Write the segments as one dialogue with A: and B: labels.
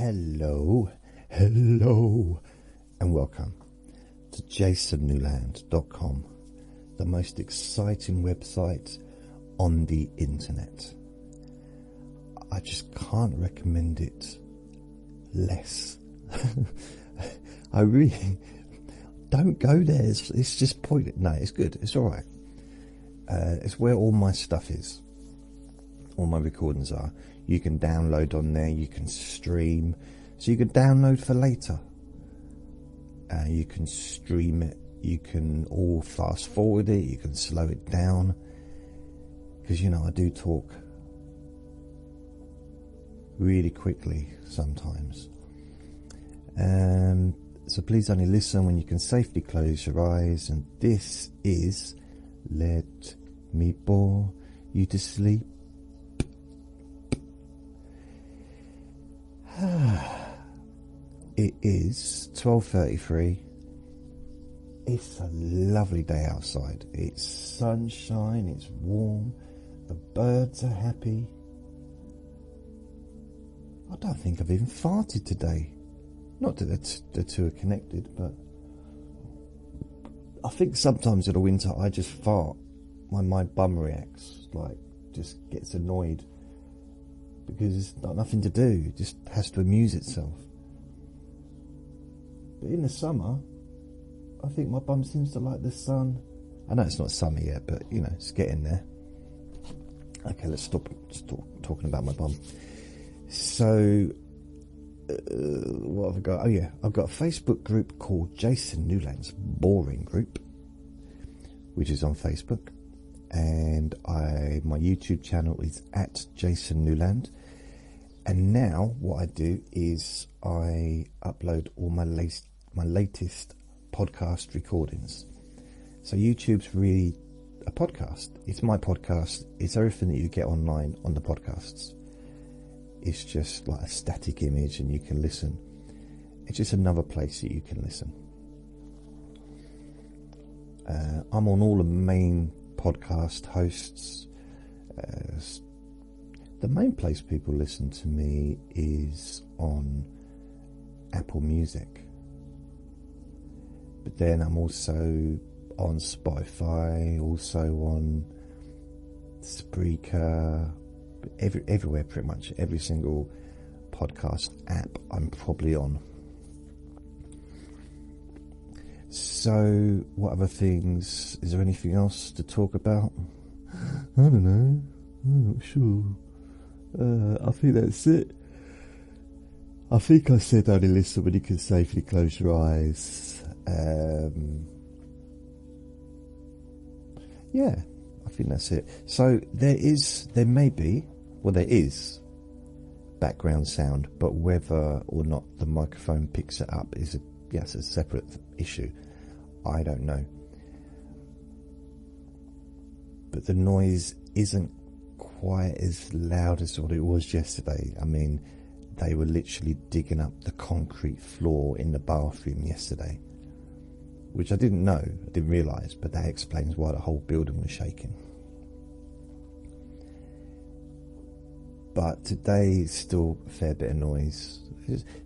A: Hello, and welcome to jasonnewland.com, the most exciting website on the internet. I just can't recommend it less. I really don't go there. It's just pointless. No, it's good. It's all right. It's where all my stuff is. All my recordings are. You can download on there. You can stream. So you can download for later. You can stream it. You can all fast forward it. You can slow it down. Because, I do talk really quickly sometimes. So please only listen when you can safely close your eyes. And this is Let Me Bore You to Sleep. It is 12:33. It's a lovely day outside. It's sunshine, it's warm, the birds are happy. I don't think I've even farted today. Not that the two are connected, but I think sometimes in the winter I just fart when my bum reacts, just gets annoyed. Because it's got nothing to do, it just has to amuse itself. But in the summer, I think my bum seems to like the sun. I know it's not summer yet, but it's getting there. Okay, let's stop talking about my bum. So, what have I got? Oh yeah, I've got a Facebook group called Jason Newland's Boring Group, which is on Facebook. And my YouTube channel is at Jason Newland. And now what I do is I upload all my latest podcast recordings. So YouTube's really a podcast. It's my podcast. It's everything that you get online on the podcasts. It's just like a static image and you can listen. It's just another place that you can listen. I'm on all the main podcast hosts. The main place people listen to me is on Apple Music, but then I'm also on Spotify, also on Spreaker, everywhere pretty much. Every single podcast app I'm probably on. So, what other things? Is there anything else to talk about? I don't know. I'm not sure. I think that's it. I think I said only listen when you can safely close your eyes. Yeah, I think that's it. So there is background sound, but whether or not the microphone picks it up is a separate issue. I don't know. But the noise isn't quite as loud as what it was yesterday. I mean, they were literally digging up the concrete floor in the bathroom yesterday, which I didn't realise, but that explains why the whole building was shaking. But today is still a fair bit of noise,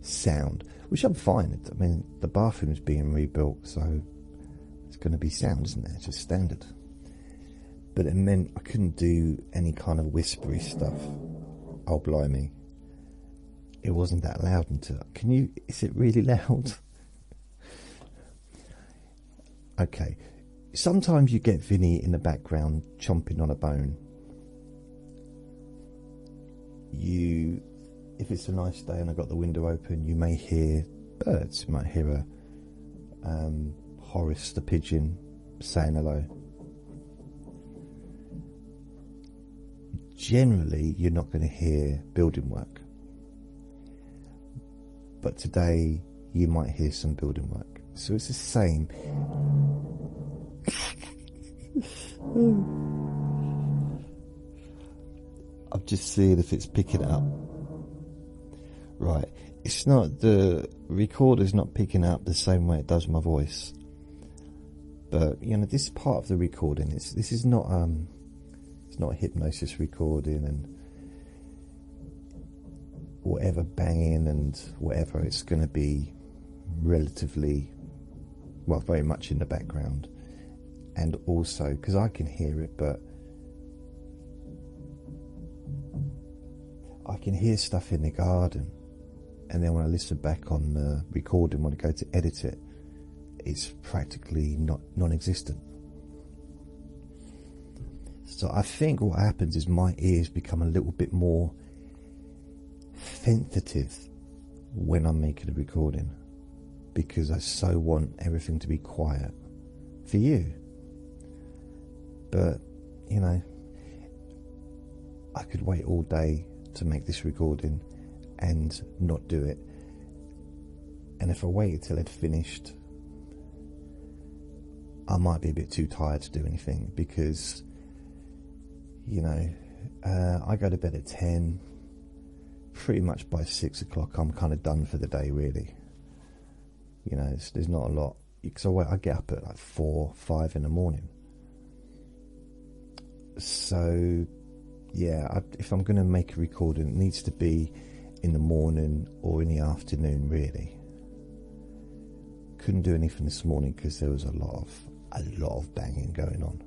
A: sound, which I'm fine. I mean, the bathroom's being rebuilt, so it's going to be sound, isn't it? It's just standard. But it meant I couldn't do any kind of whispery stuff. Oh, blimey. It wasn't that loud until... Is it really loud? Okay. Sometimes you get Vinny in the background chomping on a bone. If it's a nice day and I've got the window open, you may hear birds. You might hear Horace the pigeon saying hello. Generally, you're not going to hear building work. But today, you might hear some building work. So it's the same. I'm just seeing if it's picking it up. Right. It's not, the recorder's not picking up the same way it does my voice. But, this part of the recording, this is not... It's not a hypnosis recording, and whatever banging and whatever, it's going to be relatively, well, very much in the background. And also, because I can hear it, but I can hear stuff in the garden, and then when I listen back on the recording, when I go to edit it, it's practically non-existent. So I think what happens is my ears become a little bit more sensitive when I'm making a recording, because I so want everything to be quiet for you. But, you know, I could wait all day to make this recording and not do it. And if I waited till I'd finished, I might be a bit too tired to do anything, because, you know, I go to bed at 10. Pretty much by 6 o'clock, I'm kind of done for the day, really. You know, there's not a lot. Because I get up at like 4, 5 in the morning. So, yeah, if I'm going to make a recording, it needs to be in the morning or in the afternoon, really. Couldn't do anything this morning because there was a lot of banging going on.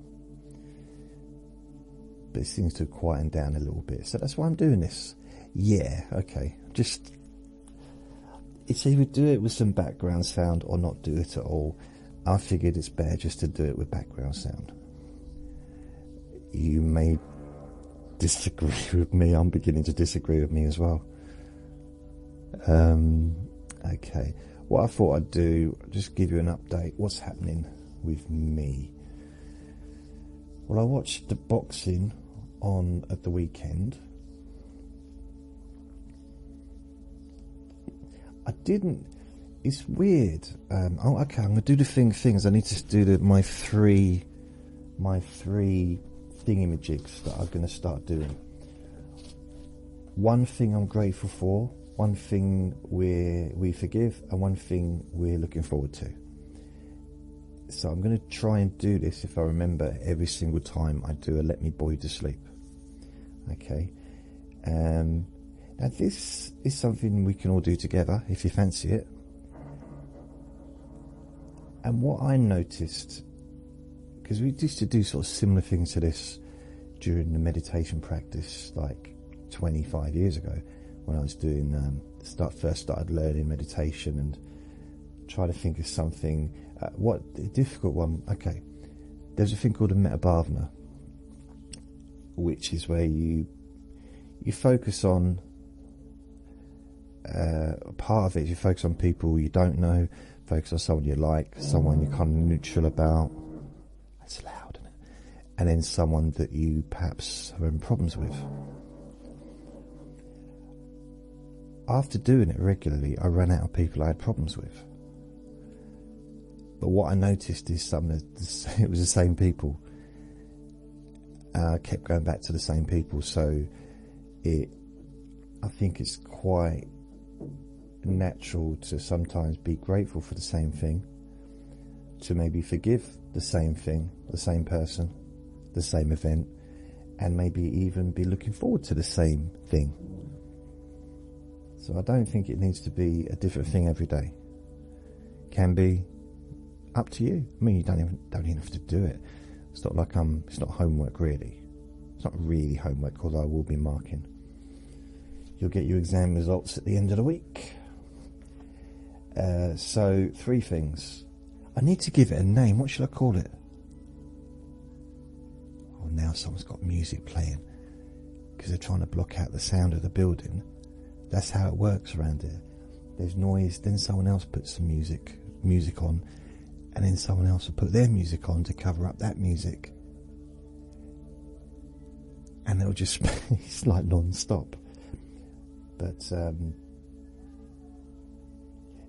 A: But it seems to have quietened down a little bit. So that's why I'm doing this. Yeah, okay. It's either do it with some background sound or not do it at all. I figured it's better just to do it with background sound. You may disagree with me. I'm beginning to disagree with me as well. Okay. What I thought I'd do, just give you an update. What's happening with me? Well, I watched the boxing on at the weekend. I didn't. It's weird. Oh, okay. I'm gonna do the things. I need to do my three thingamajigs that I'm gonna start doing. One thing I'm grateful for. One thing we forgive, and one thing we're looking forward to. So I'm going to try and do this, if I remember, every single time I do a Let Me Bore You to Sleep. Okay. Now this is something we can all do together, if you fancy it. And what I noticed, because we used to do sort of similar things to this during the meditation practice, like 25 years ago, when I was doing, first started learning meditation and try to think of something. What a difficult one. Okay, there's a thing called a metta bhavana, which is where you focus on part of it. You focus on people you don't know, focus on someone you like, someone you're kind of neutral about. That's loud, isn't it? And then someone that you perhaps are having problems with. After doing it regularly, I ran out of people I had problems with. But what I noticed is it was the same people. I kept going back to the same people, so I think it's quite natural to sometimes be grateful for the same thing, to maybe forgive the same thing, the same person, the same event, and maybe even be looking forward to the same thing. So I don't think it needs to be a different thing every day. Can be up to you. I mean, you don't even have to do it. It's not like it's not homework really. It's not really homework, although I will be marking. You'll get your exam results at the end of the week. So 3 things. I need to give it a name. What should I call it? Oh, now someone's got music playing because they're trying to block out the sound of the building. That's how it works around here. There's noise, then someone else puts some music on, and then someone else will put their music on to cover up that music. And they'll just, it's like non-stop. But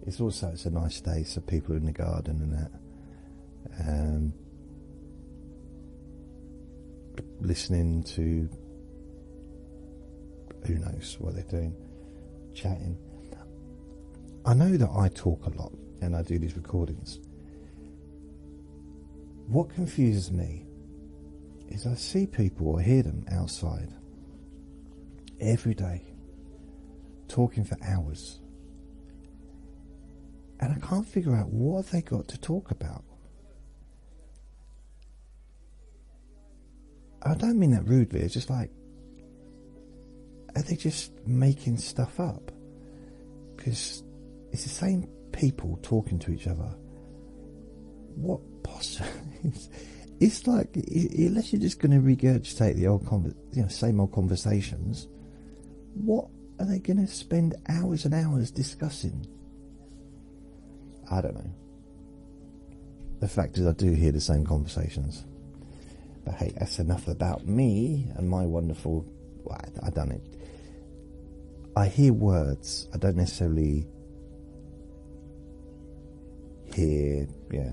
A: it's a nice day, so people are in the garden and that. Listening to, who knows what they're doing. Chatting. I know that I talk a lot and I do these recordings. What confuses me is I see people or hear them outside every day talking for hours. And I can't figure out what have they got to talk about. I don't mean that rudely, it's just like, are they just making stuff up? Because it's the same people talking to each other. What possible? It's like, unless you're just going to regurgitate the old, same old conversations, what are they going to spend hours and hours discussing? I don't know. The fact is, I do hear the same conversations. But hey, that's enough about me and my wonderful. Well, I don't know. I hear words. I don't necessarily hear. Yeah,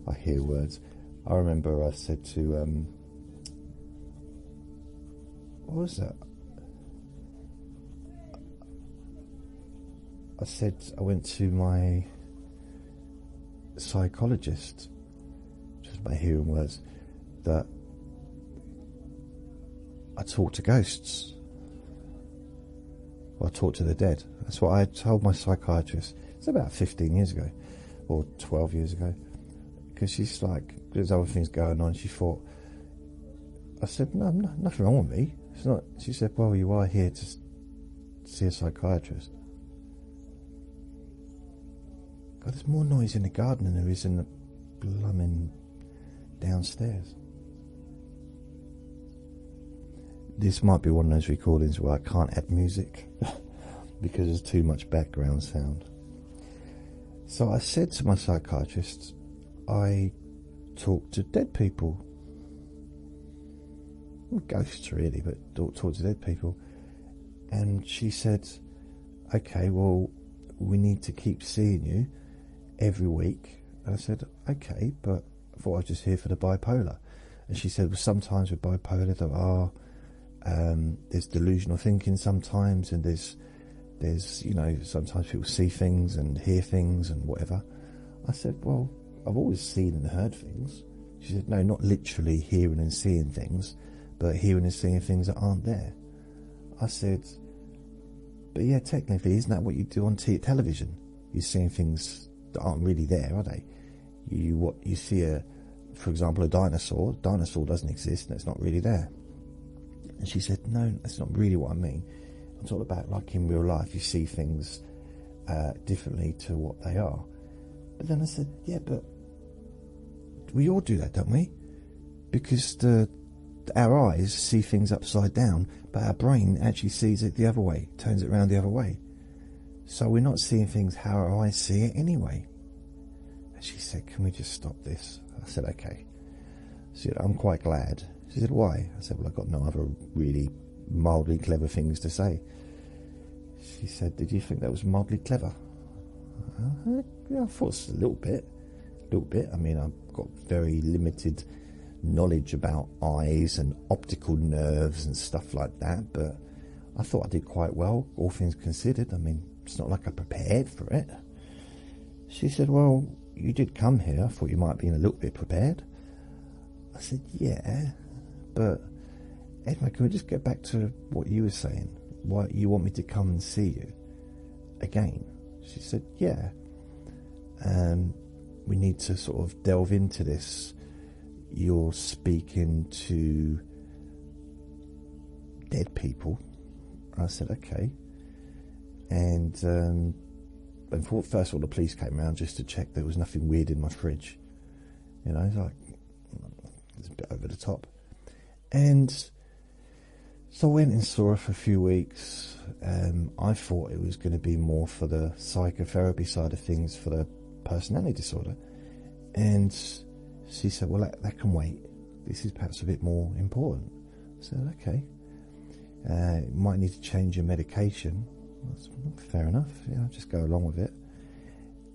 A: I hear words. I remember I said to what was that? I said I went to my psychologist just by hearing words, that I talk to ghosts. Or I talk to the dead. That's what I told my psychiatrist. It's about 15 years ago, or 12 years ago. Because she's like, there's other things going on. She thought, I said, no, nothing wrong with me. It's not. She said, well, you are here to see a psychiatrist. God, there's more noise in the garden than there is in the blooming downstairs. This might be one of those recordings where I can't add music because there's too much background sound. So I said to my psychiatrist, I talk to dead people. Ghosts really, but talk to dead people. And she said, okay, well, we need to keep seeing you every week. And I said, okay, but I thought I was just here for the bipolar. And she said, well, sometimes with bipolar there are there's delusional thinking sometimes, and there's sometimes people see things and hear things and whatever. I said, well, I've always seen and heard things. She said, no, not literally hearing and seeing things, but hearing and seeing things that aren't there. I said, but yeah, technically, isn't that what you do on television? You're seeing things that aren't really there, are they? You see for example, a dinosaur. Dinosaur doesn't exist, and it's not really there. And she said, no, that's not really what I mean. I'm talking about, like, in real life, you see things differently to what they are. But then I said, yeah, but we all do that, don't we? Because our eyes see things upside down, but our brain actually sees it the other way, turns it around the other way. So we're not seeing things how our eyes see it anyway. And she said, can we just stop this? I said, okay. She said, I'm quite glad. She said, why? I said, well, I've got no other really mildly clever things to say. She said, did you think that was mildly clever? Yeah, I thought it's a little bit. I mean, I've got very limited knowledge about eyes and optical nerves and stuff like that, but I thought I did quite well, all things considered. I mean, it's not like I prepared for it. She said, well, you did come here. I thought you might have been a little bit prepared. I said, yeah, but anyway, can we just get back to what you were saying? Why you want me to come and see you again? She said, yeah. We need to sort of delve into this. You're speaking to dead people. I said, okay. And first of all, the police came around just to check there was nothing weird in my fridge. You know, like, it's a bit over the top. And so I went and saw her for a few weeks. I thought it was going to be more for the psychotherapy side of things, for the personality disorder. And she said, well, that can wait. This is perhaps a bit more important. I said, okay. You might need to change your medication. That's fair enough. Yeah, I'll just go along with it.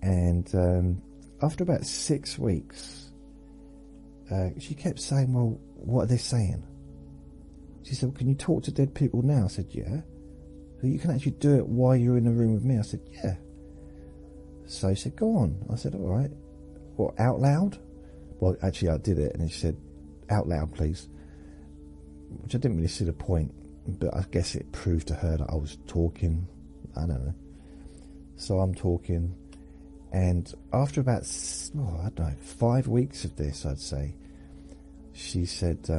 A: And after about 6 weeks, she kept saying, well, what are they saying? She said, well, can you talk to dead people now? I said, yeah. So you can actually do it while you're in the room with me? I said, yeah. So she said, go on. I said, all right. What, out loud? Well, actually, I did it, and she said, out loud, please. Which I didn't really see the point, but I guess it proved to her that I was talking I don't know. So I'm talking, and after about, I don't know, 5 weeks of this, I'd say, she said,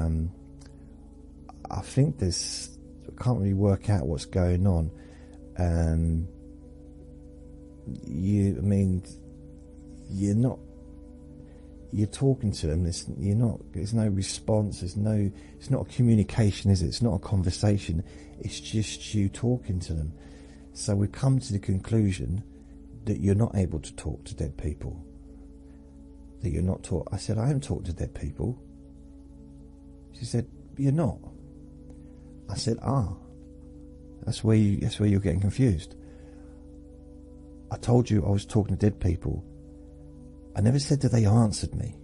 A: I think there's, I can't really work out what's going on. You're talking to them, there's no response, it's not a communication, is it? It's not a conversation, it's just you talking to them. So we've come to the conclusion that you're not able to talk to dead people. That you're not I said, I am talking to dead people. She said, you're not. I said, that's where you're getting confused. I told you I was talking to dead people. I never said that they answered me.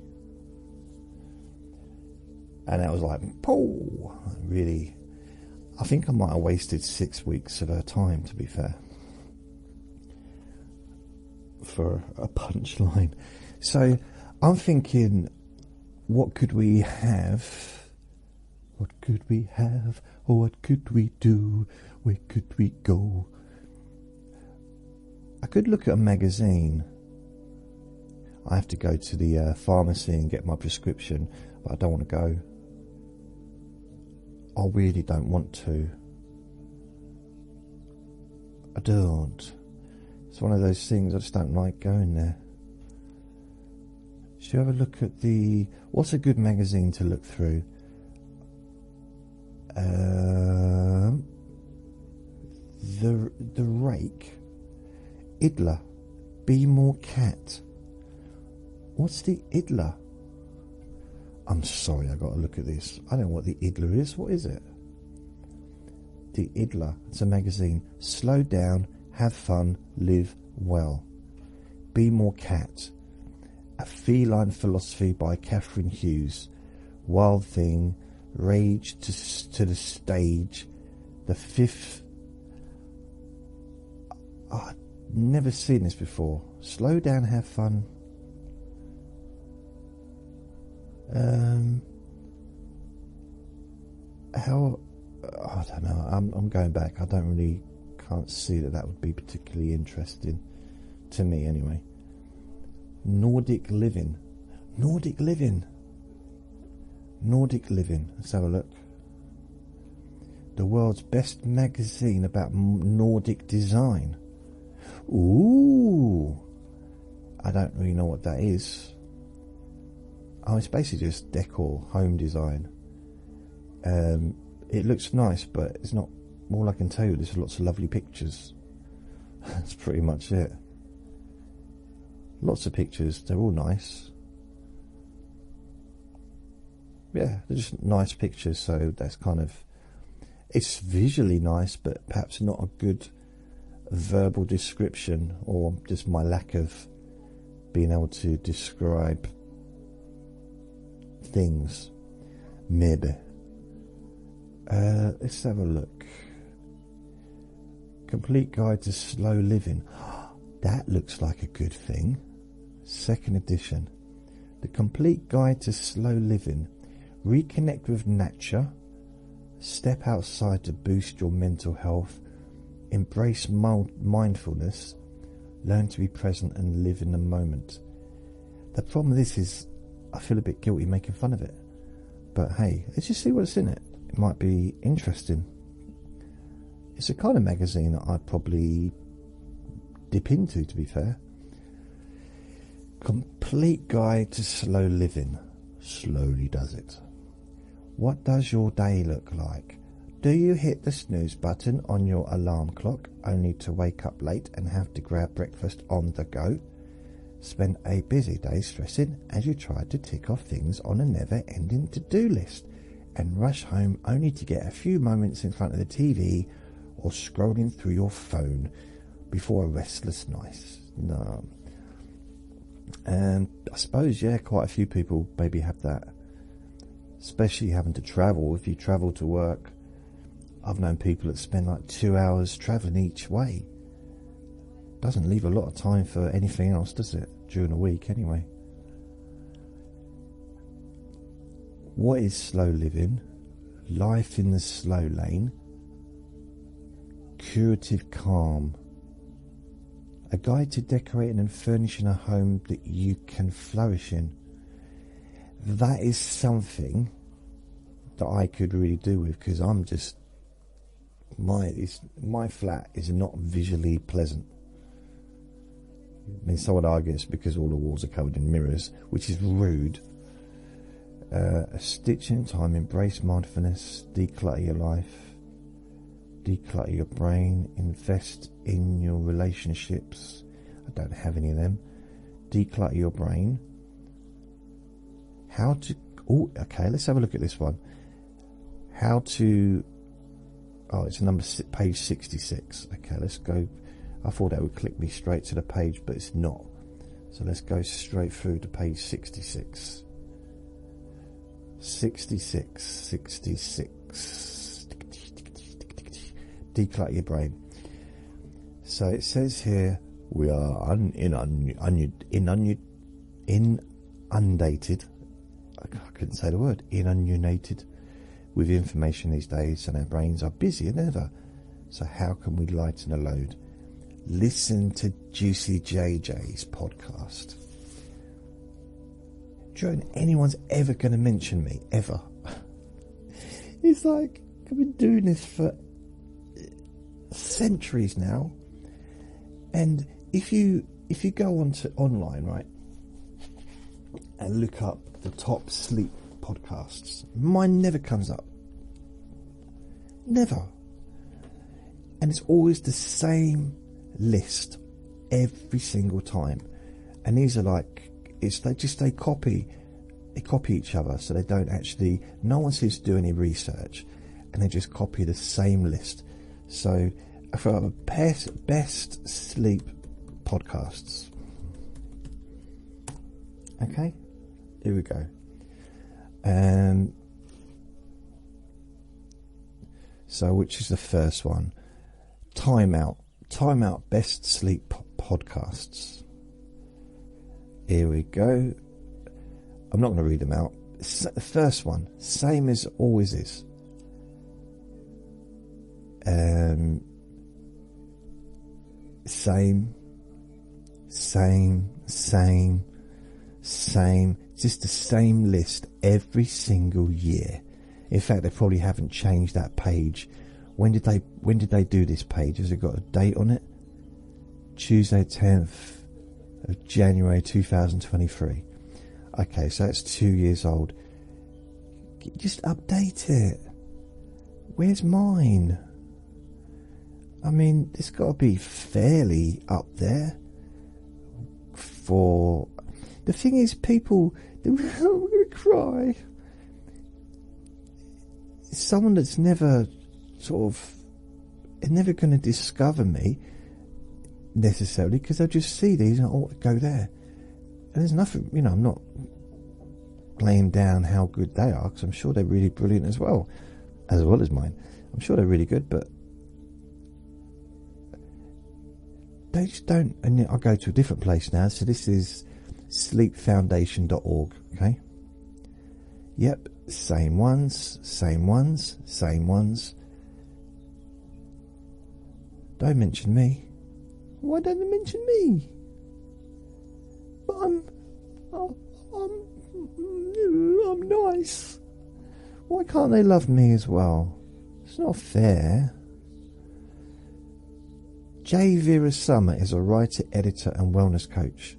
A: And I was like, oh, really, I think I might have wasted 6 weeks of her time, to be fair, for a punchline. So I'm thinking, what could we have? What could we have? Or what could we do? Where could we go? I could look at a magazine. I have to go to the pharmacy and get my prescription, but I don't want to go. I really don't want to. I don't. It's one of those things, I just don't like going there. Should you have a look at what's a good magazine to look through? The Rake. Idler. Be More Cat. What's the Idler? I'm sorry, I got to look at this. I don't know what the Idler is. What is it? The Idler. It's a magazine. Slow down, have fun, live well. Be More Cat. A Feline Philosophy by Catherine Hughes. Wild Thing. Rage to the Stage. The Fifth. I've never seen this before. Slow down, have fun. I don't know. I'm going back. I can't see that would be particularly interesting to me anyway. Nordic Living. Let's have a look. The world's best magazine about Nordic design. Ooh, I don't really know what that is. Oh, it's basically just decor, home design. It looks nice, but it's not. All I can tell you, there's lots of lovely pictures. That's pretty much it. Lots of pictures. They're all nice. Yeah, they're just nice pictures. So that's kind of. It's visually nice, but perhaps not a good verbal description, or just my lack of being able to describe things. Maybe. Let's have a look. Complete Guide to Slow Living. That looks like a good thing. Second edition. The Complete Guide to Slow Living. Reconnect with nature. Step outside to boost your mental health. Embrace mindfulness. Learn to be present and live in the moment. The problem with this is I feel a bit guilty making fun of it. But hey, let's just see what's in it. It might be interesting. It's a kind of magazine that I'd probably dip into, to be fair. Complete Guide to Slow Living. Slowly does it. What does your day look like? Do you hit the snooze button on your alarm clock only to wake up late and have to grab breakfast on the go? Spend a busy day stressing as you try to tick off things on a never-ending to-do list and rush home only to get a few moments in front of the TV or scrolling through your phone before a restless night. No. And I suppose, yeah, quite a few people maybe have that, especially having to travel. If you travel to work, I've known people that spend like 2 hours travelling each way. Doesn't leave a lot of time for anything else, does it? During a week anyway. What is slow living? Life in the slow lane. curative calm. A guide to decorating and furnishing a home that you can flourish in. That is something that I could really do with, because I'm just... My flat is not visually pleasant. I mean, someone argues because all the walls are covered in mirrors, which is rude. A stitch in time, embrace mindfulness, declutter your life, declutter your brain, invest in your relationships. I don't have any of them. Declutter your brain. How to... Oh, okay, let's have a look at this one. How to... Oh, it's page 66. Okay, let's go. I thought that would click me straight to the page, but it's not. So let's go straight through to page 66. 66. Declutter your brain. So it says here, we are inundated. I couldn't say the word. Inundated with information these days, and our brains are busier than ever. So how can we lighten the load? Listen to Juicy JJ's podcast. Do you reckon anyone's ever going to mention me? Ever? It's like, I've been doing this for centuries now. And if you go online, right, and look up the top sleep podcasts, mine never comes up. Never. And it's always the same list every single time. And these are like, they copy each other, so they don't actually, no one seems to do any research, and they just copy the same list. So for best sleep podcasts, okay, here we go. So which is the first one? Time Out best sleep podcasts. Here we go. I'm not going to read them out. The first one, same as always is. Same. Just the same list every single year. In fact, they probably haven't changed that page. When did they do this page? Has it got a date on it? Tuesday 10th of January 2023. Okay, so that's 2 years old. Just update it. Where's mine? I mean, it's got to be fairly up there. For the thing is, people, I'm going to cry. Someone that's never never going to discover me necessarily, because they'll just see these and go there. And there's nothing, I'm not laying down how good they are, because I'm sure they're really brilliant as well as mine. I'm sure they're really good, but they just don't. And I'll go to a different place now. So this is sleepfoundation.org. Okay. Yep. Same ones. Don't mention me. Why don't they mention me? But I'm nice. Why can't they love me as well? It's not fair. J. Vera Summer is a writer, editor and wellness coach.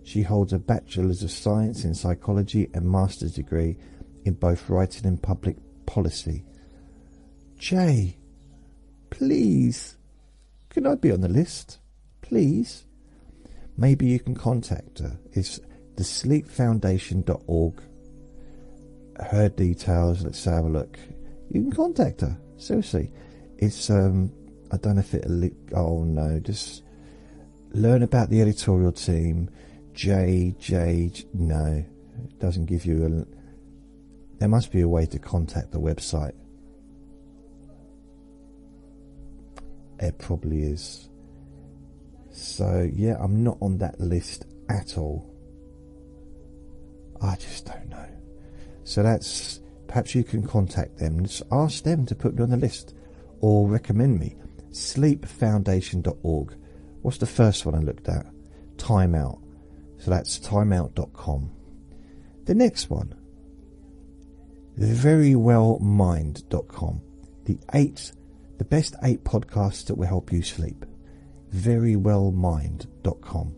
A: She holds a Bachelor's of Science in Psychology and Master's degree in both writing and public policy. Jay, please, can I be on the list? Please. Maybe you can contact her. It's thesleepfoundation.org. Her details, let's have a look. You can contact her. Seriously. It's, I don't know if it'll... Oh no, just learn about the editorial team. No, it doesn't give you a... There must be a way to contact the website. It probably is. So, yeah, I'm not on that list at all. I just don't know. So that's... Perhaps you can contact them. Just ask them to put me on the list. Or recommend me. sleepfoundation.org. What's the first one I looked at? Timeout. So that's timeout.com. The next one, verywellmind.com. The best 8 podcasts that will help you sleep. verywellmind.com.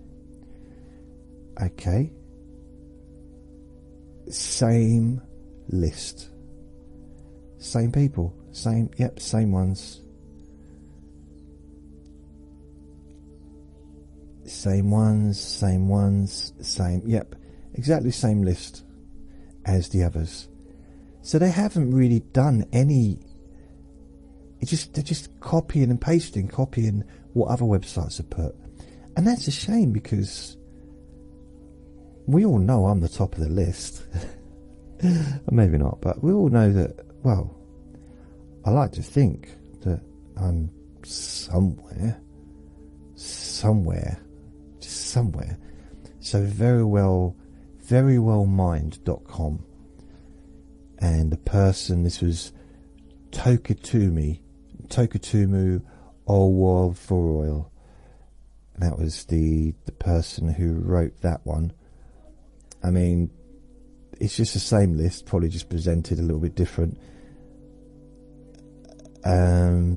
A: Okay. Same list. Same people. Same ones. Same ones, exactly same list as the others. So they haven't really done any. They're just copying what other websites have put, and that's a shame because we all know I'm the top of the list. Maybe not, but we all know that. Well, I like to think that I'm somewhere. So verywellmind.com, and the person, this was Tokatumu Olwolforoil. That was the person who wrote that one. I mean, it's just the same list, probably just presented a little bit different. I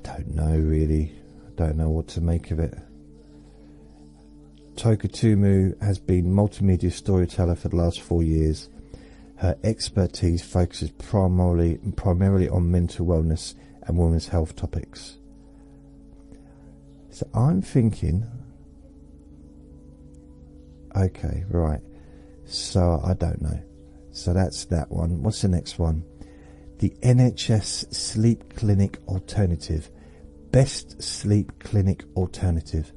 A: don't know really. I don't know what to make of it. Tokatumu has been multimedia storyteller for the last 4 years. Her expertise focuses primarily on mental wellness and women's health topics. So I'm thinking, okay, right. So I don't know. So that's that one. What's the next one? The NHS Sleep Clinic Alternative. Best Sleep Clinic Alternative.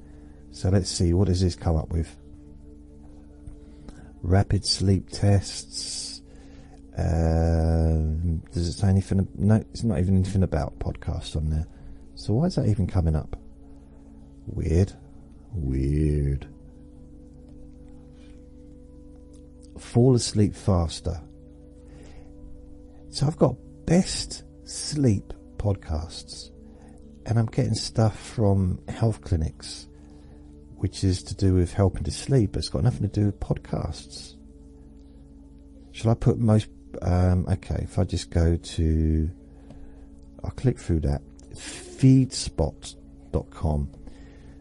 A: So let's see, what does this come up with? Rapid sleep tests. Does it say anything? No, it's not even anything about podcasts on there. So why is that even coming up? Weird. Fall asleep faster. So I've got best sleep podcasts, and I'm getting stuff from health clinics, which is to do with helping to sleep, but it's got nothing to do with podcasts. Shall I put most... okay, if I just go to... I'll click through that. Feedspot.com.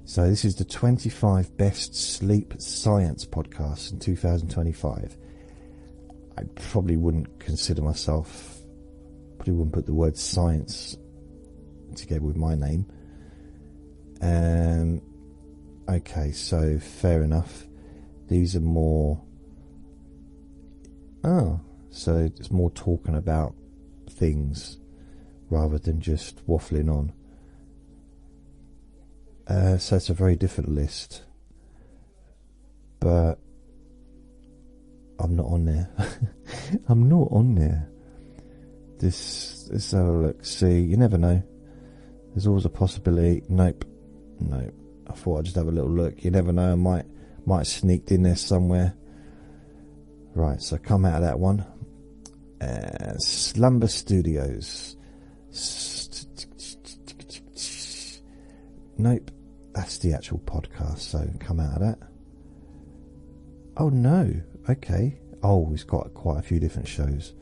A: So this is the 25 best sleep science podcasts in 2025. I probably wouldn't consider myself... Probably wouldn't put the word science together with my name. Okay, so fair enough. These are more... Oh, so it's more talking about things rather than just waffling on. So it's a very different list. But I'm not on there. I'm not on there. Let's have a look. See, you never know. There's always a possibility. Nope. I thought I'd just have a little look. You never know. I might have sneaked in there somewhere. Right, so come out of that one. Slumber Studios. Nope. That's the actual podcast, so come out of that. Oh no. Okay. Oh, he's got quite a few different shows.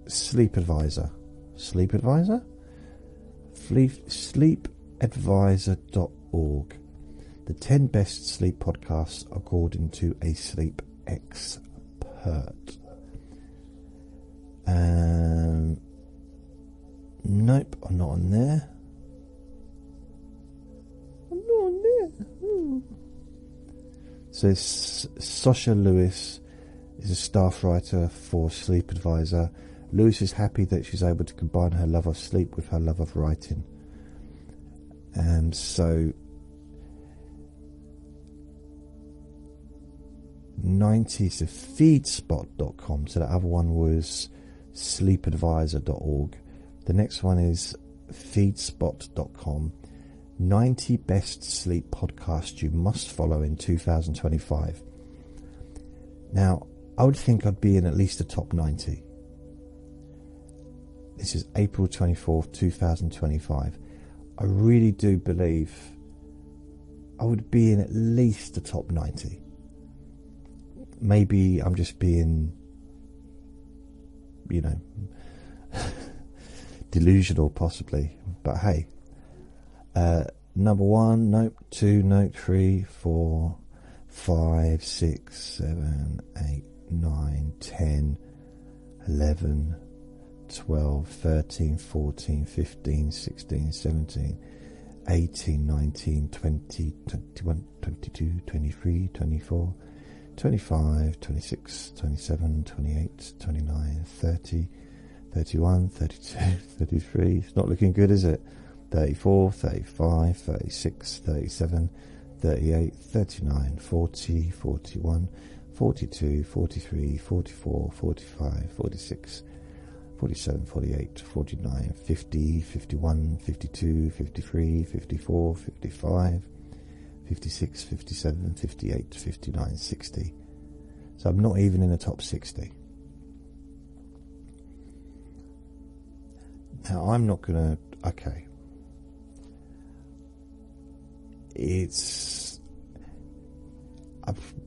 A: Sleep Advisor. Sleepadvisor.org. The 10 best sleep podcasts according to a sleep expert. Nope, I'm not on there. So Sasha Lewis is a staff writer for Sleep Advisor. Lewis is happy that she's able to combine her love of sleep with her love of writing. So 90, so feedspot.com. So the other one was sleepadvisor.org. The next one is feedspot.com. 90 best sleep podcasts you must follow in 2025. Now, I would think I'd be in at least the top 90. This is April 24th, 2025. I really do believe I would be in at least the top 90. Maybe I'm just being, delusional possibly. But hey, number 1, nope. 2, nope. 3, 4, 5, 6, 7, 8, 9, 10, 11, 12, 13, 14, 15, 16, 17, 18, 19, 20, 21, 22, 23, 24, 25, 26, 27, 28, 29, 30, 31, 32, 33. It's not looking good, is it? 34, 35, 36, 37, 38, 39, 40, 41, 42, 43, 44, 45, 46, 47, 48, 49, 50, 51, 52, 53, 54, 55, 56, 57, 58, 59, 60. So I'm not even in the top 60. Now I'm not going to... Okay. It's...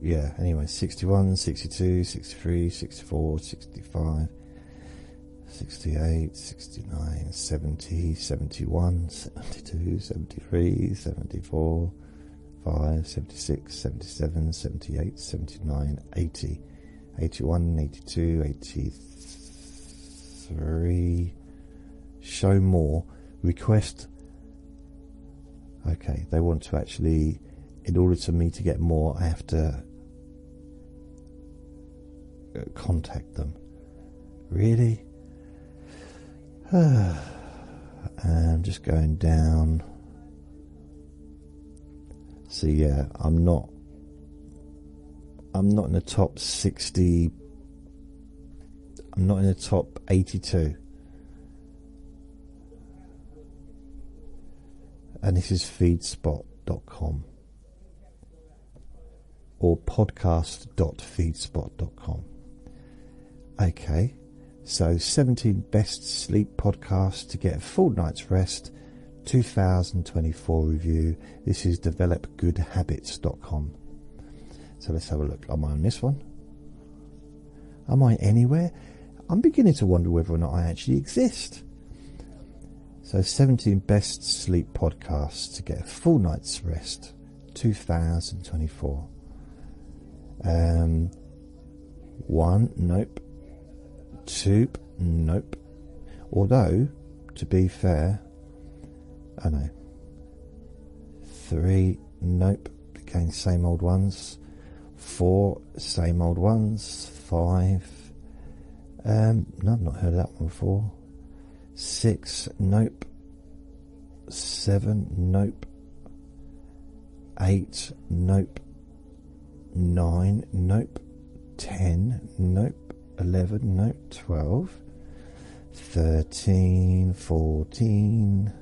A: yeah, anyway, 61, 62, 63, 64, 65... 68, 69, 70, 71, 72, 73, 74, 5, 76, 77, 78, 79, 80, 81, 82, 83. Show more. Request. Okay, they want to actually, in order for me to get more, I have to contact them. Really? I'm just going down. So yeah, I'm not in the top 60. I'm not in the top 82. And this is feedspot.com or podcast.feedspot.com. Okay. So 17 best sleep podcasts to get a full night's rest, 2024 review. This is developgoodhabits.com. So let's have a look. Am I on this one? Am I anywhere? I'm beginning to wonder whether or not I actually exist. So 17 best sleep podcasts to get a full night's rest, 2024. 1, nope. 2, nope. Although, to be fair, I know. 3, nope. Again, same old ones. 4, same old ones. 5, no, I've not heard of that one before. 6, nope. 7, nope. 8, nope. 9, nope. 10, nope. 11, nope. 12, 13, 14,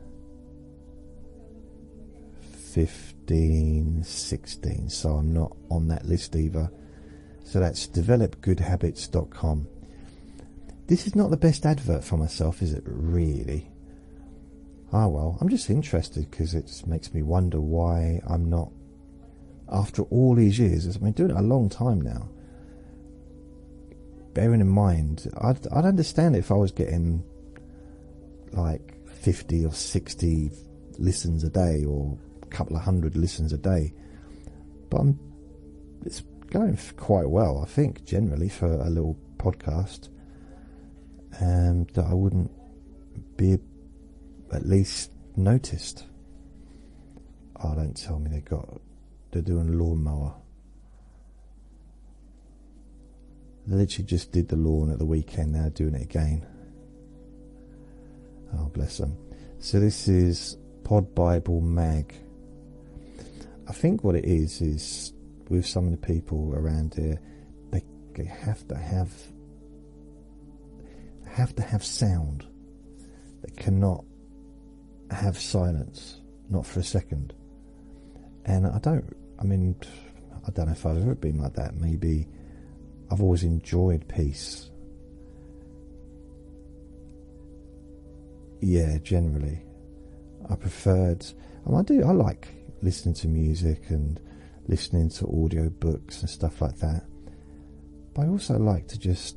A: 15, 16. So I'm not on that list either. So that's developgoodhabits.com. This is not the best advert for myself, is it really? Ah well, I'm just interested because it just makes me wonder why I'm not, after all these years, I've been doing it a long time now. Bearing in mind, I'd understand if I was getting like 50 or 60 listens a day or a couple of hundred listens a day. But it's going quite well, I think, generally, for a little podcast. That I wouldn't be at least noticed. Oh, don't tell me they're doing a lawnmower. They literally just did the lawn at the weekend, now doing it again. Oh, bless them. So this is Pod Bible Mag. I think what it is with some of the people around here, they have to have sound. They cannot have silence, not for a second. And I don't know if I've ever been like that. Maybe I've always enjoyed peace. yeah, generally, I preferred. And I like listening to music and listening to audio books and stuff like that. But I also like to just,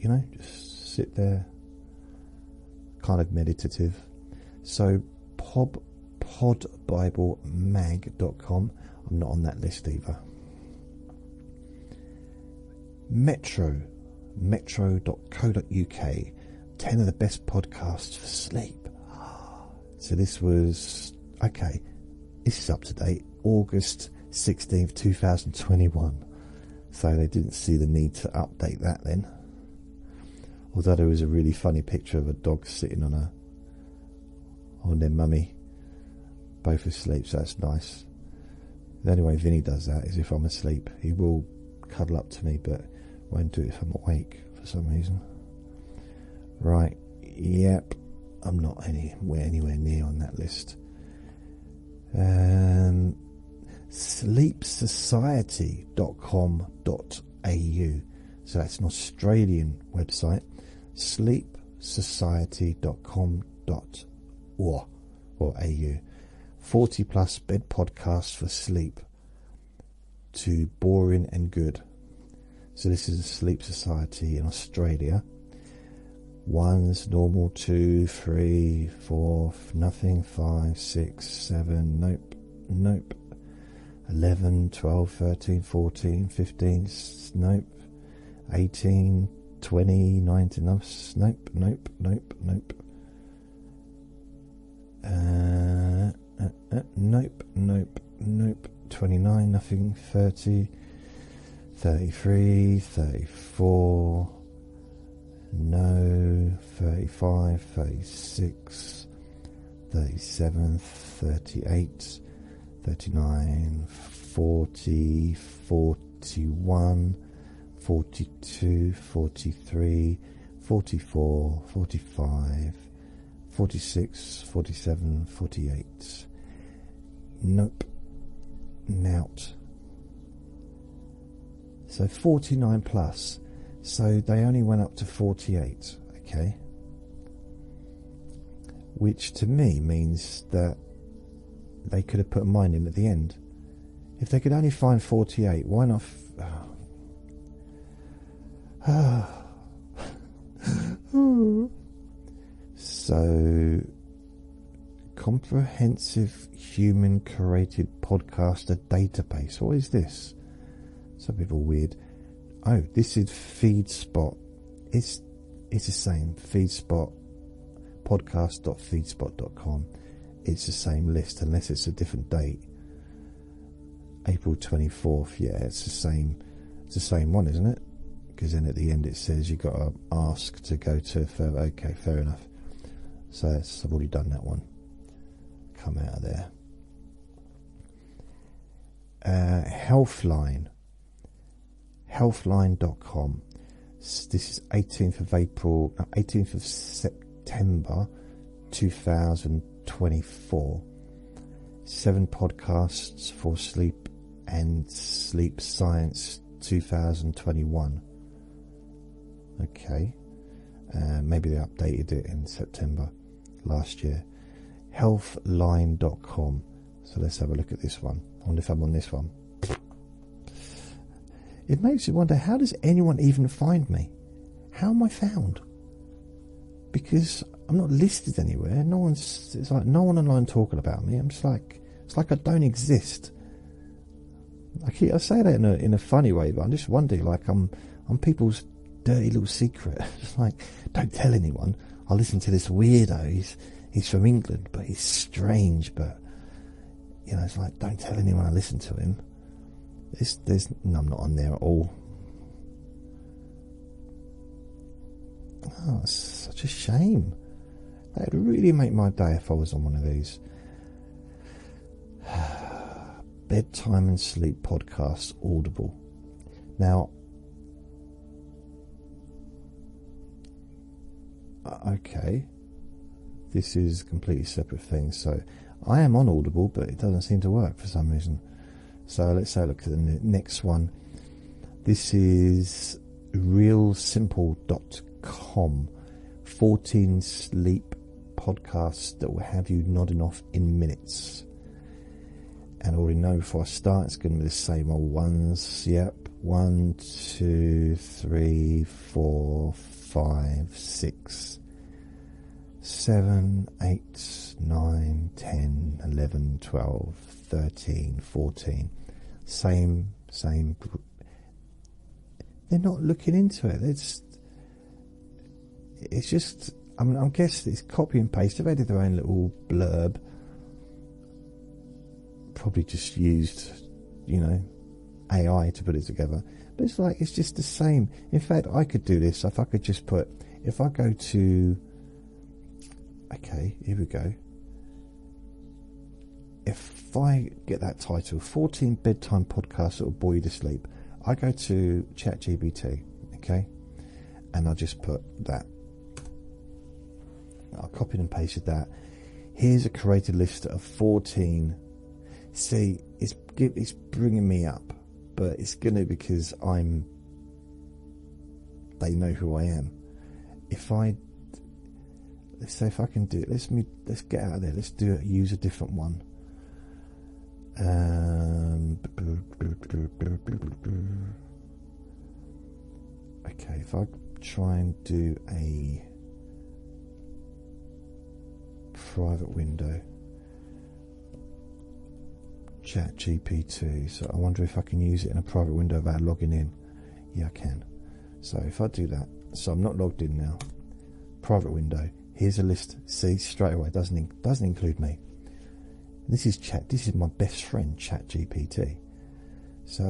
A: just sit there, kind of meditative. So podbiblemag.com. I'm not on that list either. metro.co.uk. 10 of the best podcasts for sleep. So this was, okay, this is up to date, August 16th, 2021. So they didn't see the need to update that then. Although there was a really funny picture of a dog sitting on their mummy, both asleep, so that's nice. The only way Vinny does that is if I'm asleep. He will cuddle up to me, but won't do it if I'm awake for some reason. Right, yep, I'm not anywhere near on that list. sleepsociety.com.au. So that's an Australian website. sleepsociety.com.au. 40 plus bed podcasts for sleep, to boring and good. So this is a Sleep Society in Australia. 1's normal, 2, 3, 4, nothing, 5, 6, 7, nope, 11, 12, 13, 14, 15, nope, 18, 20, 19, nope, nope, 29, nothing, 30, 33, 34, no, 35, 36, 37, 38, 39, 40, 41, 42, 43, 44, 45, 46, 47, 48. Nope. Nout. So 49 plus. So they only went up to 48. Okay. Which to me means that they could have put mine in at the end. If they could only find 48, why not? So, comprehensive human curated podcaster database. What is this? Some people weird. Oh, this is FeedSpot. It's the same. FeedSpot. Podcast.feedspot.com. It's the same list unless it's a different date. April 24th. Yeah, it's the same. It's the same one, isn't it? Because then at the end it says you've got to ask to go to further. Okay, fair enough. So I've already done that one. Come out of there. Healthline. Healthline.com. This is 18th of September 2024. 7 podcasts for sleep and sleep science 2021. Okay. Maybe they updated it in September last year. Healthline.com. So let's have a look at this one. I wonder if I'm on this one. It makes you wonder, how does anyone even find me? How am I found? Because I'm not listed anywhere. It's like no one online talking about me. I'm just like, it's like I don't exist. I say that in a funny way, but I'm just wondering, like I'm people's dirty little secret. It's like, don't tell anyone. I'll listen to this weirdo. He's from England, but he's strange. But it's like, don't tell anyone I listen to him. I'm not on there at all. Oh, it's such a shame. That would really make my day if I was on one of these. Bedtime and sleep podcasts, Audible. Now, okay, this is a completely separate thing. So I am on Audible, but it doesn't seem to work for some reason. So let's have a look at the next one. This is realsimple.com. 14 sleep podcasts that will have you nodding off in minutes. And I already know before I start, it's going to be the same old ones. Yep. 1, 2, 3, 4, 5, 6, 7, 8, 9, 10, 11, 12, 13, 14. Same. They're not looking into it. It's just, I'm guessing it's copy and paste. They've added their own little blurb. Probably just used, AI to put it together. But it's just the same. In fact, I could do this if I could just put, if I go to, okay, here we go. If I get that title, 14 bedtime podcasts that will bore you to sleep, I go to ChatGPT, okay, and I'll just put that. I copied and pasted that. Here's a created list of 14. See, it's bringing me up, but it's going to, because they know who I am. Let's say if I can do it, let's get out of there. Let's use a different one. Okay, if I try and do a private window, ChatGPT. So I wonder if I can use it in a private window without logging in. Yeah, I can. So if I do that, so I'm not logged in now. Private window. Here's a list. See, straight away, doesn't include me. This is my best friend, ChatGPT. So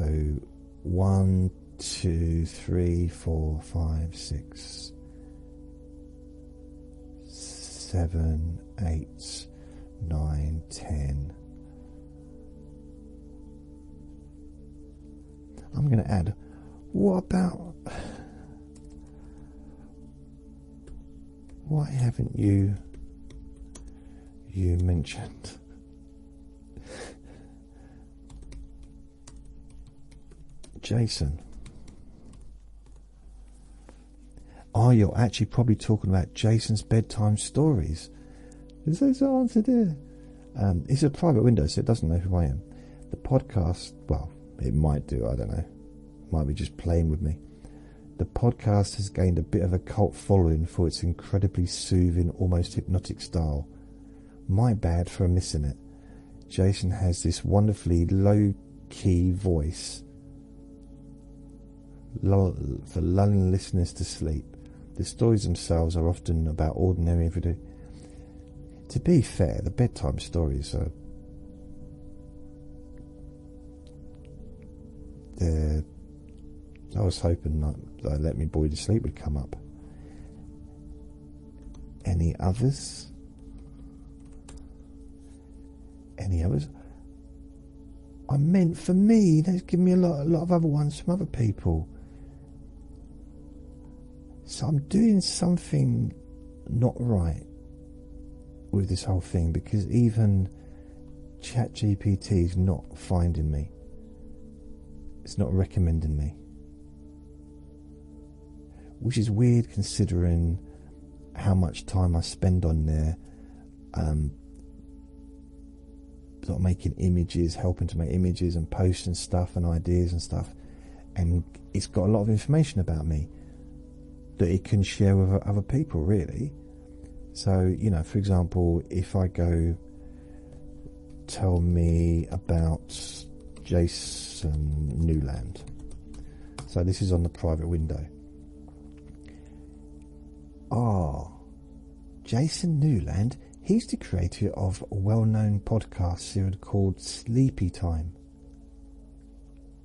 A: 1, 2, 3, 4, 5, 6, 7, 8, 9, 10. I'm going to add, what why haven't you mentioned Jason? Oh, you're actually probably talking about Jason's bedtime stories. Is that the answer there? It's a private window, so it doesn't know who I am. The podcast, well, it might do, I don't know. Might be just playing with me. The podcast has gained a bit of a cult following for its incredibly soothing, almost hypnotic style. My bad for missing it. Jason has this wonderfully low-key voice for lulling listeners to sleep. The stories themselves are often about ordinary everyday. To be fair, the bedtime stories are I was hoping that Let Me Bore You to Sleep would come up. Any others? I meant for me. They've given me a lot of other ones from other people. So I'm doing something not right with this whole thing, because even ChatGPT is not finding me. It's not recommending me. Which is weird considering how much time I spend on there, sort of making images, helping to make images and posting stuff and ideas and stuff. And it's got a lot of information about me that it can share with other people, really. So, for example, if I go, tell me about Jason Newland. So this is on the private window. Jason Newland, he's the creator of a well-known podcast series called Sleepy Time.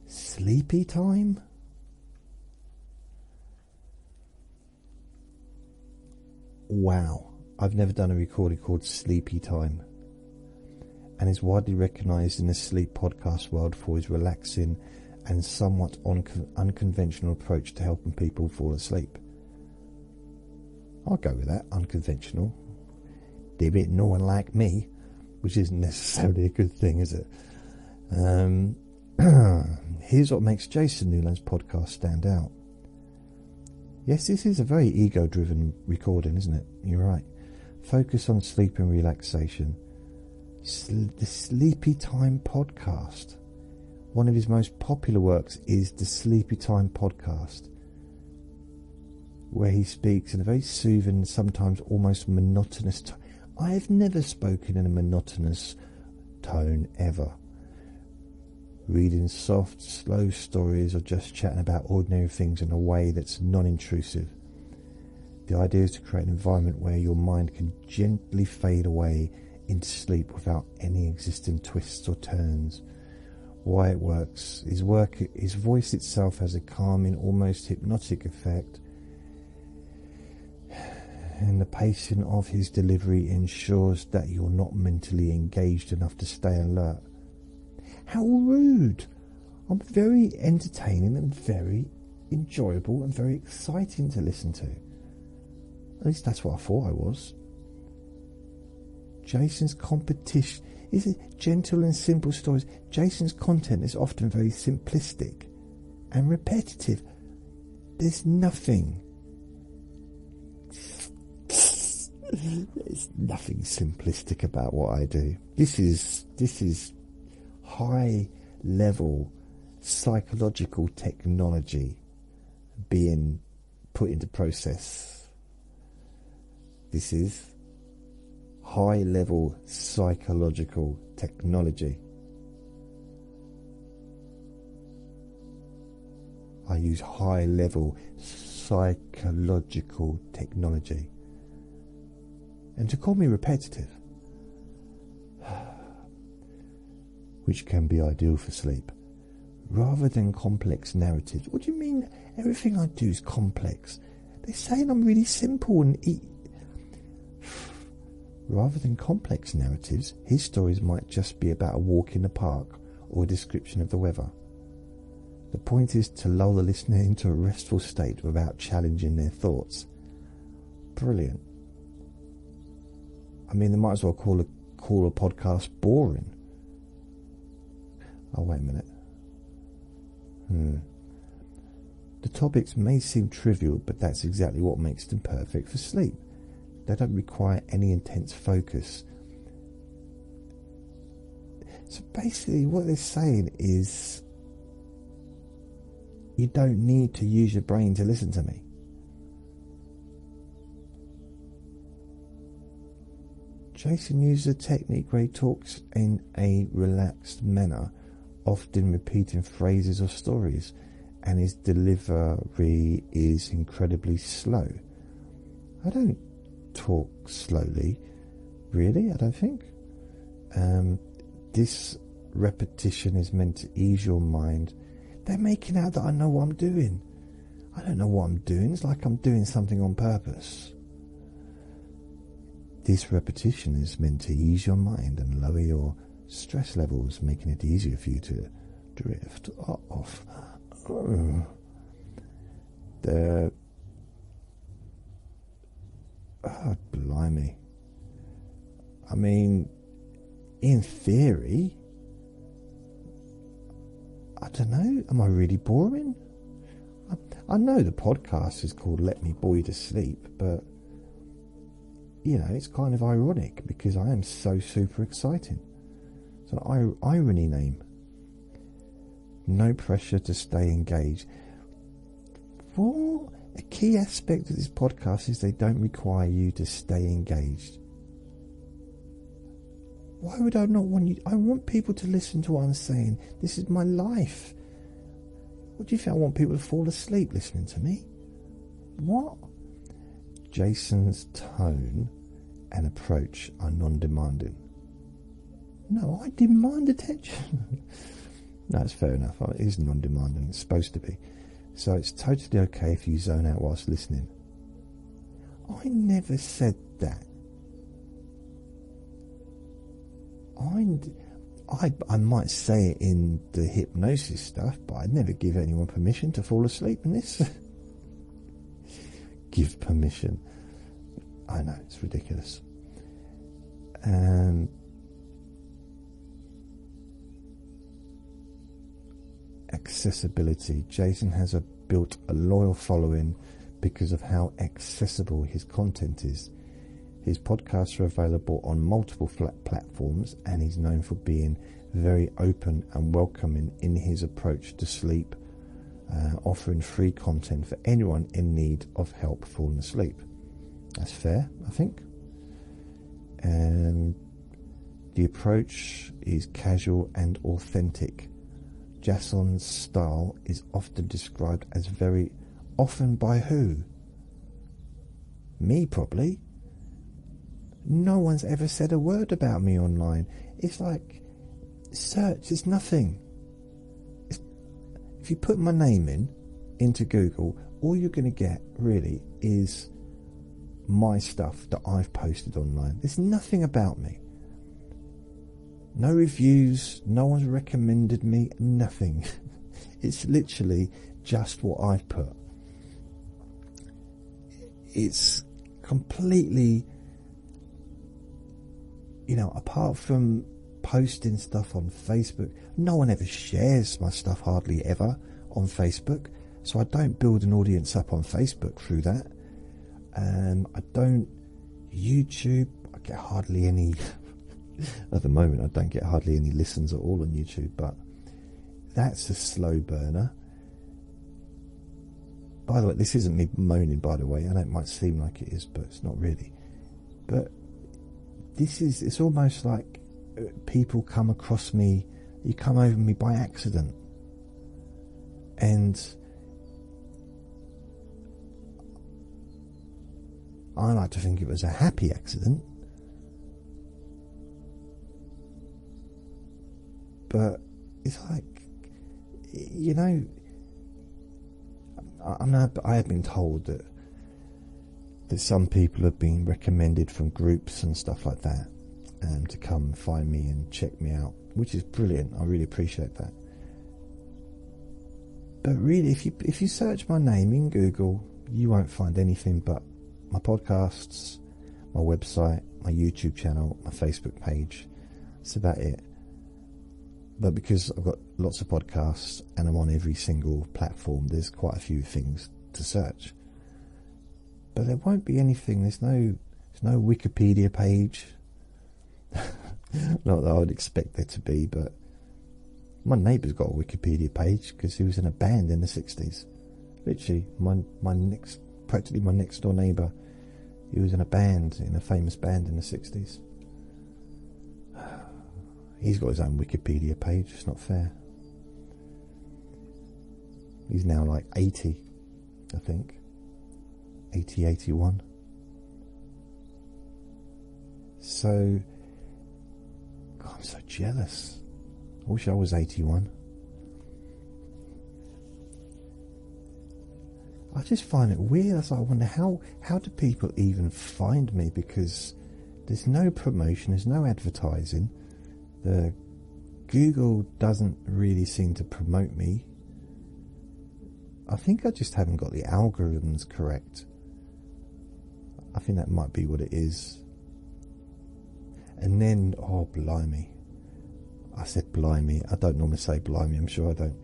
A: Sleepy Time? Wow, I've never done a recording called Sleepy Time, and is widely recognised in the sleep podcast world for his relaxing and somewhat unconventional approach to helping people fall asleep. I'll go with that, unconventional. They're a bit no one like me, which isn't necessarily a good thing, is it? Here's what makes Jason Newland's podcast stand out. Yes, this is a very ego-driven recording, isn't it? You're right. Focus on sleep and relaxation. The Sleepy Time podcast. One of his most popular works is the Sleepy Time podcast, where he speaks in a very soothing, sometimes almost monotonous tone. I have never spoken in a monotonous tone ever. Reading soft, slow stories or just chatting about ordinary things in a way that's non-intrusive. The idea is to create an environment where your mind can gently fade away into sleep without any existing twists or turns. Why it works. His voice itself has a calming, almost hypnotic effect, and the pacing of his delivery ensures that you're not mentally engaged enough to stay alert. How rude! I'm very entertaining and very enjoyable and very exciting to listen to. At least that's what I thought I was. Jason's competition is it gentle and simple stories. Jason's content is often very simplistic and repetitive. There's nothing. There's nothing simplistic about what I do. This is high level psychological technology being put into process. This is high level psychological technology. I use high level psychological technology. And to call me repetitive, which can be ideal for sleep, rather than complex narratives. What do you mean everything I do is complex? They're saying I'm really simple and rather than complex narratives, his stories might just be about a walk in the park or a description of the weather. The point is to lull the listener into a restful state without challenging their thoughts. Brilliant. I mean, they might as well call a podcast boring. Oh, wait a minute. The topics may seem trivial, but that's exactly what makes them perfect for sleep. They don't require any intense focus. So basically what they're saying is you don't need to use your brain to listen to me. Jason uses a technique where he talks in a relaxed manner, often repeating phrases or stories, and his delivery is incredibly slow. I don't talk slowly, really, I don't think. This repetition is meant to ease your mind. They're making out that I know what I'm doing. I don't know what I'm doing. It's like I'm doing something on purpose. This repetition is meant to ease your mind and lower your stress levels, making it easier for you to drift off. Oh, blimey. I mean, in theory, I don't know, am I really boring? I know the podcast is called Let Me Bore You to Sleep, but, you know, it's kind of ironic because I am so super exciting. It's an irony name. No pressure to stay engaged. Well, a key aspect of this podcast is they don't require you to stay engaged. Why would I not want you? I want people to listen to what I'm saying. This is my life. What do you think? I want people to fall asleep listening to me? What? Jason's tone and approach are non-demanding. No, I demand attention. No, it's fair enough. It is non-demanding. It's supposed to be. So it's totally okay if you zone out whilst listening. I never said that. I might say it in the hypnosis stuff, but I'd never give anyone permission to fall asleep in this. Give permission. I know, it's ridiculous. Accessibility. Jason has built a loyal following because of how accessible his content is. His podcasts are available on multiple platforms, and he's known for being very open and welcoming in his approach to sleep, offering free content for anyone in need of help falling asleep. That's fair, I think. And the approach is casual and authentic. Jason's style is often described as very often by who? Me, probably. No one's ever said a word about me online. It's like search is nothing. If you put my name into Google, all you're going to get really is my stuff that I've posted online. There's nothing about me. No reviews, no one's recommended me, nothing. It's literally just what I've put. It's completely, apart from posting stuff on Facebook, no one ever shares my stuff, hardly ever, on Facebook. So I don't build an audience up on Facebook through that. I don't YouTube. I get hardly any. At the moment, I don't get hardly any listens at all on YouTube, but that's a slow burner. By the way, this isn't me moaning, by the way. I know it might seem like it is, but it's not really. But it's almost like people come across me, you come over me by accident. And I like to think it was a happy accident. But it's like, I have been told that some people have been recommended from groups and stuff like that to come find me and check me out, which is brilliant. I really appreciate that. But really, if you search my name in Google, you won't find anything but my podcasts, my website, my YouTube channel, my Facebook page. That's about it. But because I've got lots of podcasts and I'm on every single platform, there's quite a few things to search. But there won't be anything. There's no Wikipedia page. Not that I would expect there to be, but my neighbour's got a Wikipedia page because he was in a band in the 60s. Literally, practically my next door neighbour, he was in a famous band in the 60s. He's got his own Wikipedia page. It's not fair. He's now like 80, I think. 80, 81. So, God, I'm so jealous. I wish I was 81. I just find it weird. I wonder how do people even find me, because there's no promotion, there's no advertising. The Google doesn't really seem to promote me. I think I just haven't got the algorithms correct. I think that might be what it is. And then, oh blimey. I said blimey. I don't normally say blimey, I'm sure I don't.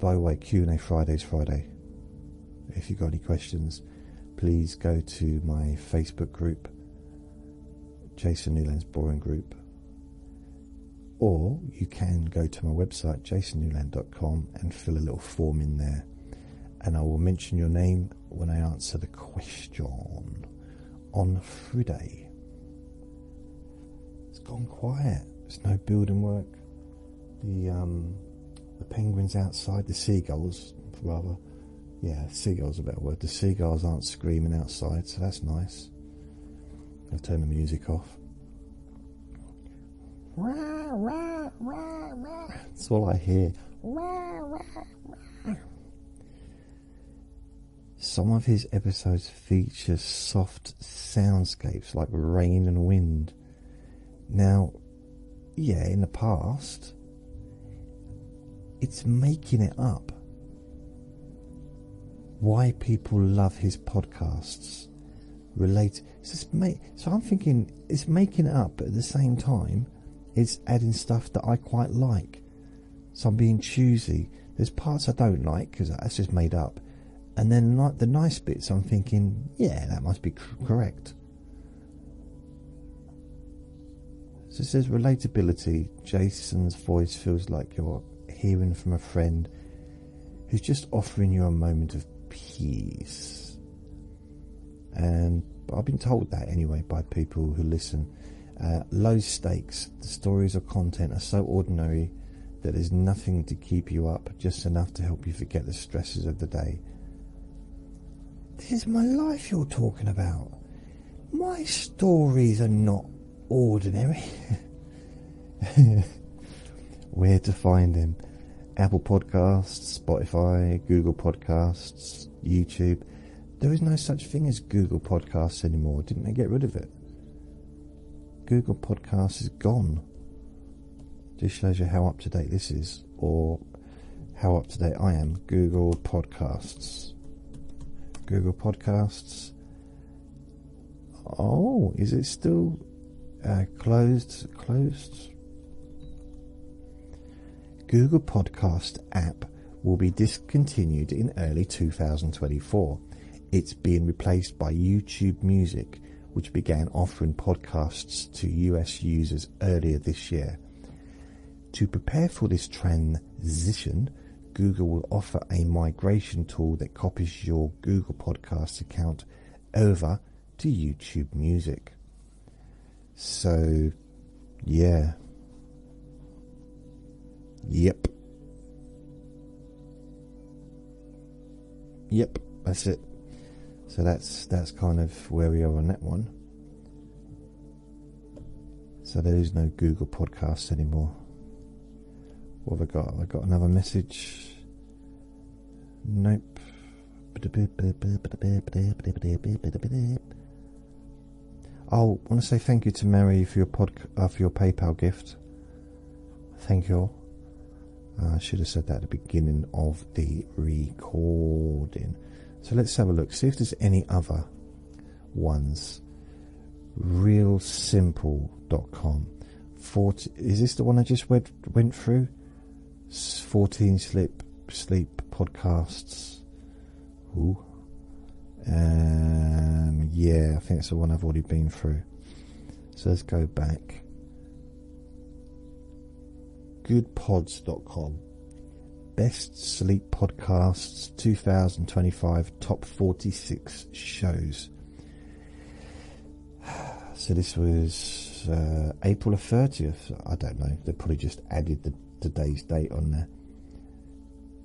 A: By the way, Q&A Friday's Friday. If you've got any questions, please go to my Facebook group, Jason Newland's Boring Group, or you can go to my website, jasonnewland.com, and fill a little form in there, and I will mention your name when I answer the question on Friday. It's gone quiet. There's no building work. The penguins outside, the seagulls, rather. Yeah, seagulls are a better word. The seagulls aren't screaming outside, so that's nice. I'll turn the music off. Rah, rah, rah, rah. That's all I hear. Rah, rah, rah. Some of his episodes feature soft soundscapes like rain and wind. Now, yeah, in the past, it's making it up. Why people love his podcasts so I'm thinking it's making it up, but at the same time it's adding stuff that I quite like. So I'm being choosy. There's parts I don't like because that's just made up. And then like the nice bits, I'm thinking, yeah, that must be correct. So it says relatability. Jason's voice feels like you're hearing from a friend who's just offering you a moment of peace. And I've been told that anyway by people who listen. Low stakes. The stories or content are so ordinary that there's nothing to keep you up, just enough to help you forget the stresses of the day. This is my life you're talking about. My stories are not ordinary. Where to find him? Apple Podcasts, Spotify, Google Podcasts, YouTube. There is no such thing as Google Podcasts anymore. Didn't they get rid of it? Google Podcasts is gone. Just shows you how up to date this is, or how up to date I am. Google Podcasts. Google Podcasts. Oh, is it still closed? Google Podcast app will be discontinued in early 2024. It's being replaced by YouTube Music, which began offering podcasts to US users earlier this year. To prepare for this transition, Google will offer a migration tool that copies your Google Podcasts account over to YouTube Music. So, yeah. Yep, that's it. So that's kind of where we are on that one. So there is no Google Podcasts anymore. What have I got? Have I got another message? Nope. Oh, I want to say thank you to Mary for your for your PayPal gift. Thank you all. I should have said that at the beginning of the recording. So let's have a look. See if there's any other ones. Realsimple.com. Is this the one I just went through? 14 sleep podcasts. Ooh. Yeah, I think it's the one I've already been through. So let's go back. Goodpods.com. Best Sleep Podcasts 2025 Top 46 Shows. So this was April the 30th. I don't know. They probably just added today's date on there.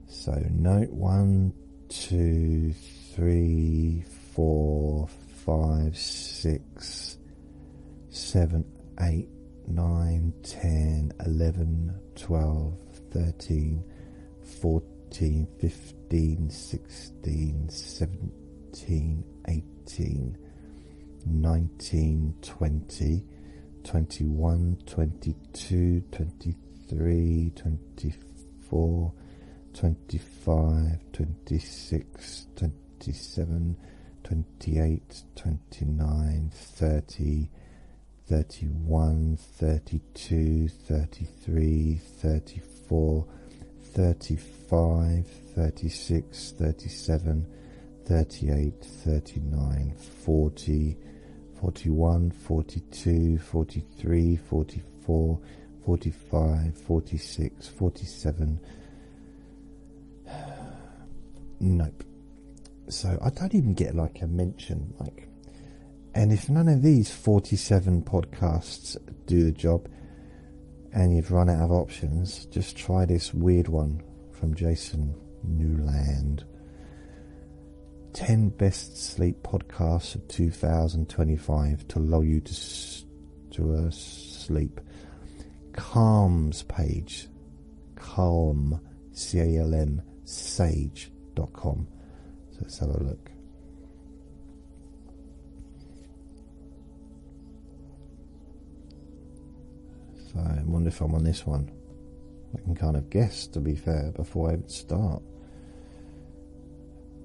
A: So note 1, 2, 3, 4, 5, 6, 7, 8, 9, 10, 11, 12, 13, 14, 15, 16, 17, 18, 19, 20, 21, 22, 23, 24, 25, 26, 27, 28, 29, 30, 31, 32, 33, 34, 35, 36, 37, 38, 39, 40, 41, 42, 43, 44, 45, 46, 47. Nope. So I don't even get like a mention, like, and if none of these 47 podcasts do the job and you've run out of options, just try this weird one from Jason Newland. 10 best sleep podcasts of 2025 to lull you to sleep. Calm's page. Calm, C-A-L-M, sage.com. So let's have a look. So I wonder if I'm on this one. I can kind of guess, to be fair, before I even start.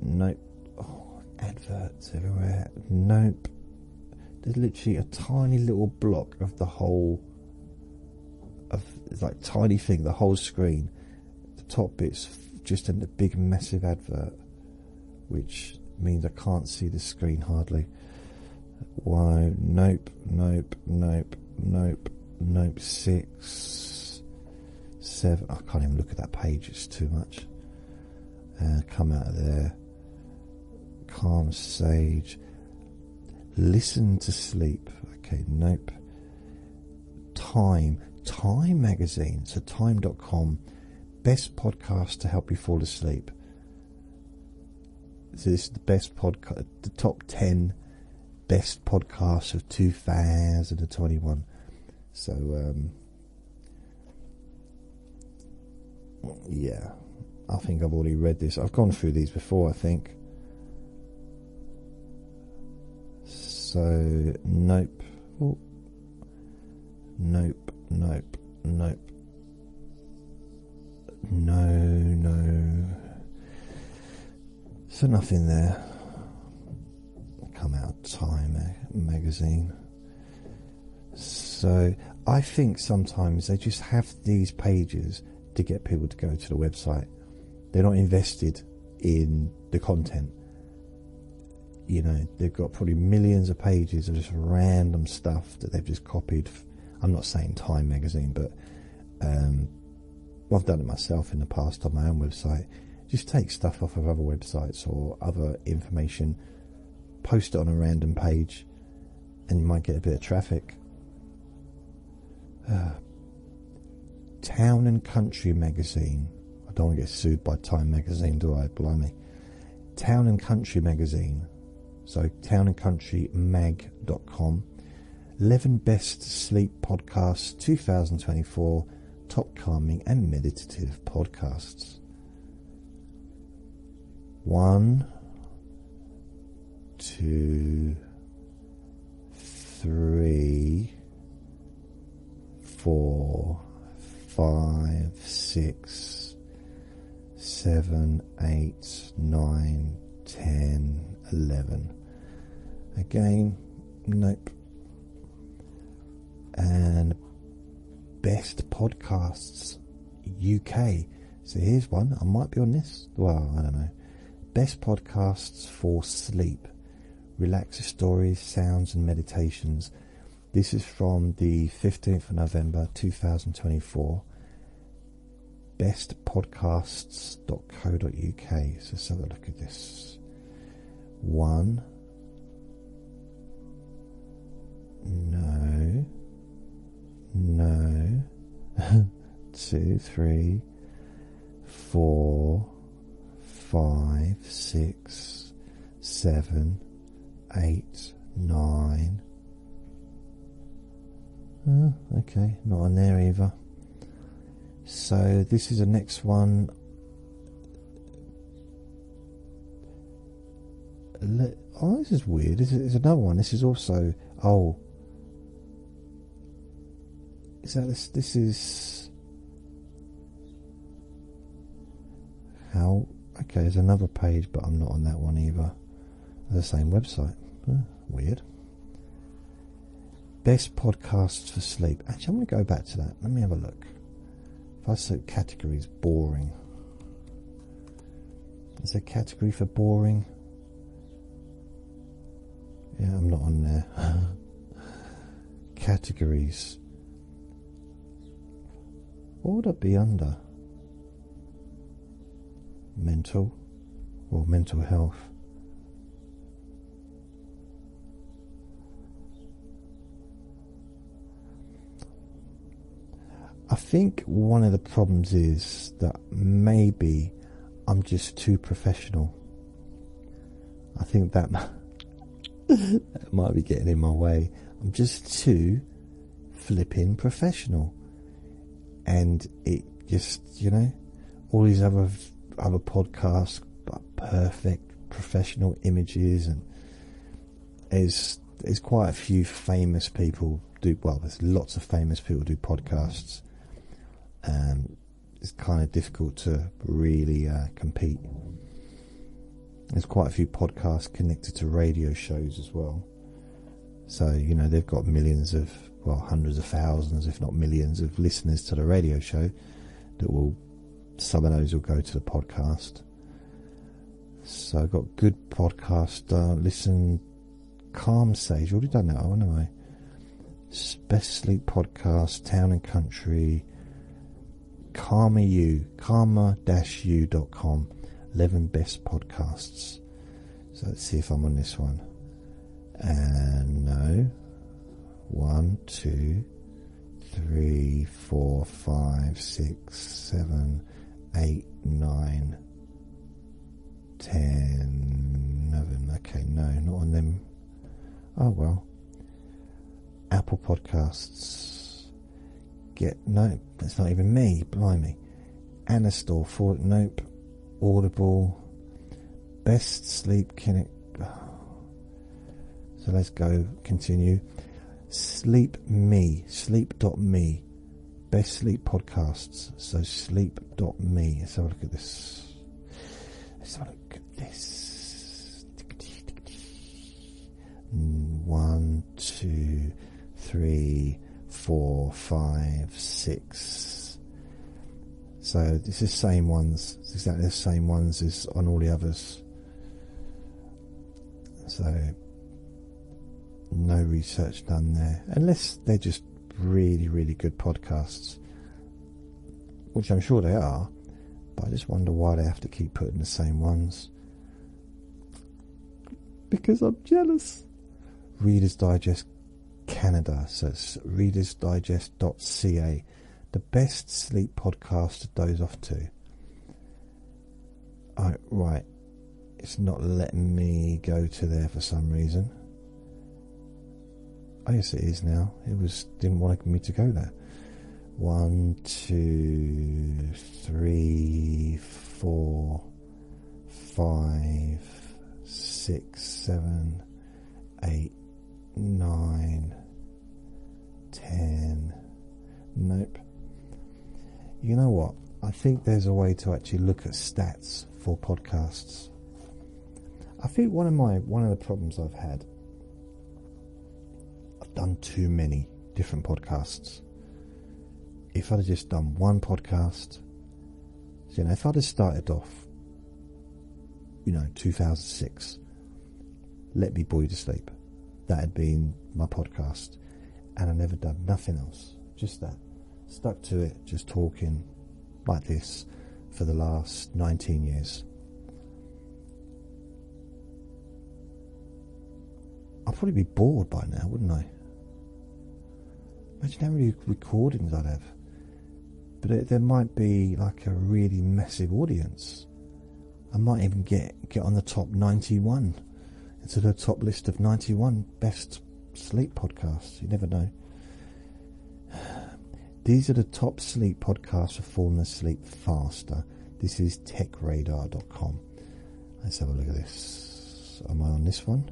A: Nope. Oh, adverts everywhere. Nope. There's literally a tiny little block of the whole, of, it's like tiny thing, the whole screen, top bit's just a big massive advert, which means I can't see the screen hardly. Why? Nope. 6, 7. I can't even look at that page, it's too much. Come out of there. Calm Sage. Listen to Sleep. Okay, nope. Time magazine. So time.com. Best podcast to help you fall asleep. So this is the best podcast, the top 10 best podcasts of 2021. So, yeah, I think I've already read this. I've gone through these before, I think. So, nope. Oh. Nope. No. So nothing there. Come out Time magazine. So I think sometimes they just have these pages to get people to go to the website. They're not invested in the content. You know, they've got probably millions of pages of just random stuff that they've just copied. I'm not saying Time magazine, but I've done it myself in the past on my own website. Just take stuff off of other websites or other information, post it on a random page, and you might get a bit of traffic. Town and Country magazine. I don't want to get sued by Time magazine, do I? Blimey. Town and Country magazine. So townandcountrymag.com. 11 best sleep podcasts 2024. Top calming and meditative podcasts. 1, 2, 3, 4, 5, 6, 7, 8, 9, 10, 11. Again, nope. And best podcasts UK. So here's one. I might be on this. Well, I don't know. Best podcasts for sleep. Relaxer stories, sounds and meditations. This is from the 15th of November 2024. bestpodcasts.co.uk. So let's have a look at this. 1. No. 2, 3, 4, 5, 6, 7, 8, 9. Okay, not on there either. So this is the next one. Oh, this is weird. This is another one. This is also... Oh. Is that this? This is... How... Okay, there's another page, but I'm not on that one either. The same website. Weird. Best podcasts for sleep. Actually, I'm going to go back to that. Let me have a look. If I say categories, boring. Is there a category for boring? Yeah, I'm not on there. Categories. What would it be under? Mental or mental health? I think one of the problems is that maybe I'm just too professional. I think that might be getting in my way. I'm just too flipping professional. And it just, you know, all these other podcasts, perfect professional images, and there's quite a few famous people do, well, there's lots of famous people do podcasts. It's kind of difficult to really compete. There's quite a few podcasts connected to radio shows as well. So, you know, they've got millions of, well, hundreds of thousands, if not millions of listeners to the radio show that will some of those will go to the podcast. So I've got good podcast. Listen, Calm Sage. Already done that one, haven't I? Best Sleep Podcast, Town and Country, karma-u.com, 11 best podcasts. So let's see if I'm on this one. And no. 1, 2, 3, 4, 5, 6, 7, 8, 9, 10, 11. Okay, no, not on them. Oh well. Apple Podcasts. No, that's not even me. Blimey. Anastor for nope. Audible. Best Sleep Clinic. So let's go. Continue. Sleep.me. Best Sleep Podcasts. So sleep.me. Let's have a look at this. 1, 2, 3, 4, 5, 6. So this is the same ones. It's exactly the same ones as on all the others. So no research done there, unless they're just really, really good podcasts, which I'm sure they are. But I just wonder why they have to keep putting the same ones. Because I'm jealous. Reader's Digest Canada, so it's readersdigest.ca, the best sleep podcast to doze off to. Right, it's not letting me go to there for some reason. Oh yes, it is now. Didn't want me to go there. 1, 2, 3, 4, 5, 6, 7, 8, 9, 10. Nope. You know what? I think there's a way to actually look at stats for podcasts. I think one of the problems I've had, I've done too many different podcasts. If I'd have just done one podcast, if I'd have started off, 2006, Let Me Bore You to Sleep, that had been my podcast, and I never done nothing else, just that, stuck to it, just talking like this for the last 19 years. I'd probably be bored by now, wouldn't I? Imagine how many recordings I'd have. But there might be like a really massive audience. I might even get on the top 91, into the top list of 91 best sleep podcasts. You never know. These are the top sleep podcasts for falling asleep faster. This is techradar.com. Let's have a look at this. Am I on this one?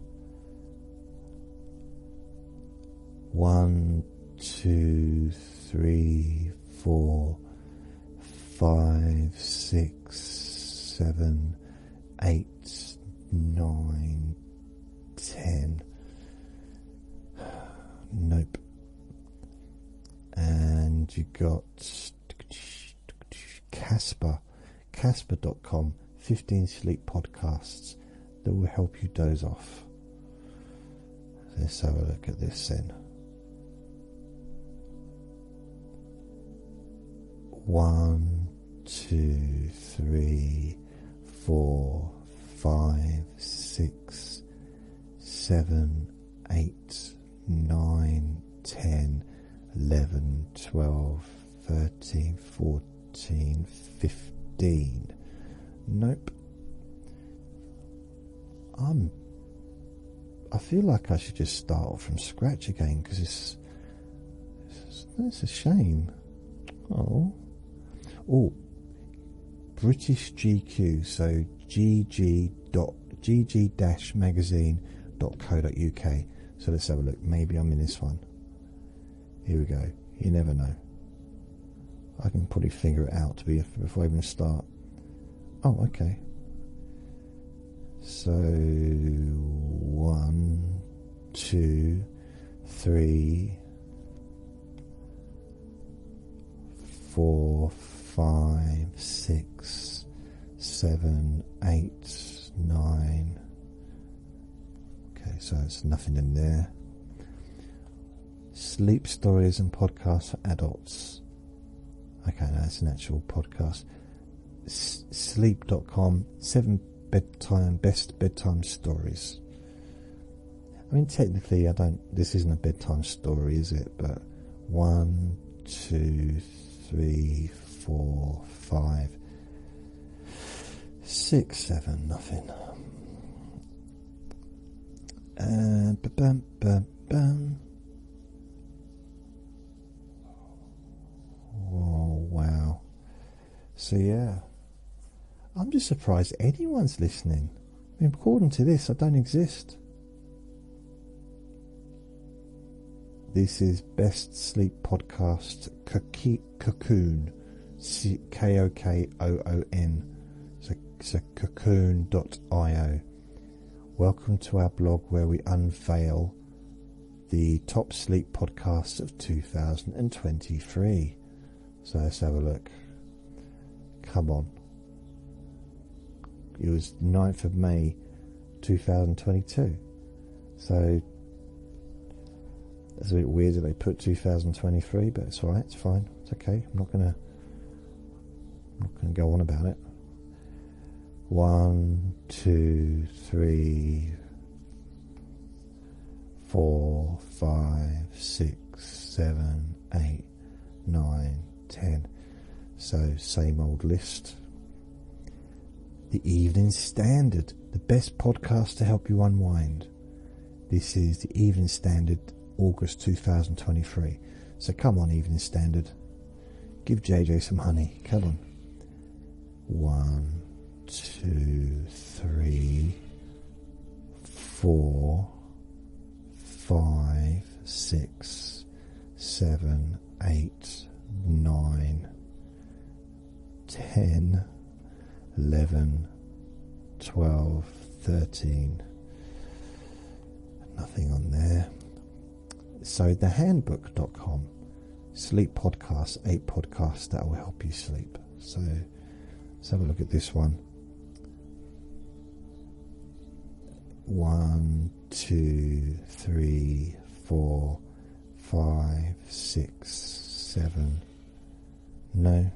A: 1, 2, 3, 4, 5, 6, 7, 8, 9, 10. Nope. And you got Casper.com, 15 sleep podcasts that will help you doze off. Let's have a look at this then. 1, 2, 3, 4, 5, 6, 7, 8, 9, 10, 11, 12, 13, 14, 15. Nope. I feel like I should just start off from scratch again, because it's a shame. Oh, British GQ, so gg-magazine.co.uk. So let's have a look. Maybe I'm in this one. Here we go. You never know. I can probably figure it out before I even start. Oh, okay. So 1, 2, 3, 4, 5, 6, 7, 8, 9. Okay, so it's nothing in there. Sleep stories and podcasts for adults. Okay, no, that's an actual podcast. Sleep.com, 7 best bedtime stories. I mean, technically, this isn't a bedtime story, is it? But 1, 2, 3, 4, 5, 6, 7, nothing. Oh, wow. So, yeah. I'm just surprised anyone's listening. I mean, according to this, I don't exist. This is Best Sleep Podcast Cocoon. Kokoon. So cocoon.io. Welcome to our blog where we unveil the top sleep podcasts of 2023. So let's have a look. Come on. It was 9th of May 2022. So it's a bit weird that they put 2023, but it's alright, it's fine, it's okay. I'm not gonna go on about it. 1, 2, 3, 4, 5, 6, 7, 8, 9, 10. So same old list. The Evening Standard, the best podcast to help you unwind. This is the Evening Standard, August 2023. So come on, Evening Standard. Give JJ some honey. Come on. 1, 2, 3, 4, 5, 6, 7, 8, 9, 10, 11, 12, 13. Nothing on there. So thehandbook.com, sleep podcasts, 8 podcasts that will help you sleep. So let's have a look at this one. 1, 2, 3, 4, 5, 6, 7. No.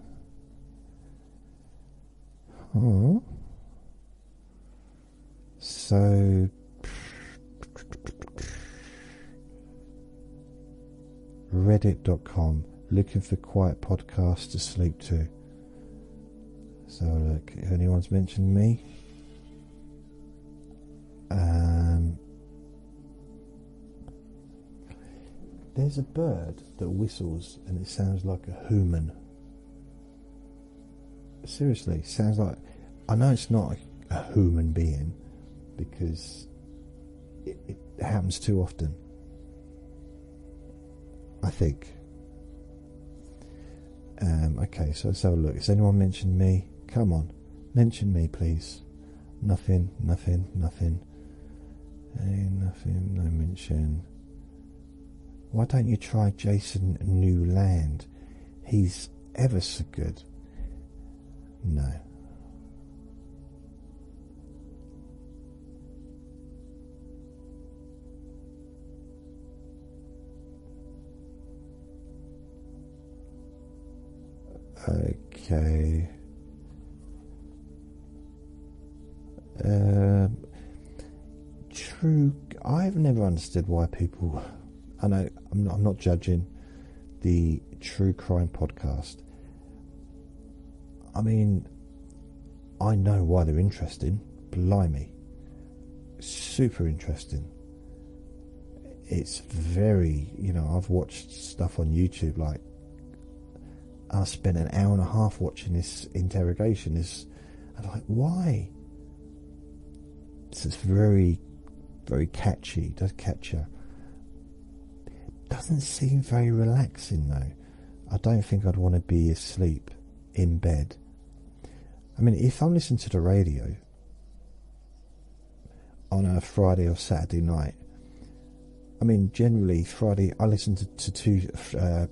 A: Oh. So reddit.com, looking for quiet podcasts to sleep to. So look, if anyone's mentioned me, there's a bird that whistles and it sounds like a human. Seriously, sounds like, I know it's not a human being because it happens too often, I think. Okay, so let's have a look. Has anyone mentioned me? Come on, mention me, please. Nothing. Nothing, no mention. Why don't you try Jason Newland? He's ever so good. No. Okay. True. I've never understood why people. I know I'm not judging the true crime podcast. I mean, I know why they're interesting. Blimey, super interesting. It's very, I've watched stuff on YouTube. Like, I spent an hour and a half watching this interrogation. I'm like, why? It's very, very catchy. It does catch you. Doesn't seem very relaxing though. I don't think I'd want to be asleep in bed. I mean, if I'm listening to the radio on a Friday or Saturday night, I mean, generally Friday I listen to two.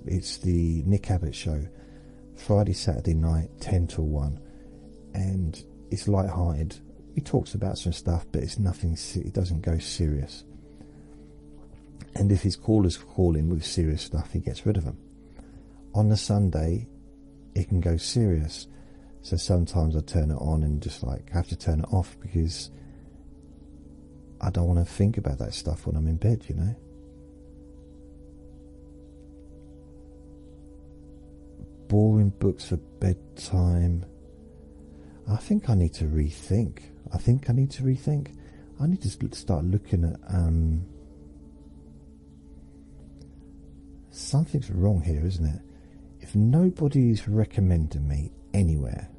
A: It's the Nick Abbott show, Friday, Saturday night, 10 till 1, and it's light-hearted. He talks about some stuff, but it's nothing, it doesn't go serious. And if his callers call in with serious stuff, he gets rid of them. On the Sunday, it can go serious. So sometimes I turn it on and just like have to turn it off because I don't want to think about that stuff when I'm in bed, you know. Boring books for bedtime. I think I need to rethink. I need to start looking at something's wrong here, isn't it? If nobody's recommending me anywhere,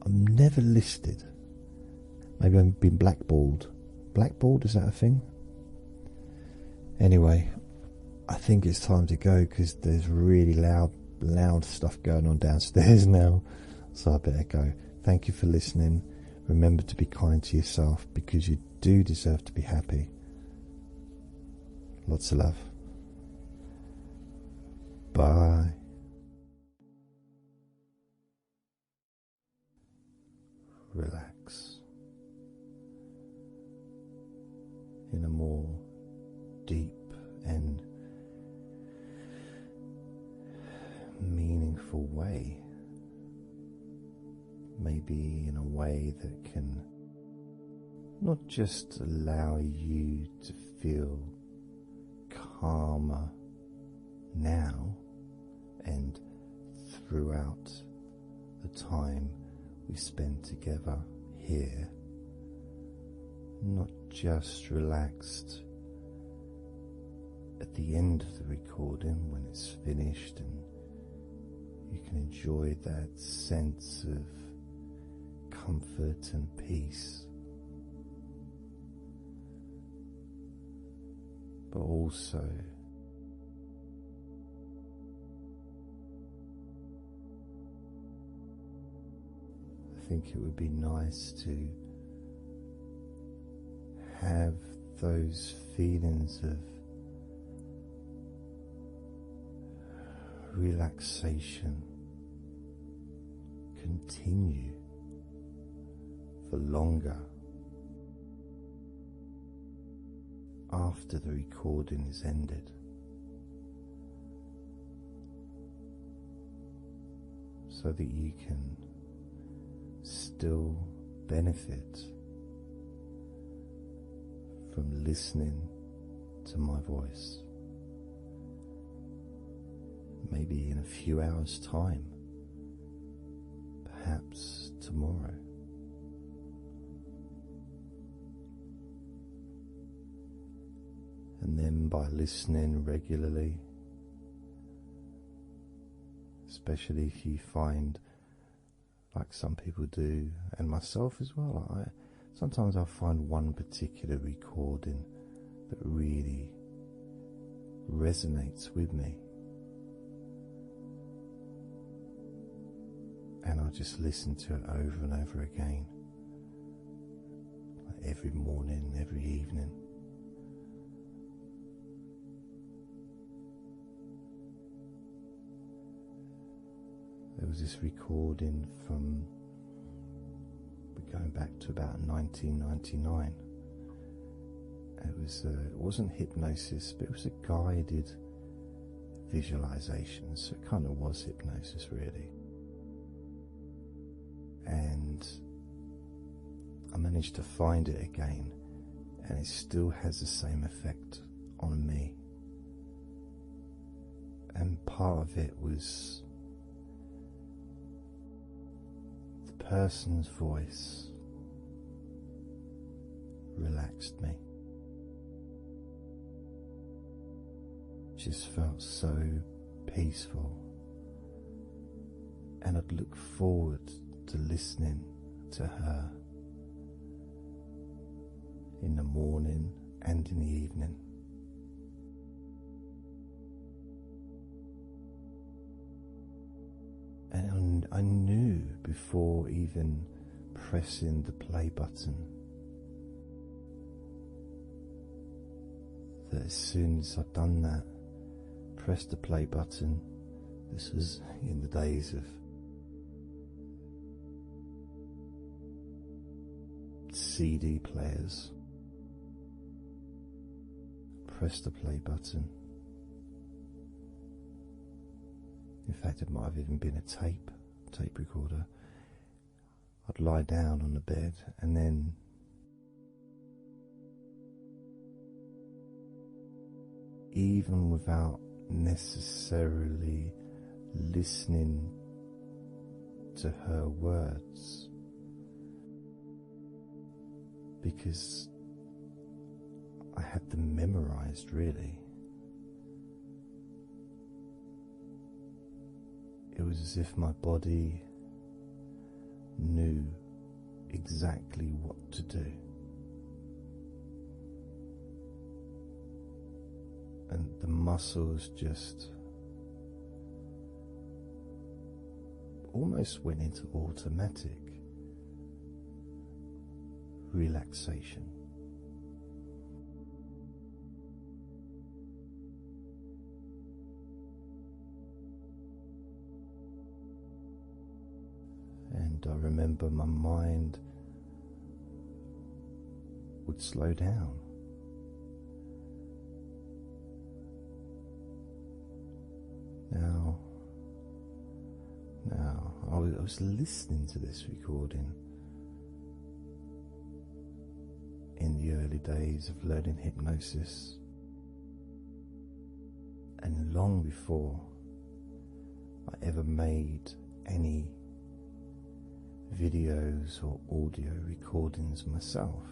A: I'm never listed. Maybe I've been blackballed. Blackballed, is that a thing? Anyway, I think it's time to go because there's really loud stuff going on downstairs now. So I better go. Thank you for listening. Remember to be kind to yourself because you do deserve to be happy. Lots of love. Bye. Relax in a more deep and meaningful way. Maybe in a way that can not just allow you to feel calmer now and throughout the time we spend together here, not just relaxed at the end of the recording when it's finished and you can enjoy that sense of comfort and peace, but also I think it would be nice to have those feelings of relaxation continue for longer after the recording is ended, so that you can still benefit from listening to my voice. Maybe in a few hours' time, perhaps tomorrow. And then by listening regularly, especially if you find, like some people do, and myself as well, sometimes I'll find one particular recording that really resonates with me, and I'll just listen to it over and over again, like every morning, every evening. There was this recording from, we're going back to about 1999. It wasn't hypnosis, but it was a guided visualization, so it kind of was hypnosis really. And I managed to find it again, and it still has the same effect on me. And part of it was the person's voice relaxed me. Just felt so peaceful, and I'd look forward to listening to her in the morning and in the evening. And I knew before even pressing the play button that as soon as I'd done that, pressed the play button. This was in the days of CD players. Pressed the play button. In fact, it might have even been a tape recorder. I'd lie down on the bed and then even without necessarily listening to her words, because I had them memorized, really. It was as if my body knew exactly what to do. And the muscles just almost went into automatic relaxation. And I remember my mind would slow down. Now, I was listening to this recording in the early days of learning hypnosis, and long before I ever made any videos or audio recordings myself,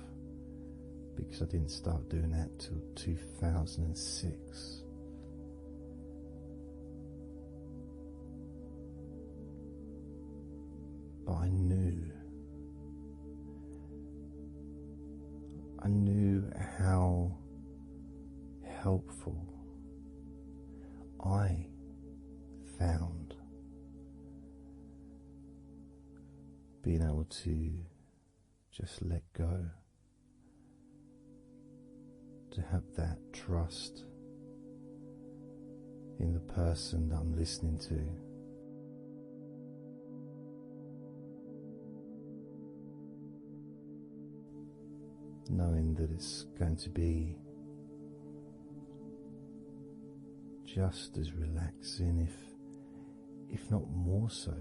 A: because I didn't start doing that till 2006. But I knew how helpful I found being able to just let go, to have that trust in the person that I'm listening to. Knowing that it's going to be just as relaxing, if not more so,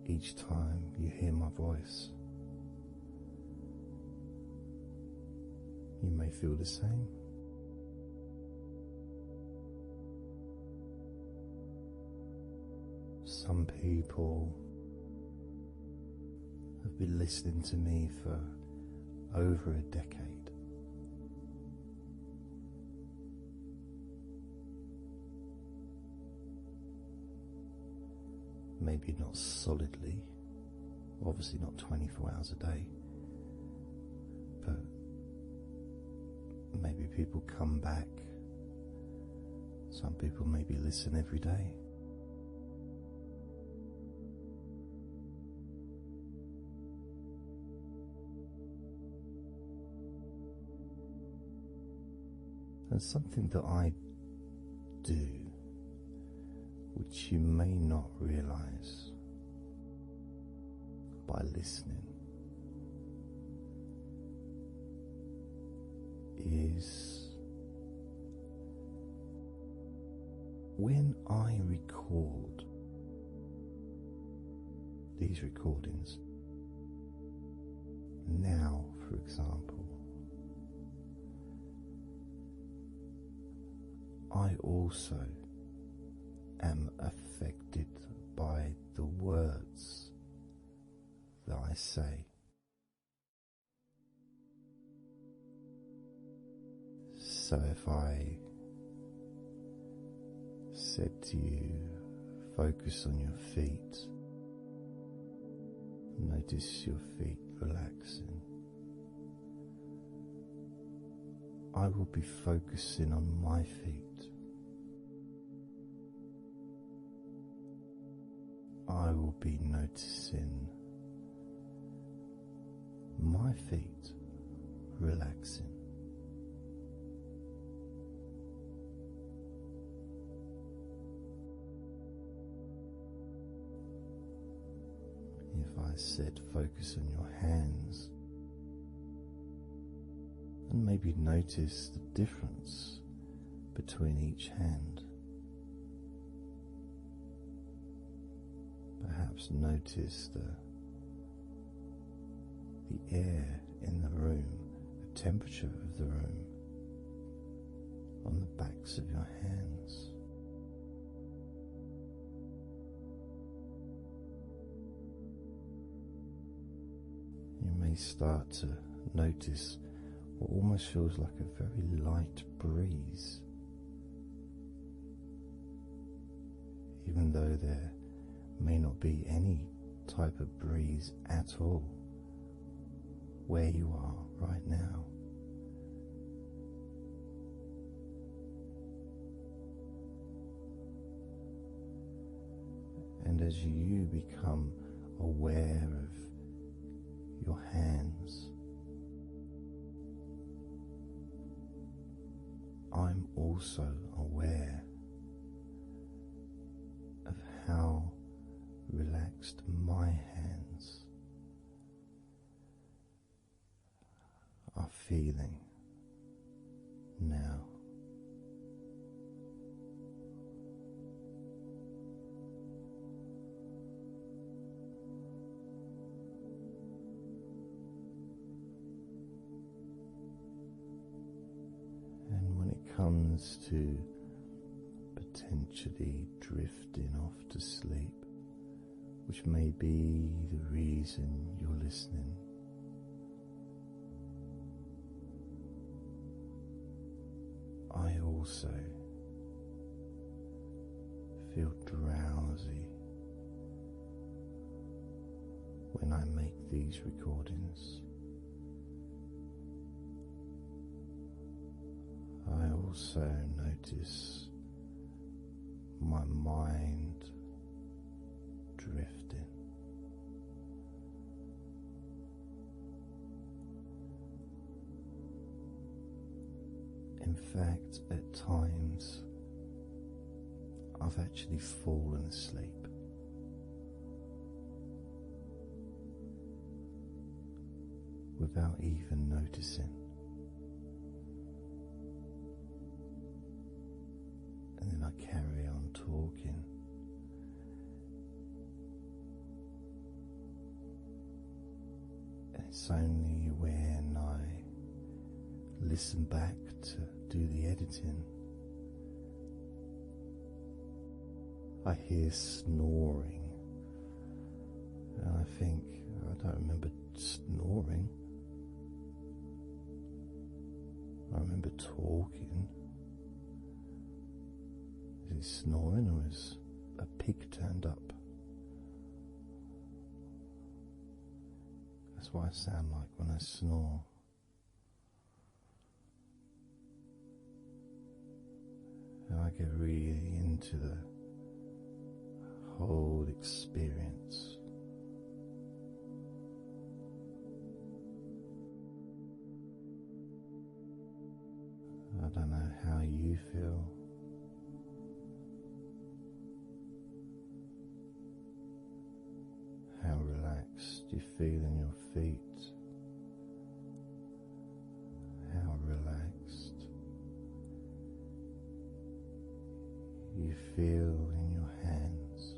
A: each time you hear my voice. You may feel the same. Some people have been listening to me for over a decade. Maybe not solidly, obviously not 24 hours a day, but maybe people come back. Some people maybe listen every day. And something that I do, which you may not realize by listening, is when I record these recordings now, for example, I also am affected by the words that I say. So if I said to you, focus on your feet, notice your feet relaxing, I will be focusing on my feet. I will be noticing my feet relaxing. if I said focus on your hands and maybe notice the difference between each hand. Perhaps notice the air in the room, the temperature of the room on the backs of your hands. You may start to notice what almost feels like a very light breeze, even though there may not be any type of breeze at all where you are right now. And as you become aware of your hands, I'm also aware of how relaxed my hands are feeling now. And when it comes to potentially drifting off to sleep, which may be the reason you're listening, I also feel drowsy when I make these recordings. I also notice my mind drifting. In fact, at times I've actually fallen asleep. Without even noticing. And then I carry on talking. And it's only when I listen back to do the editing, I hear snoring, and I think, I don't remember snoring. I remember talking. Is it snoring, or is a pig turned up? That's what I sound like when I snore. And I get really into the whole experience. I don't know how you feel. How relaxed you feel in your feet. How relaxed you feel in your hands.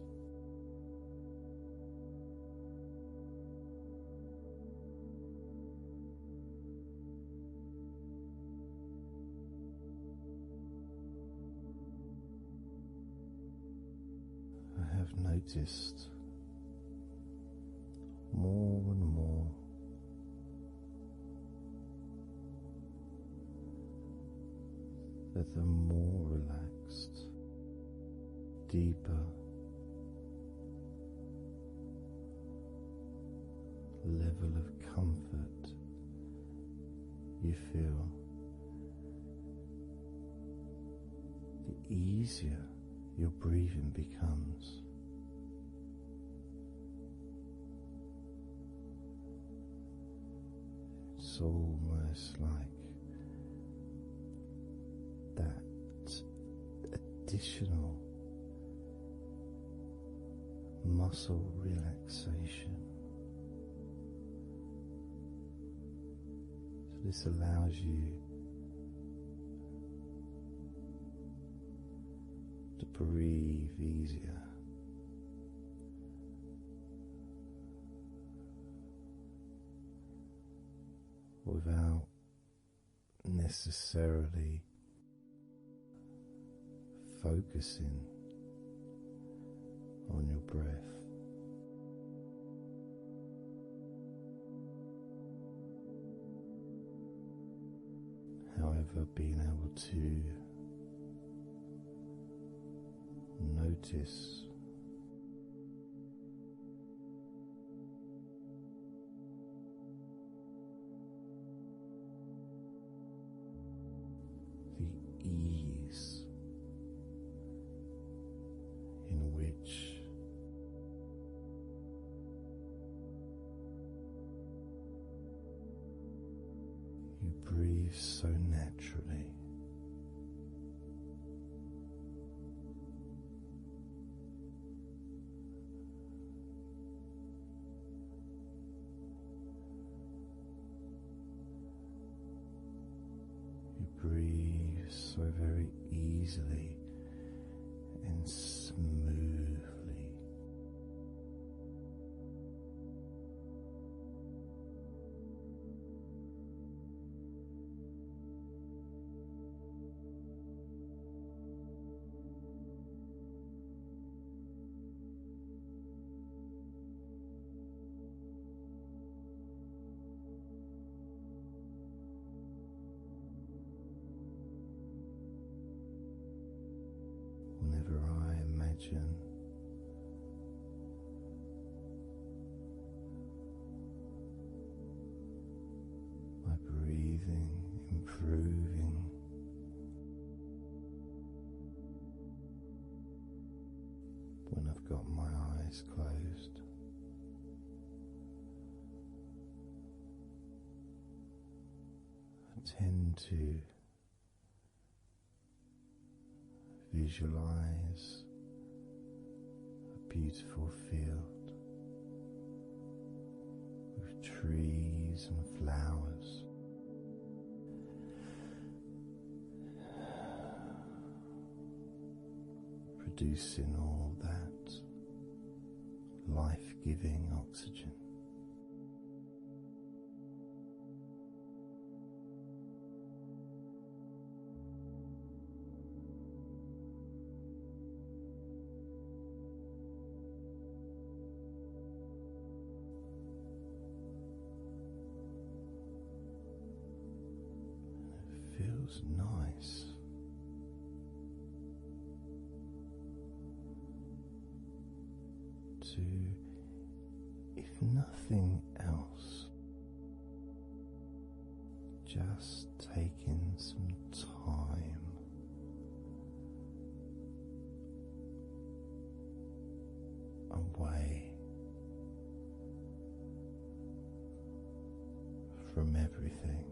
A: I have noticed more and more that the more relaxed, deeper level of comfort you feel, the easier your breathing becomes. It's almost like that additional muscle relaxation So this allows you to breathe easier. Without necessarily focusing on your breath. However, being able to notice the ease in which you breathe so naturally. You breathe so very easily and smoothly. Whenever I imagine my breathing improving, when I've got my eyes closed, I tend to visualize a beautiful field with trees and flowers, producing all that life-giving oxygen. Feels nice to, if nothing else, just taking some time away from everything.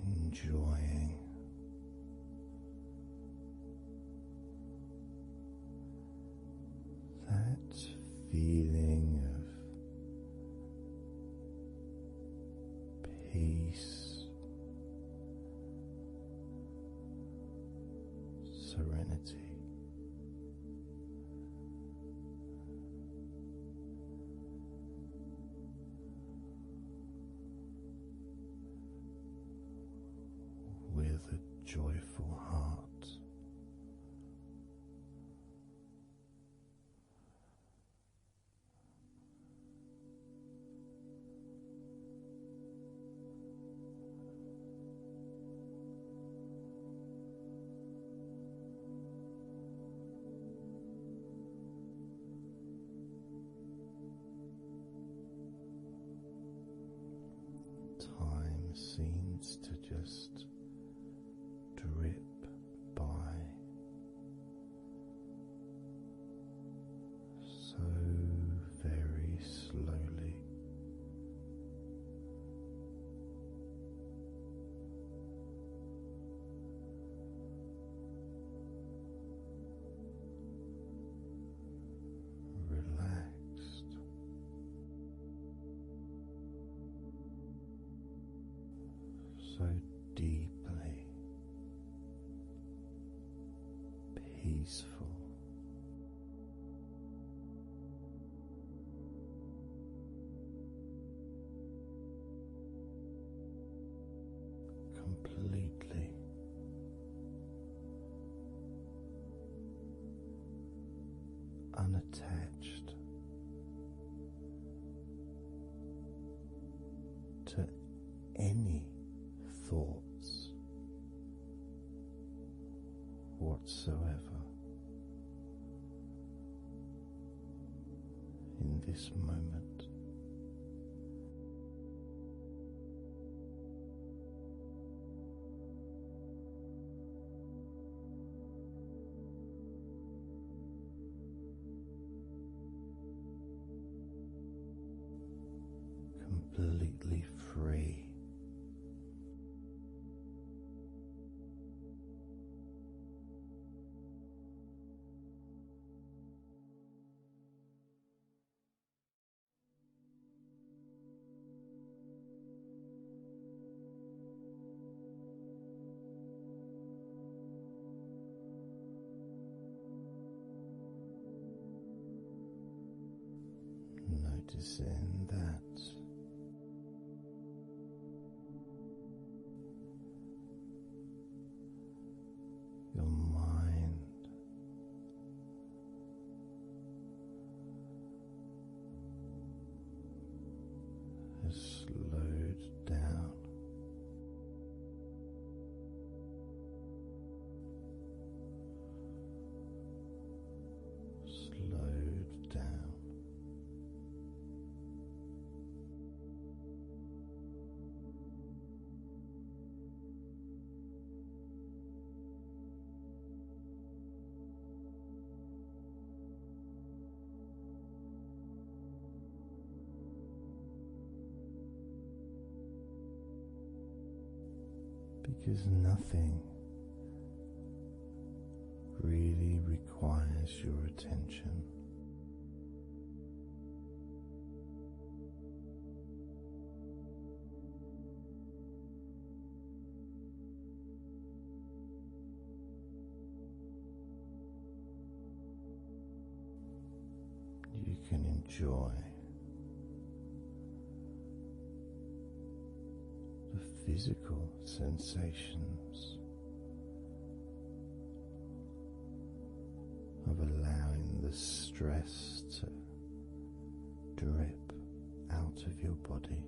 A: Enjoying that feeling of peace, serenity. With a joyful heart. Time seems to just drip so deeply peaceful. Completely unattached to any thoughts whatsoever in this moment. Completely free. Noticing that your mind has slowed down. Slowed down. Because nothing really requires your attention. You can enjoy the physical sensations of allowing the stress to drip out of your body.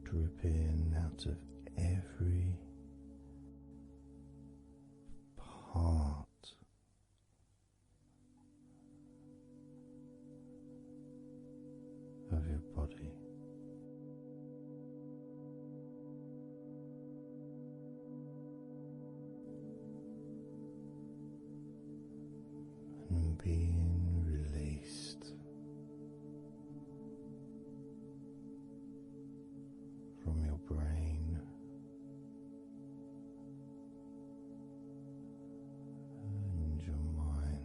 A: Dripping out of every part of your body. And being released from your brain and your mind.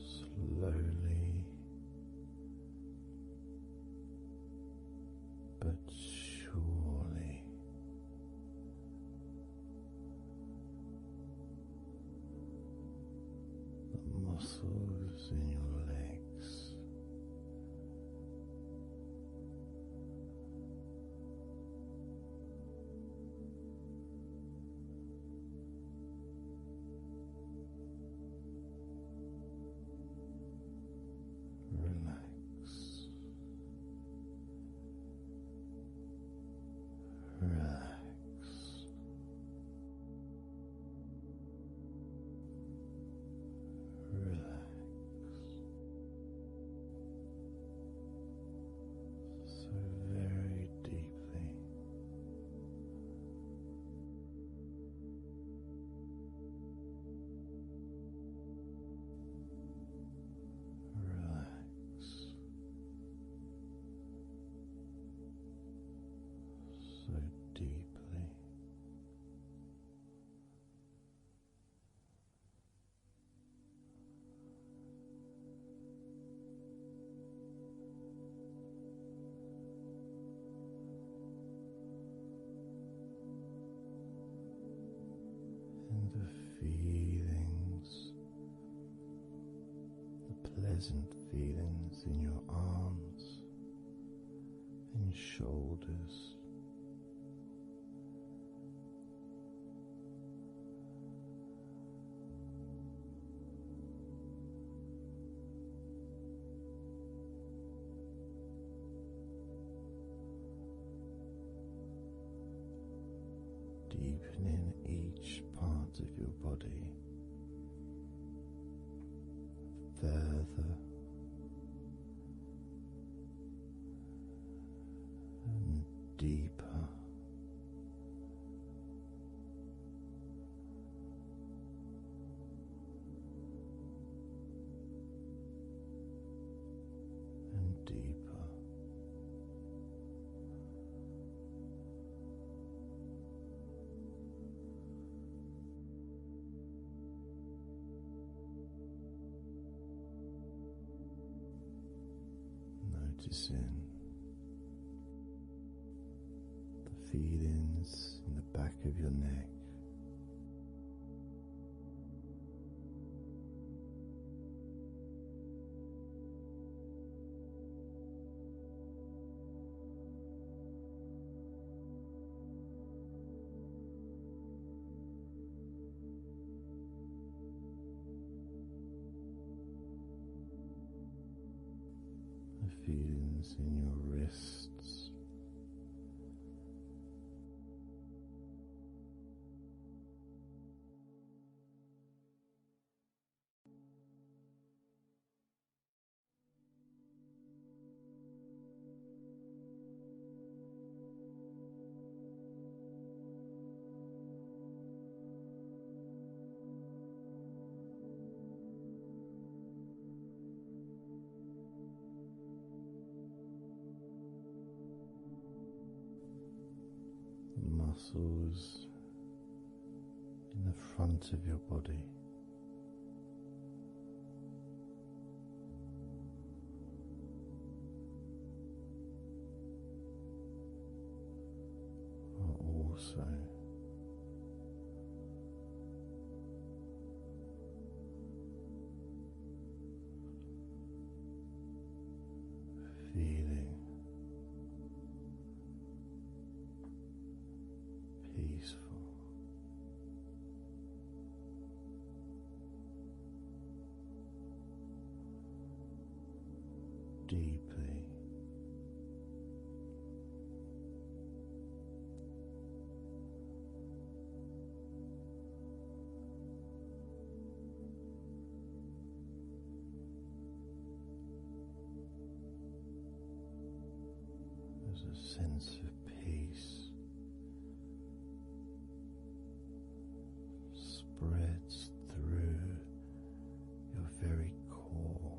A: Slowly but surely the muscles in your legs pleasant feelings in your arms and shoulders. Deepening each part of your body further and deeper. And deeper. Noticing the feelings in the back of your neck. The feelings in your wrists. Muscles in the front of your body. Are also feeling peaceful. Deeply. There's a sense of peace spreads through your very core.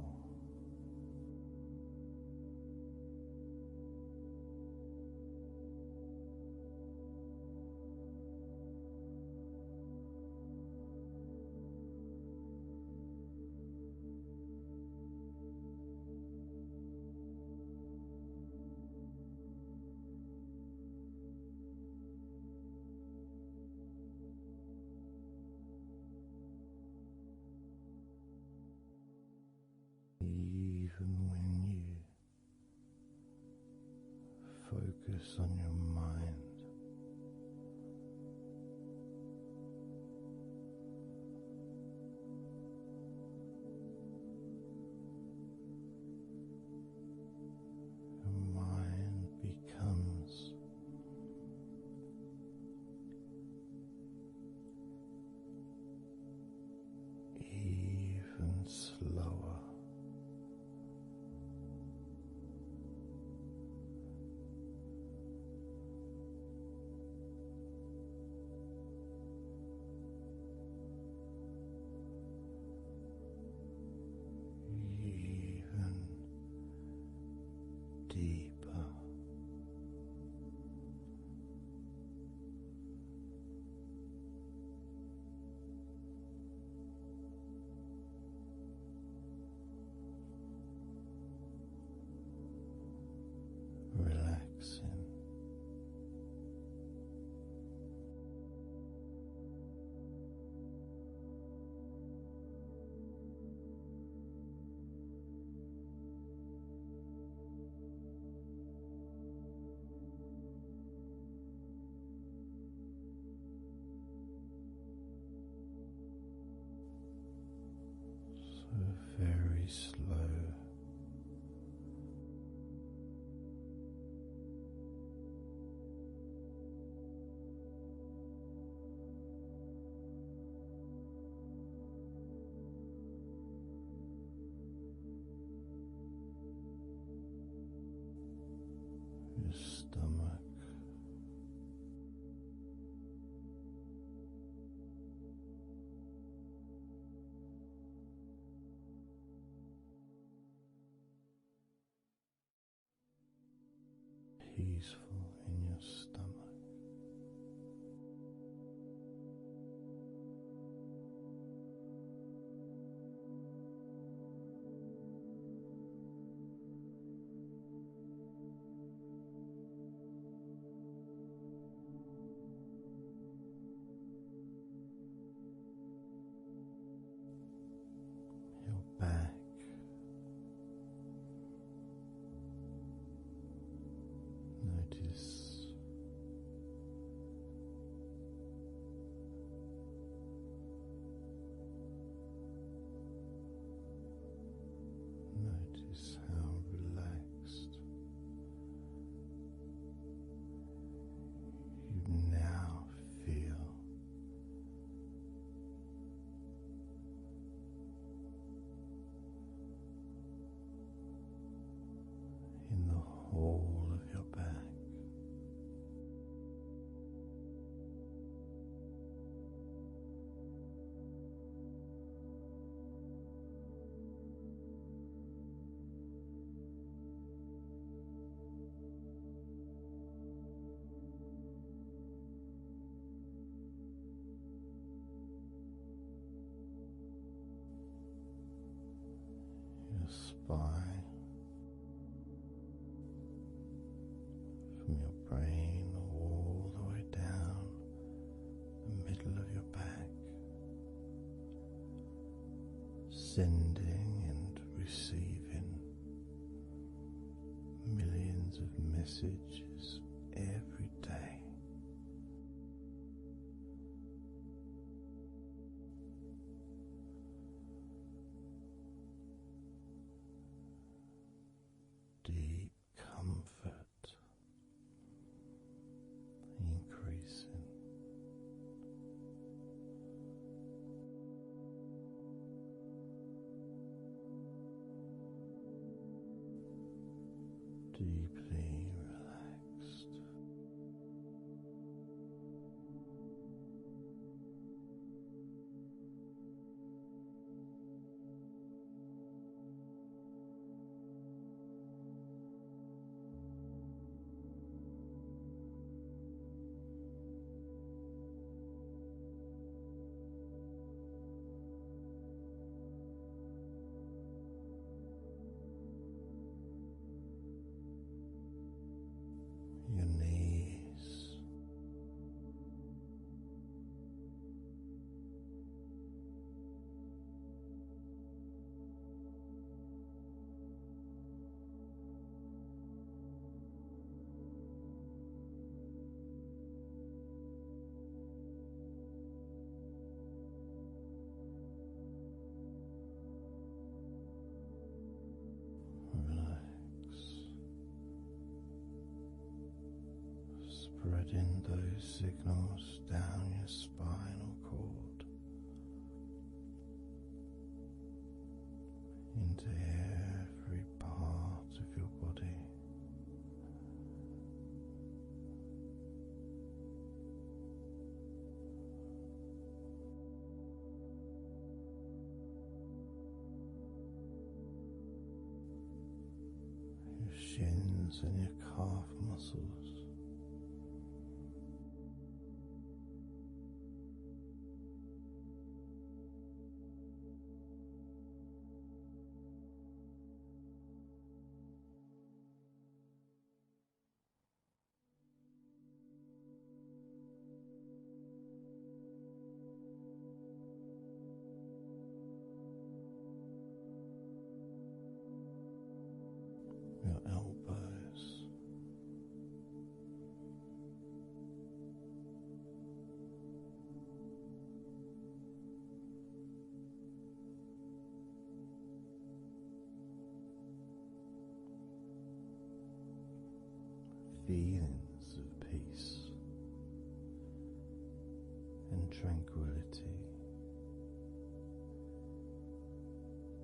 A: Even when you focus on your mind, your mind becomes even slower. your stomach. Peaceful in your stomach. Your back. Notice how relaxed you now feel. In the whole of your back. Your spine, from your brain all the way down the middle of your back, sending and receiving millions of messages every day. Deep comfort increasing. Deeply relaxed. Your knees, relax, spreading those signals down your spinal cord into every part of your body. Your shins and your calf muscles. Your elbows, feelings of peace and tranquility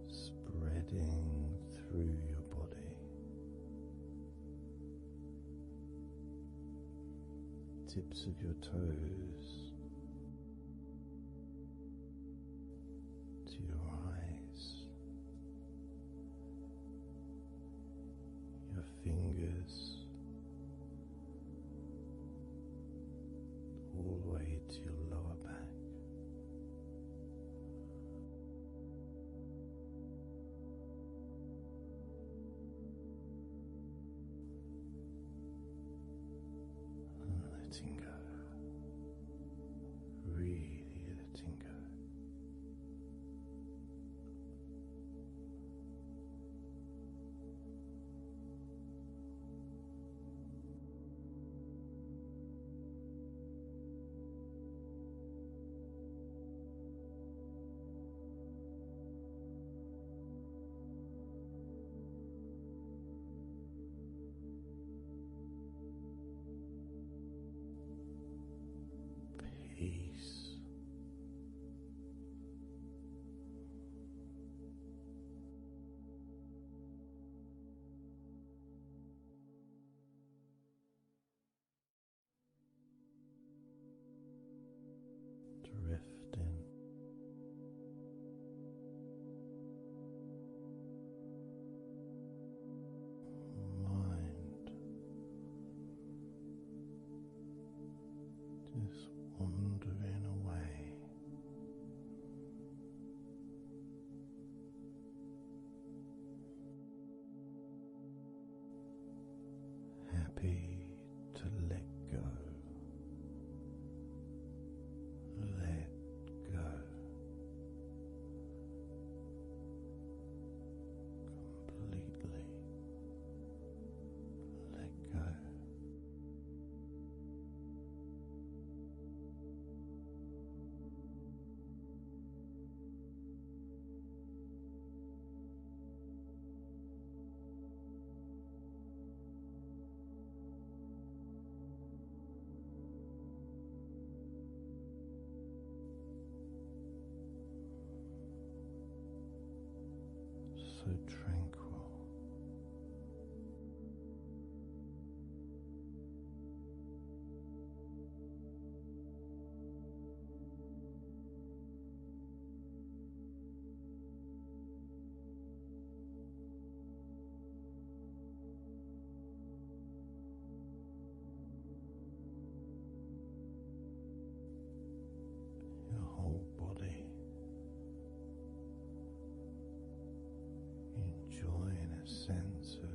A: spreading through your body. tips of your toes to your eyes, your fingers, all the way to your lower back. Letting go, really letting go. Peace. Drifting. Mind just wandering away. Happy to let go. Let go. Completely let go. So tranquil. Your whole body enjoying a sense of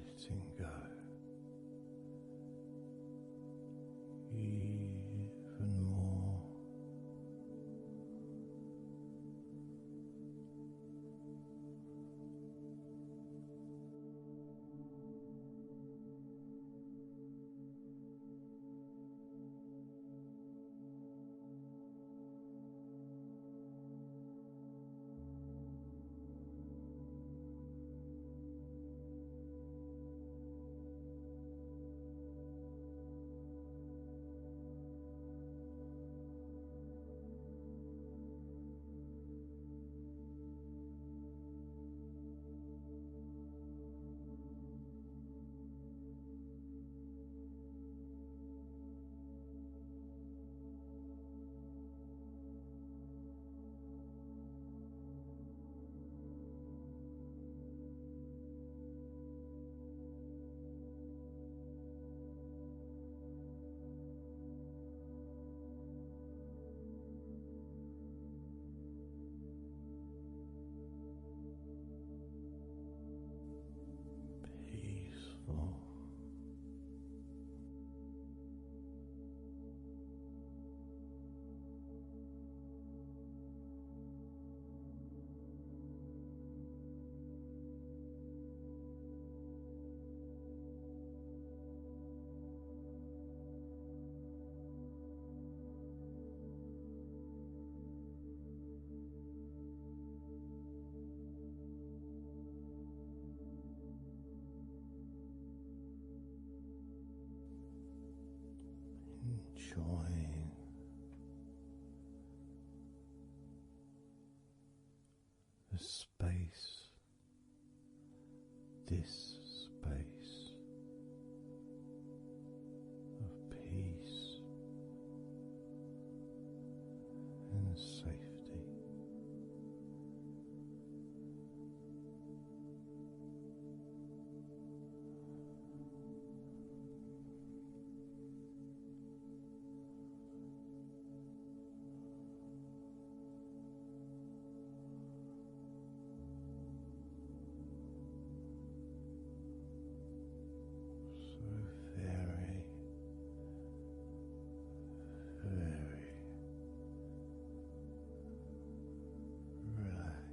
A: letting go. Easy. enjoying the space, this space of peace and safety. Very, very relaxed.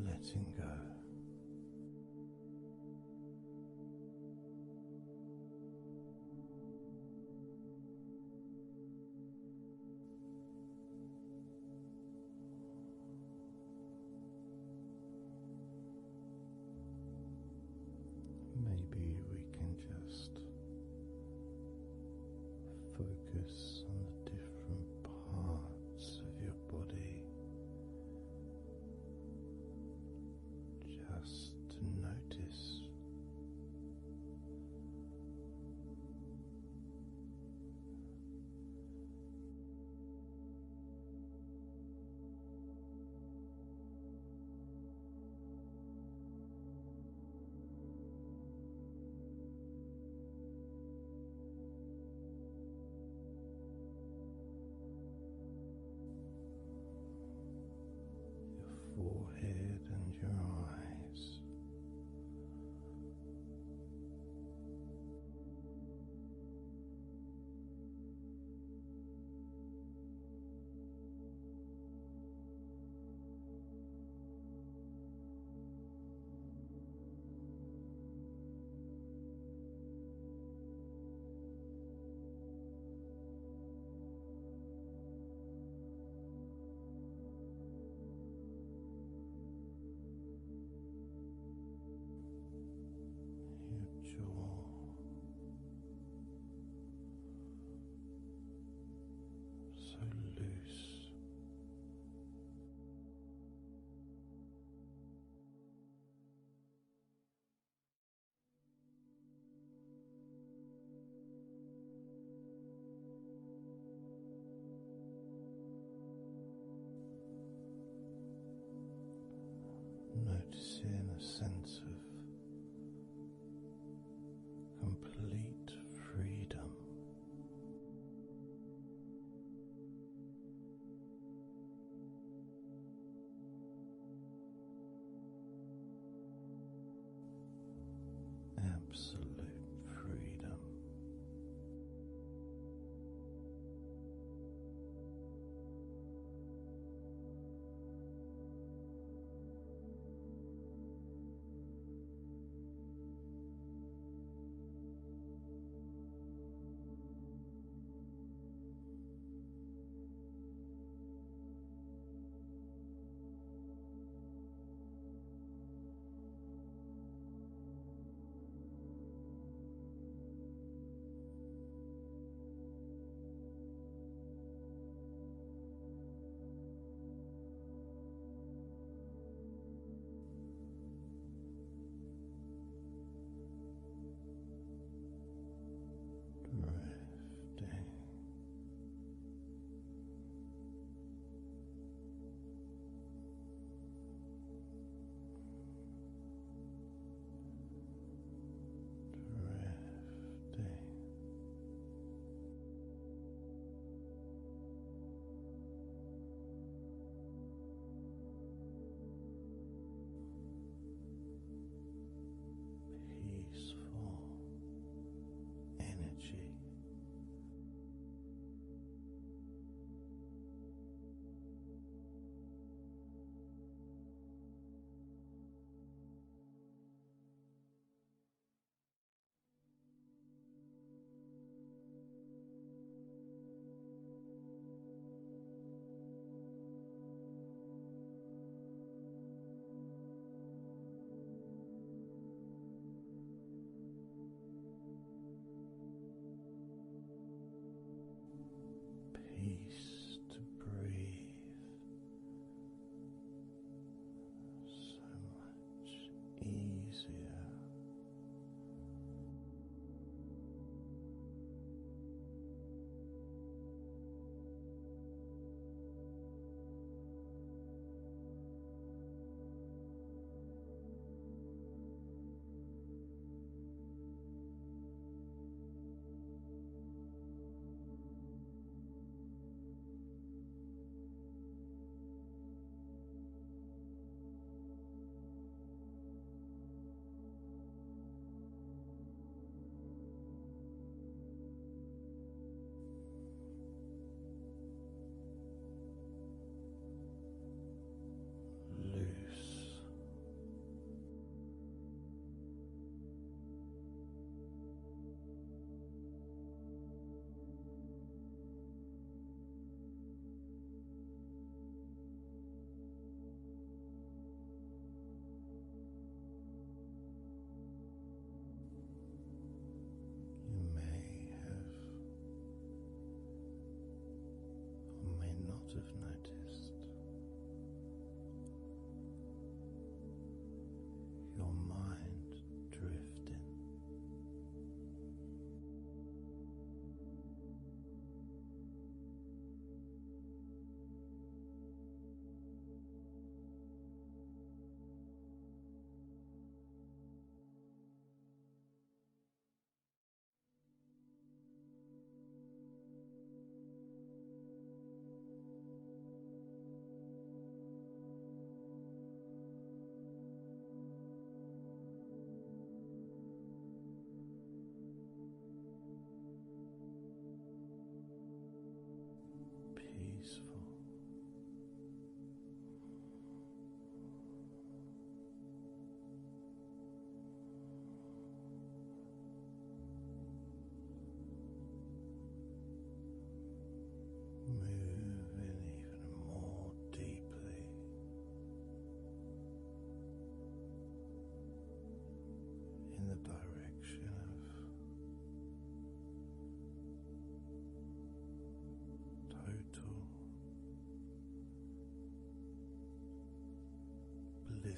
A: Letting go. Maybe we can just focus on the different parts of your body. Just to notice your forehead and your eyes. Your jaw, so loose. Noticing a sense of complete freedom.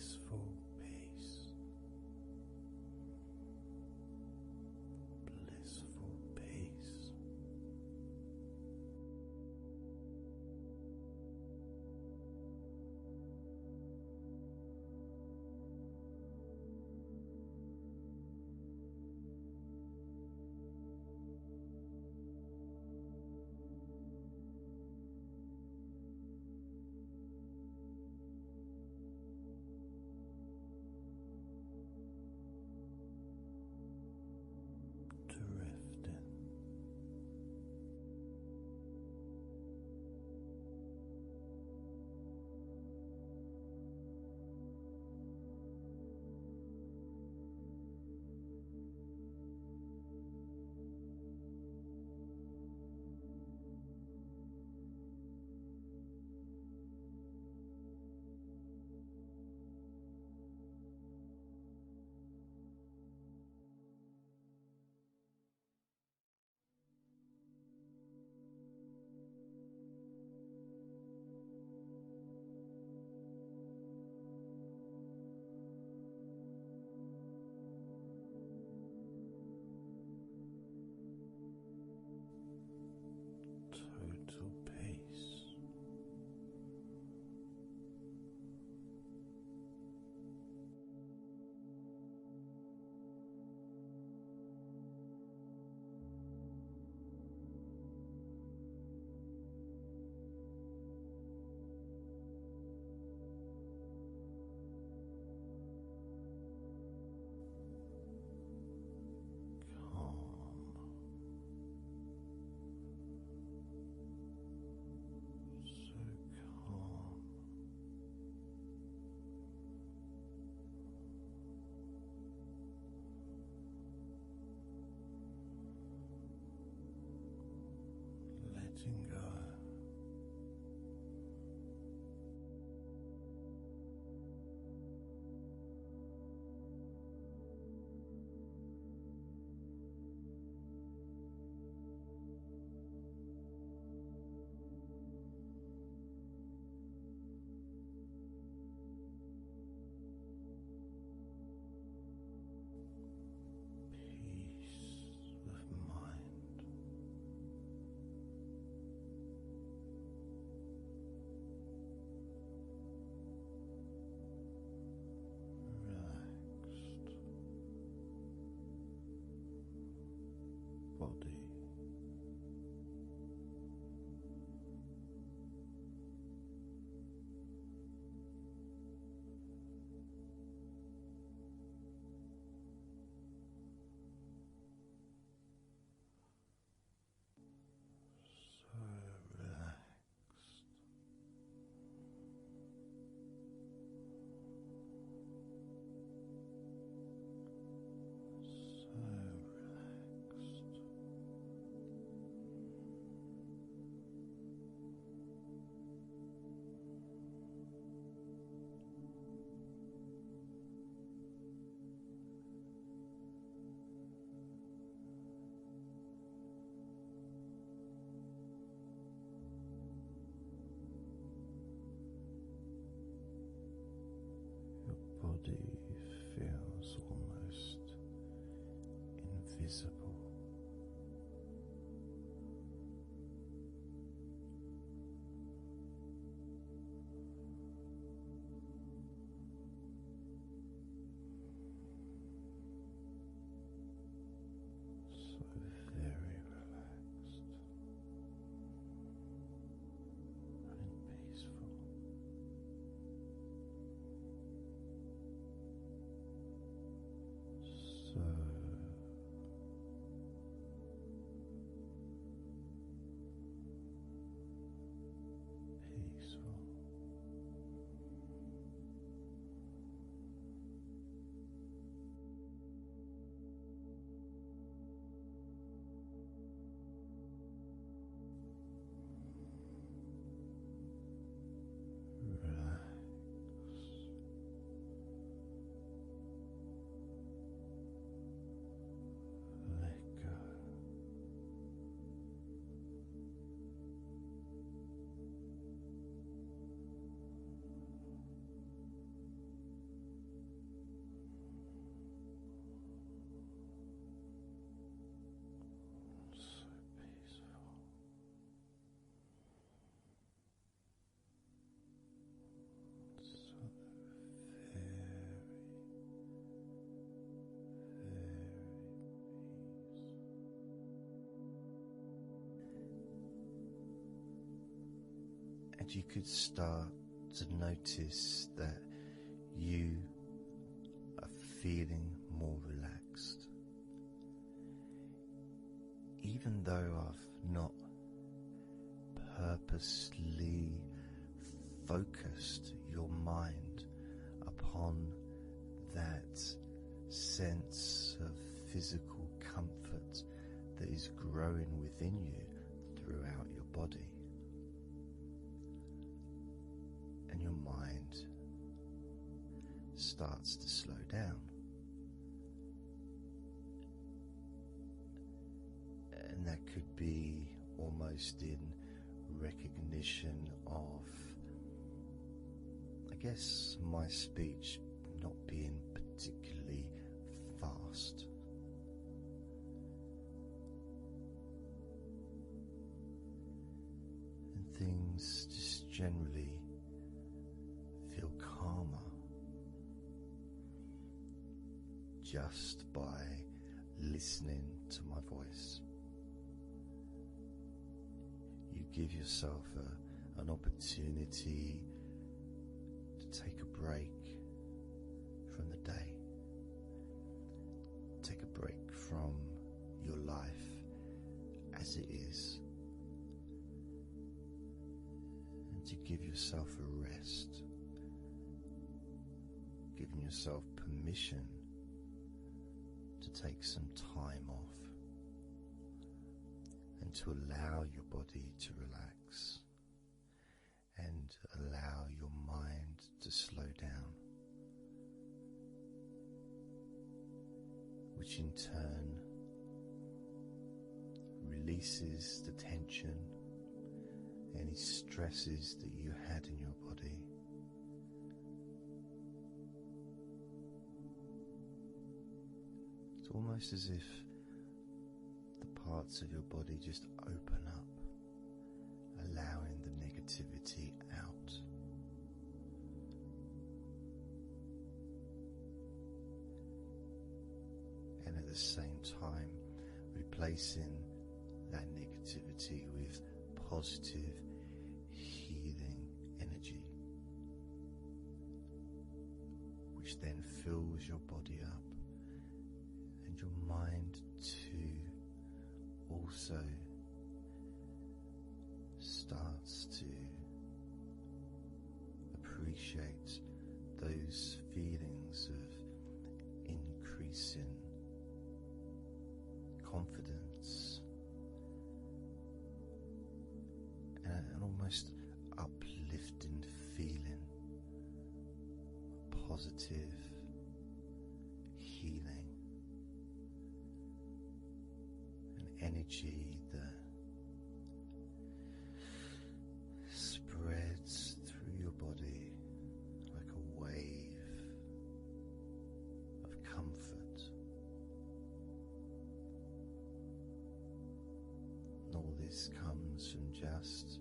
A: blissful peace. Blissful peace. Drifting. Total peace. Calm. So calm. Letting go. Peace of mind. Relaxed body. So relaxed. So relaxed. Your body feels almost invisible. So very relaxed and peaceful. And you could start to notice that you are feeling more relaxed. Even though I've not purposely focused your mind upon that sense of physical comfort that is growing within you throughout your body. And your mind starts to slow down. And that could be almost in recognition of, I guess, my speech not being particularly fast. And things just generally feel calmer just by listening to my voice. You give yourself an opportunity to take a break from the day, take a break from your life as it is, and to give yourself a rest, giving yourself permission to take some time off and to allow your body to relax and allow your mind to slow down, which in turn releases the tension, any stresses that you had in your body. It's almost as if the parts of your body just open up, allowing the negativity out. And at the same time, replacing that negativity with positive, healing energy, which then fills your body up and your mind too also starts to appreciate those feelings of increasing confidence and an almost uplifting feeling, positive healing, an energy that spreads through your body like a wave of comfort. And all this comes from just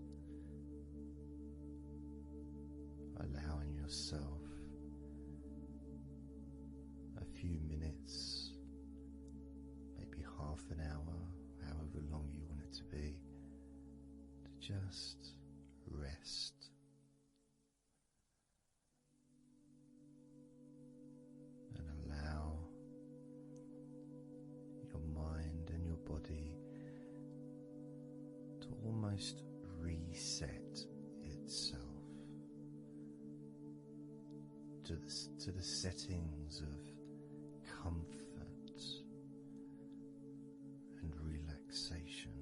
A: allowing yourself a few minutes, maybe half an hour, however long you want it to be, to just rest. And allow your mind and your body to almost reset itself to the settings of comfort and relaxation,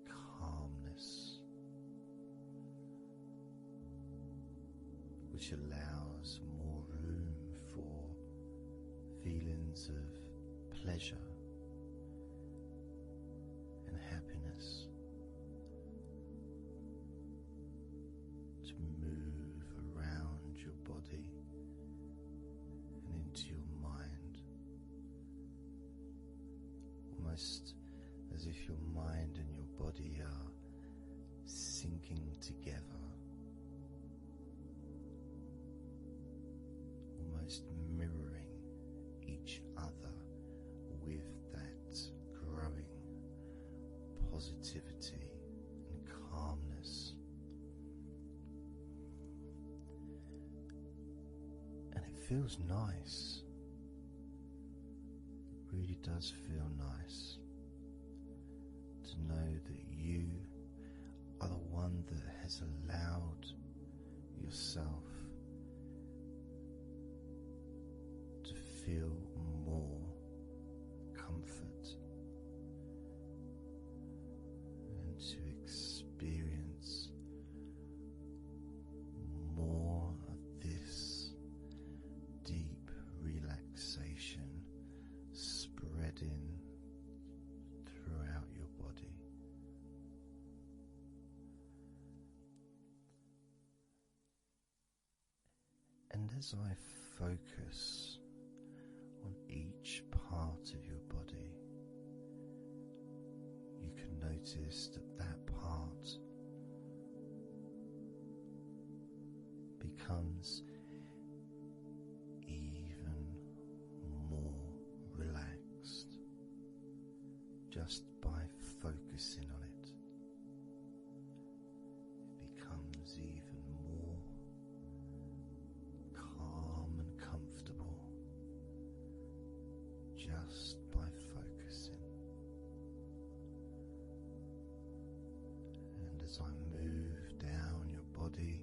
A: calmness, which allows more room for feelings of pleasure and happiness to move around your body and into your mind, almost as if your mind and your body are sinking together, almost mirroring each other with that growing positivity and calmness feels nice. It really does feel nice to know that you are the one that has allowed yourself to feel more comfort and to experience more of this deep relaxation spreading throughout your body. And as I focus on each part of your body, you can notice that that part becomes even more relaxed just by focusing on it. It becomes even more calm and comfortable just by focusing. And as I move down your body,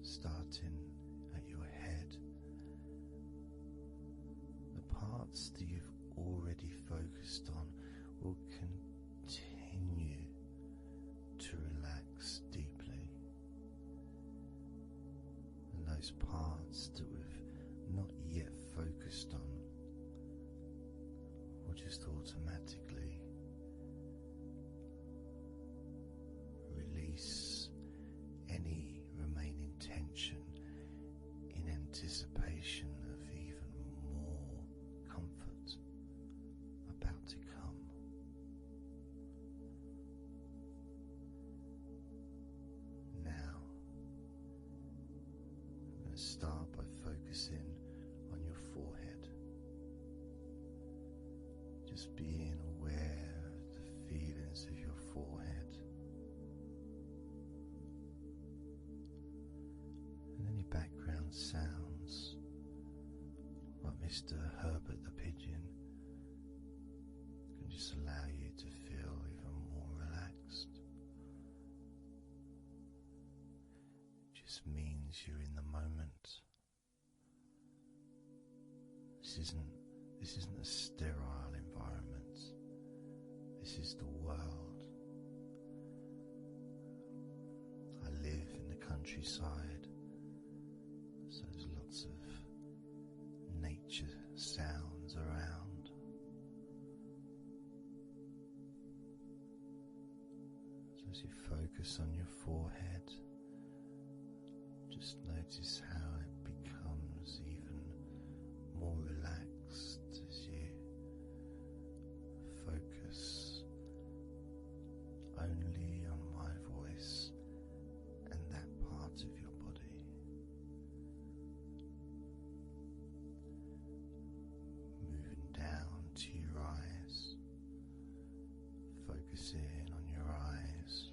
A: starting at your head, the parts that you've already focused on will continue to relax deeply, and those parts that we've not yet focused on will just automatically release any remaining tension in anticipation of even more comfort about to come. Now, I'm going to start by focusing on your forehead. Just being aware of the feelings of your forehead. And any background sounds, like Mr. Herbert the pigeon, can just allow you to feel even more relaxed. It just means you're in the moment. This isn't a sterile environment. This is the world. I live in the countryside, so there's lots of nature sounds around. So as you focus on your forehead, just notice how it becomes even more relaxed as you focus only on my voice and that part of your body. Moving down to your eyes, focusing on your eyes,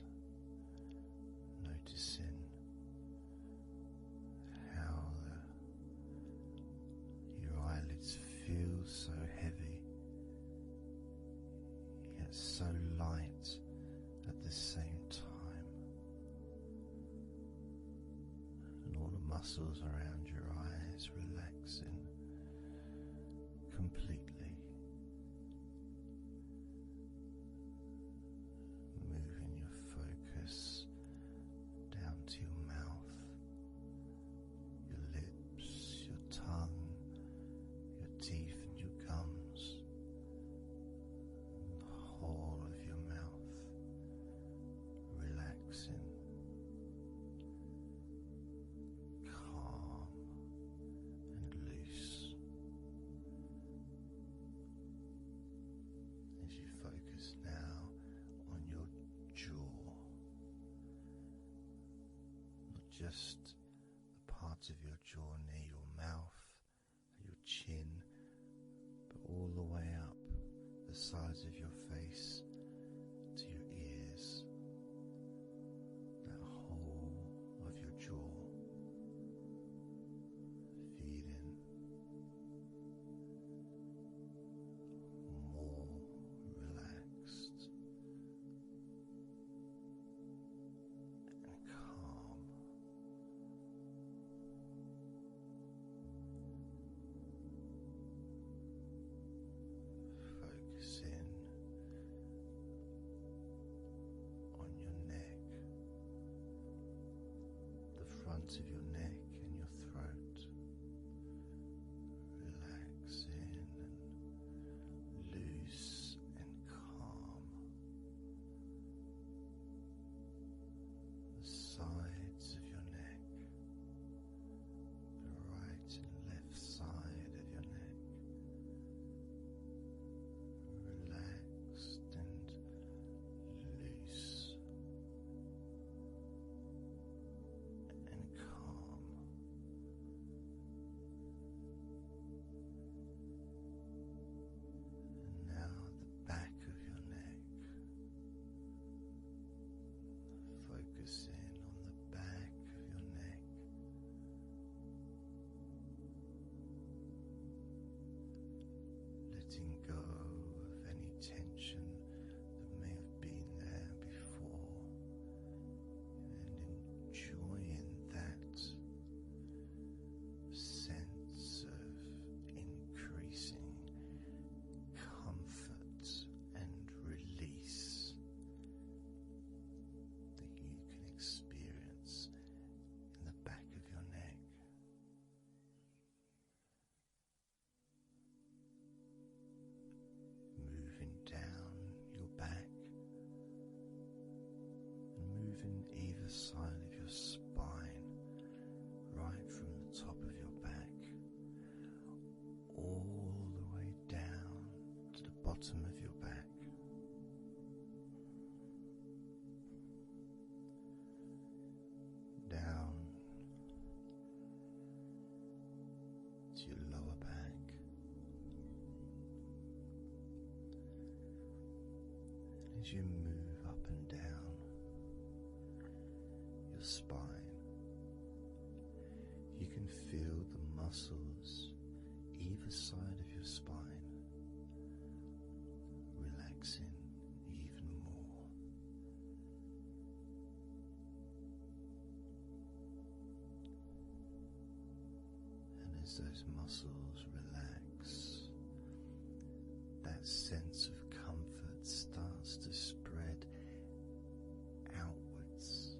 A: noticing how your eyelids feel so heavy, yet so light at the same time, and all the muscles around your eyes relaxing completely, moving your focus down to your mouth, your lips, your tongue, your teeth and your gums, the whole of your mouth relaxing, calm and loose. As you focus now on your jaw, not just the part of your jaw near your mouth, your chin, but all the way up the sides of your face to your ears, that whole of your jaw, feeling front of your neck and your throat. Relaxing and loose and calm. The sides of your neck, the right and left side of your neck, relaxed and loose and calm. And now the back of your neck, focusing on the back of your neck. Letting go of any tension that may have been there before, and enjoying that sense of increasing comfort and release that you can experience in the back of your neck. Moving down your back and moving either side of your spine, right from the top of your back all the way down to the bottom of your back. Down to your lower back. As you move up and down your spine, you can feel the muscles either side of your spine relaxing even more. And as those muscles relax, that sense of comfort starts to spread outwards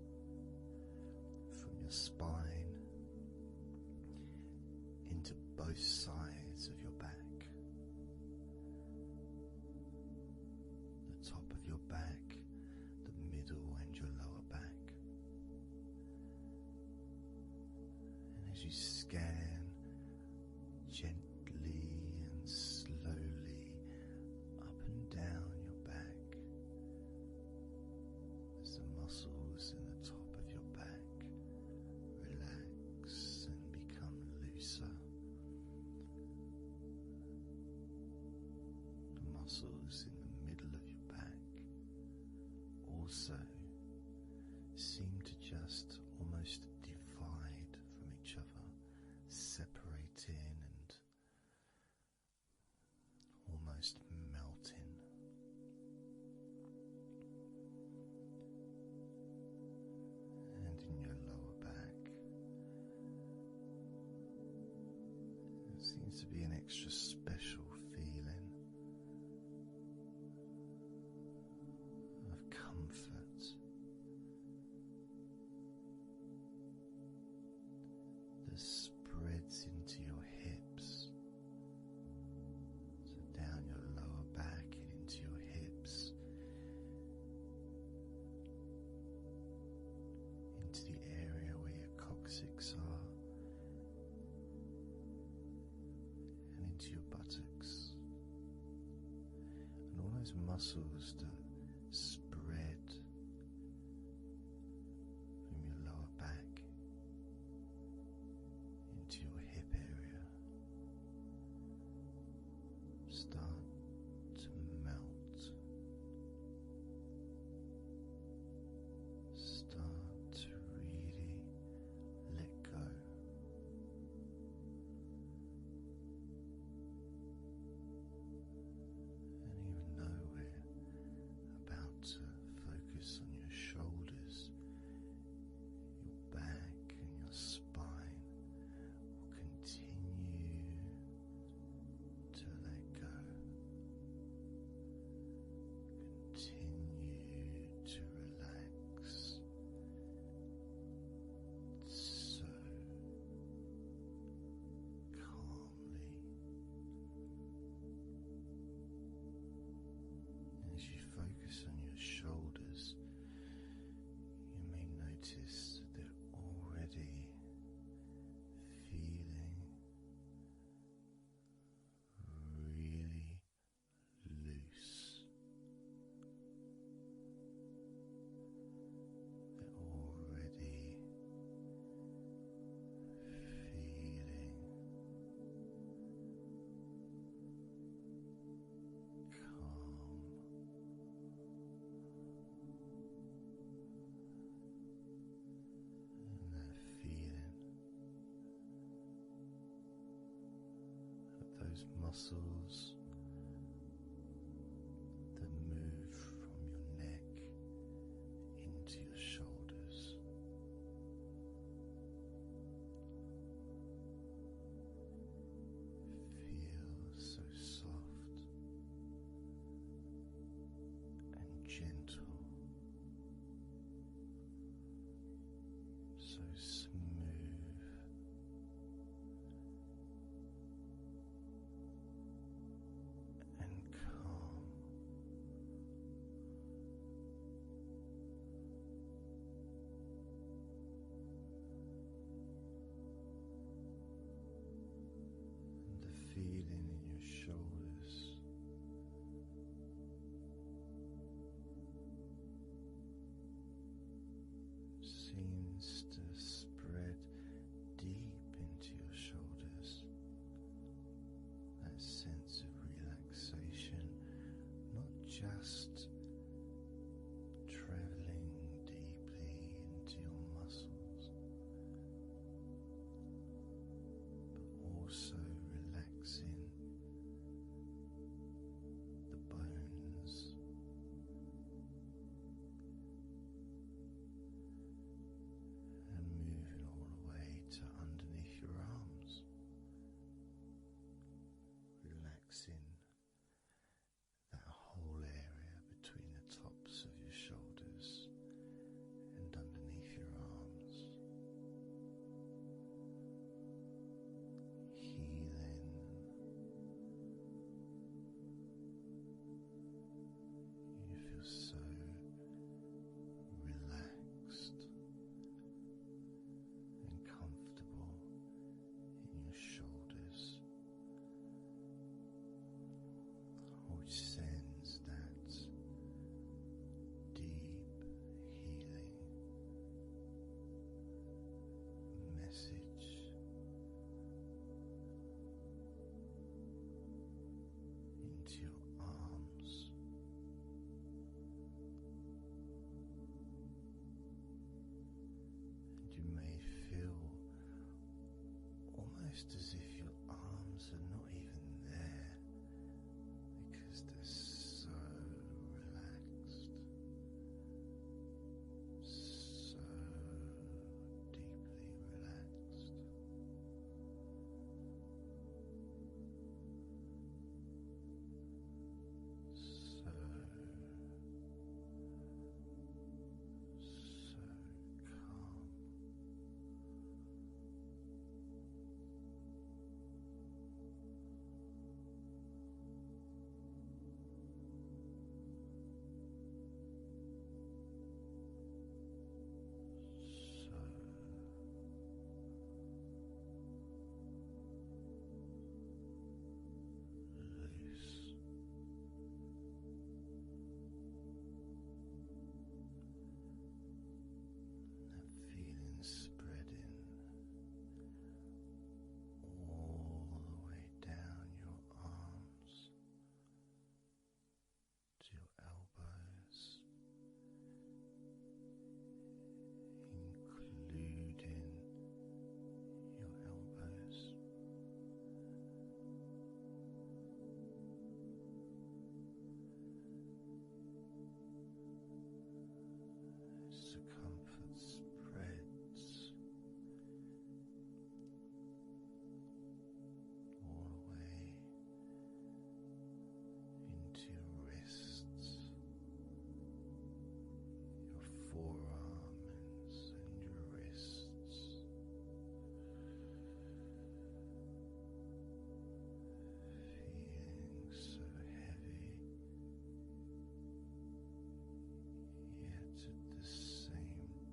A: from your spine into both sides of your back. The top of your back, the middle and your lower back. And as you scan gently and slowly up and down your back, as the muscles in the top of your back relax and become looser, the muscles in the middle of your back also seem to just almost divide from each other, separating and almost melting. And in your lower back, there seems to be an extra special feeling of comfort that spreads into your hips. So down your lower back and into your hips, into the area where your coccyx are, and into your buttocks, and all those muscles that spread from your lower back into your hip area start to melt, start to really let go. And even though we're about to focus on your shoulders, your back and your spine will continue to let go. Continue to relax those muscles that move from your neck into your shoulders. Feel so soft and gentle, so smooth, and calm. And the feeling in your shoulders seems to spread deep into your shoulders. That sense of relaxation, not just traveling deeply into your muscles, but also relaxing the bones. And moving all the way to underneath your arms, relaxing that whole area between the tops of your shoulders and underneath your arms, healing. You feel so relaxed and comfortable in your shoulders, which sends that deep healing message into your arms. And you may feel almost as if your arms are not even there, because they're so relaxed, so deeply relaxed. So calm. Loose. That feeling spreading all the way down your arms to your elbows, including your elbows. Circumference spreads all the way into your wrists, your forearms and your wrists, feeling so heavy, yet at the same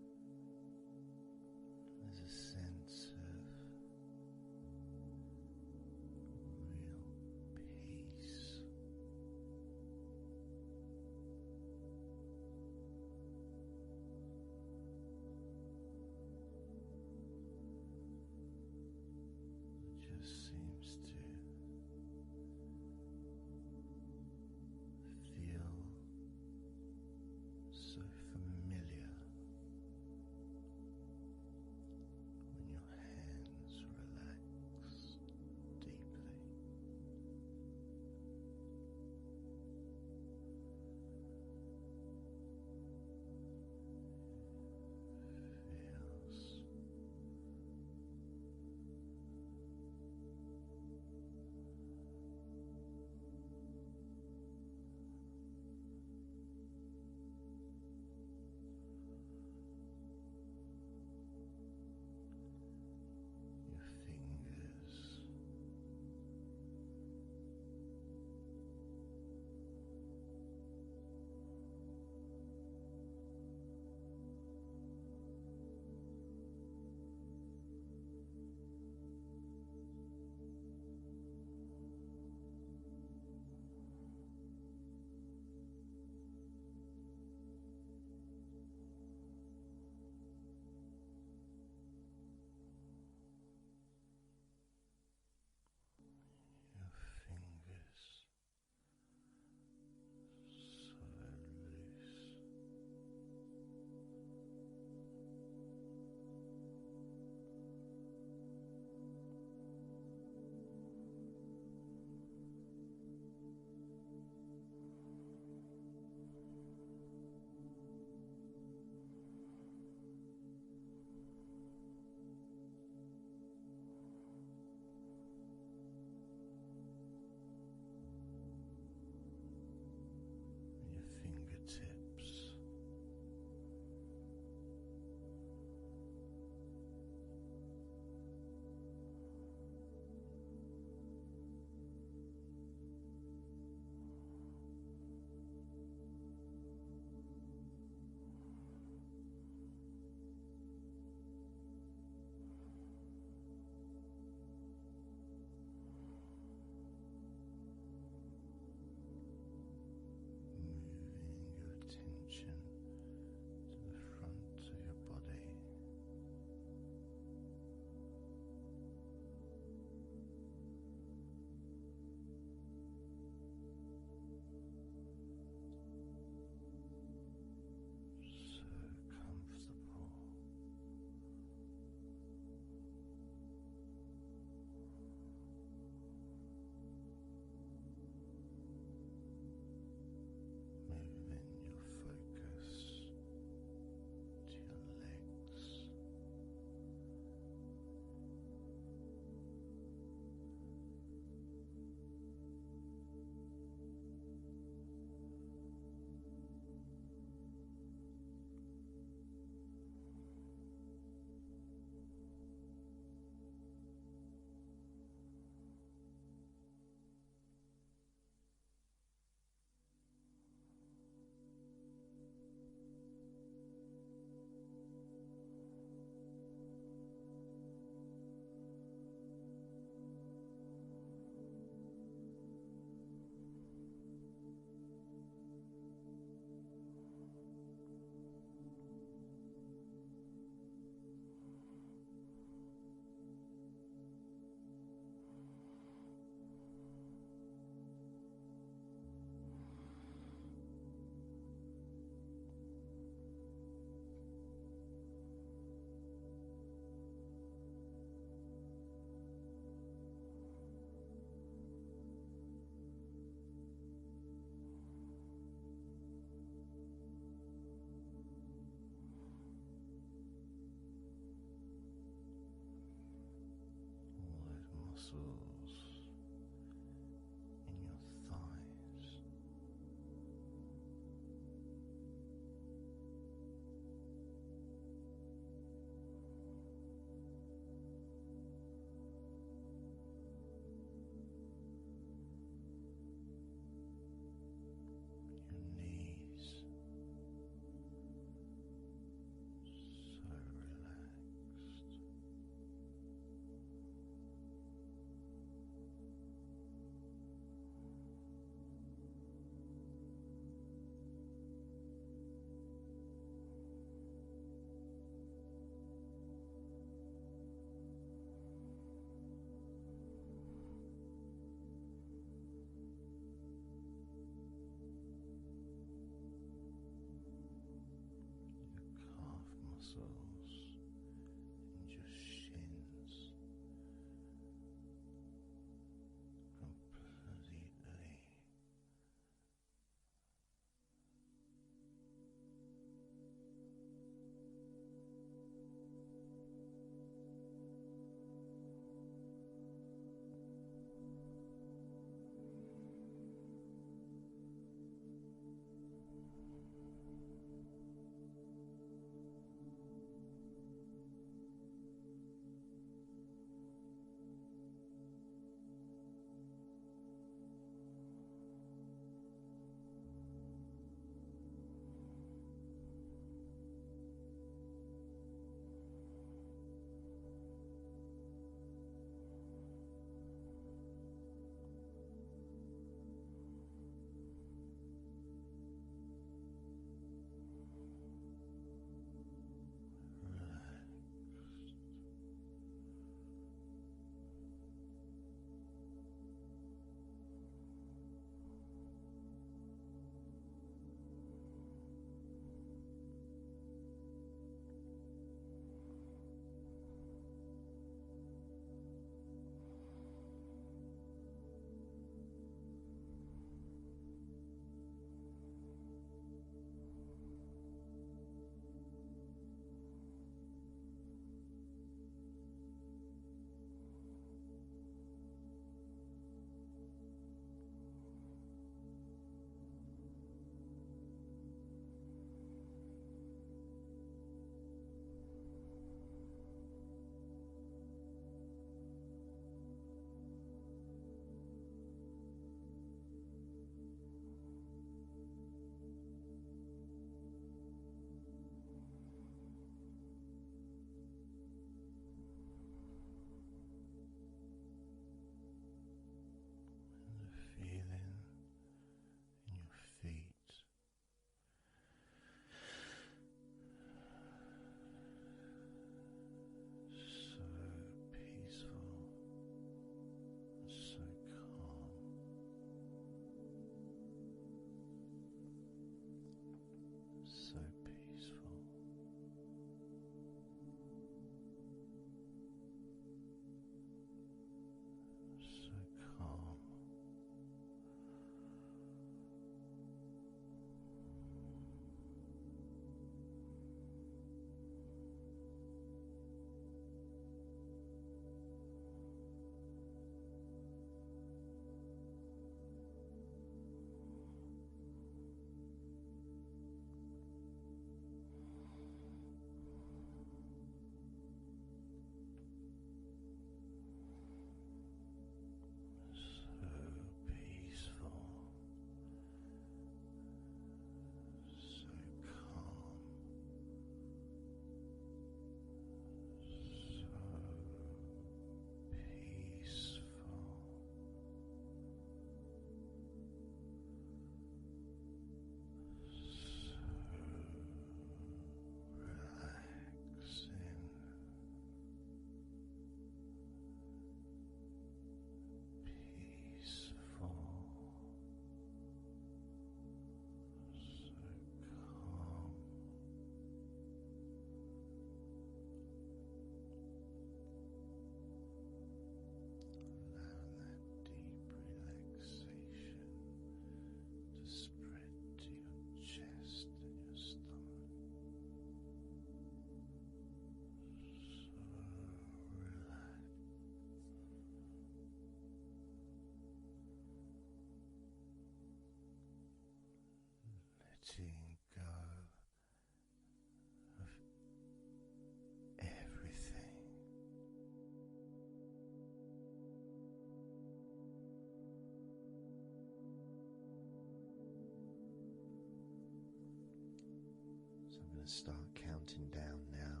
A: So I'm going to start counting down now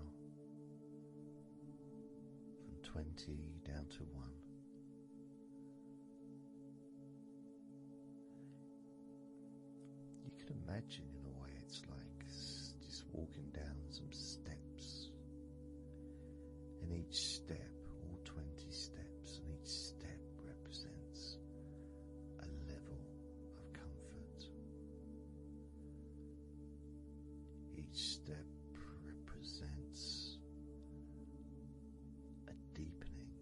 A: from 20 down to 1. You can imagine in a way it's like just walking down some steps, and each step, all 20 steps, and each step represents a level of comfort. Each step represents a deepening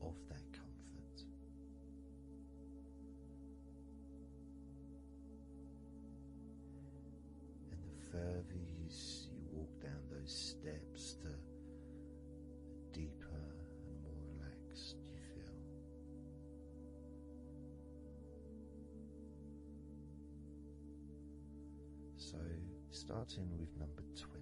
A: of that comfort. And the further you walk down those steps, the deeper and more relaxed you feel. So, starting with number 20.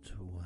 A: 12.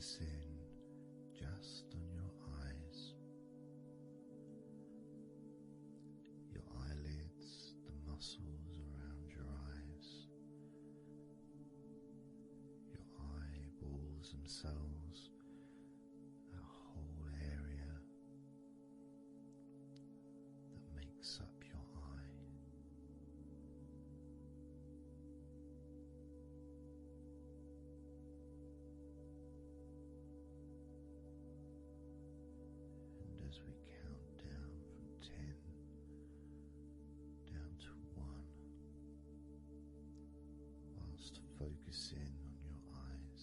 A: focusing just on your eyes, your eyelids, the muscles around your eyes, your eyeballs themselves, that whole area that makes up your eye. And as we count down from 10 down to 1, whilst focusing on your eyes,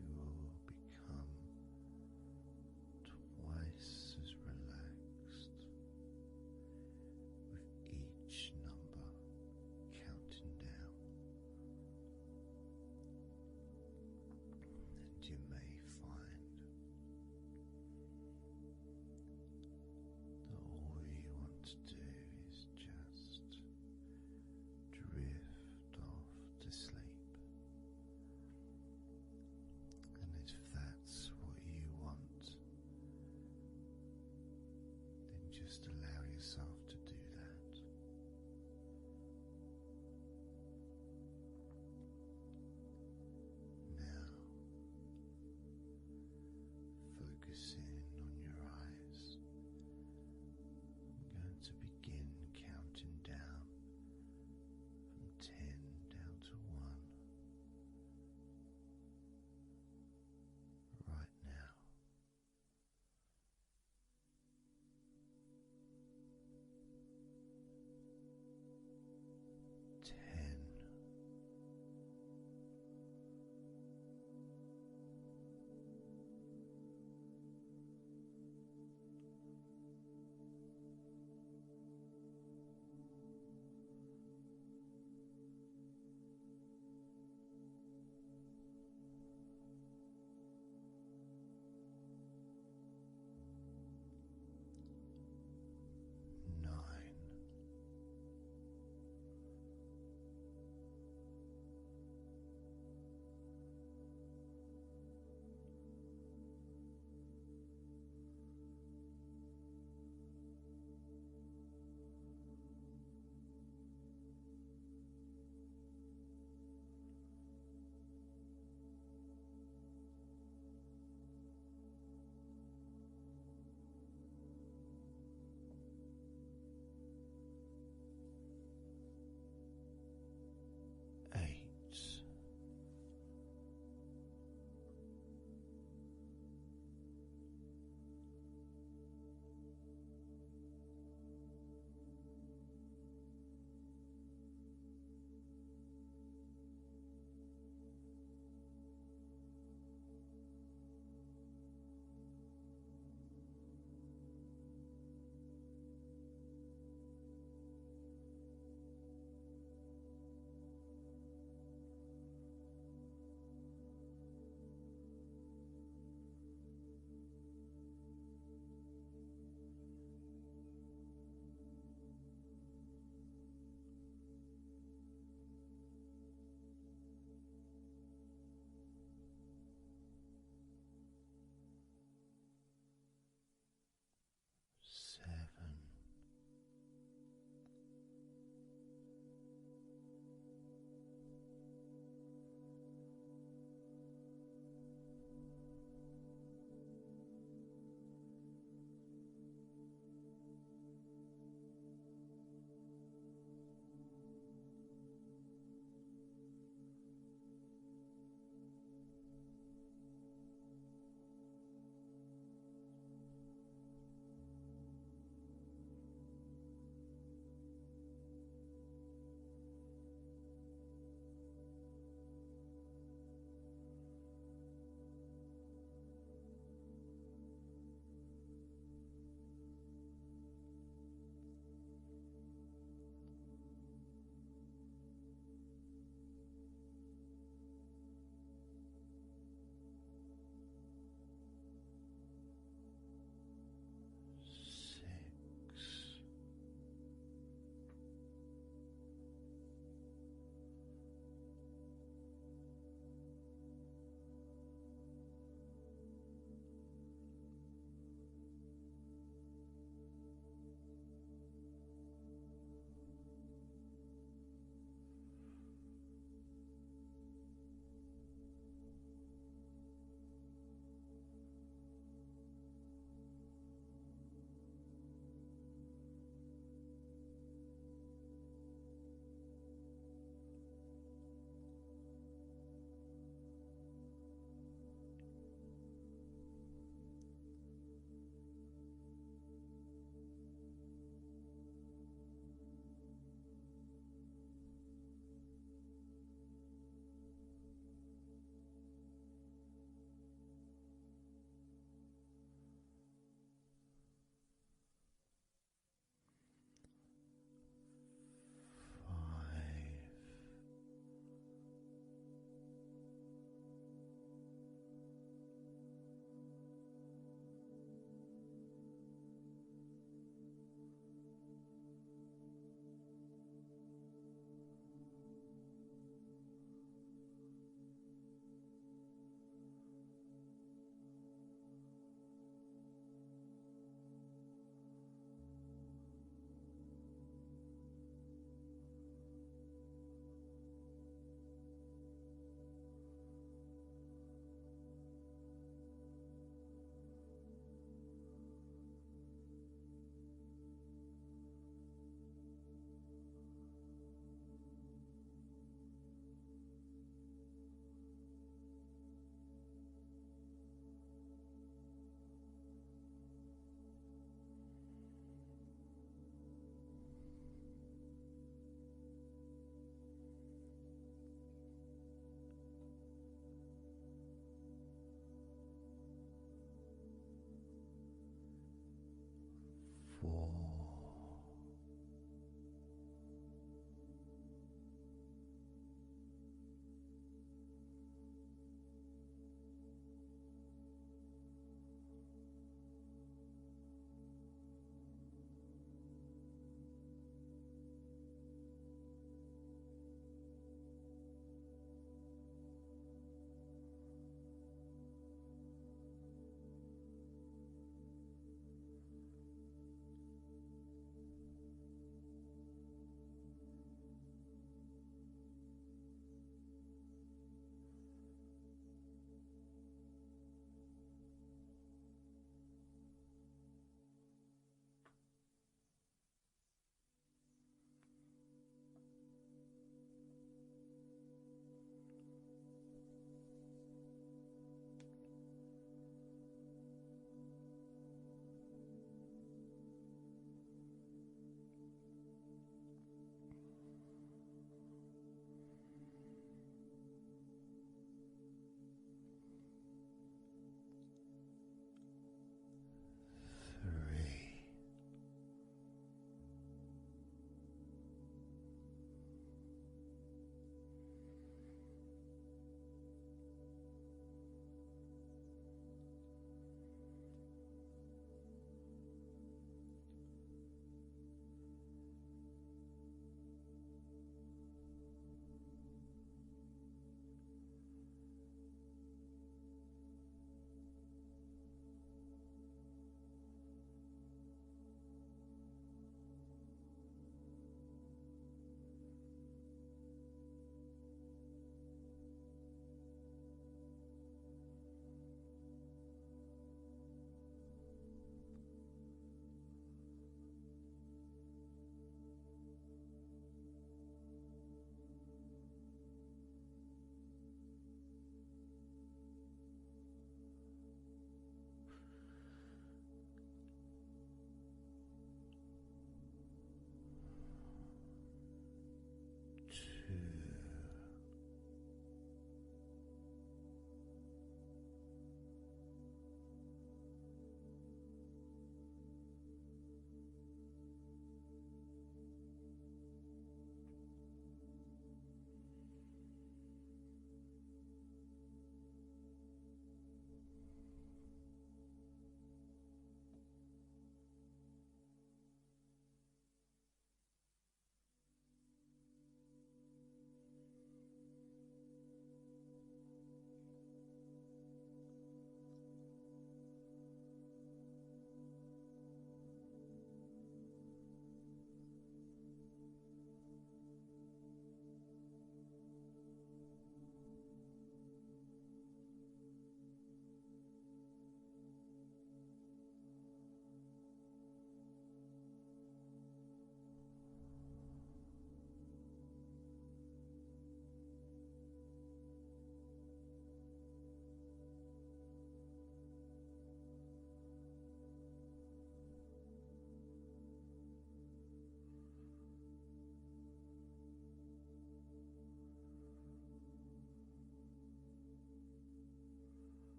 A: you will become twice as relaxed with each number counting down. And you may find that all you want to do is just drift off to sleep. And if that's what you want, then just allow yourself to do that. Now, focusing on your eyes, I'm going to begin counting down from 10 down to 1 right now.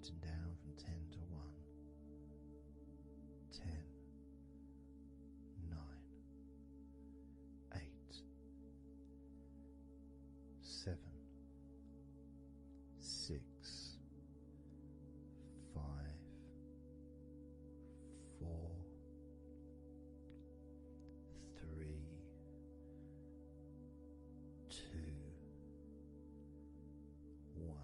A: counting down from 10 to 1. 10, 9, 8, 7, 6, 5, 4, 3, 2, 1.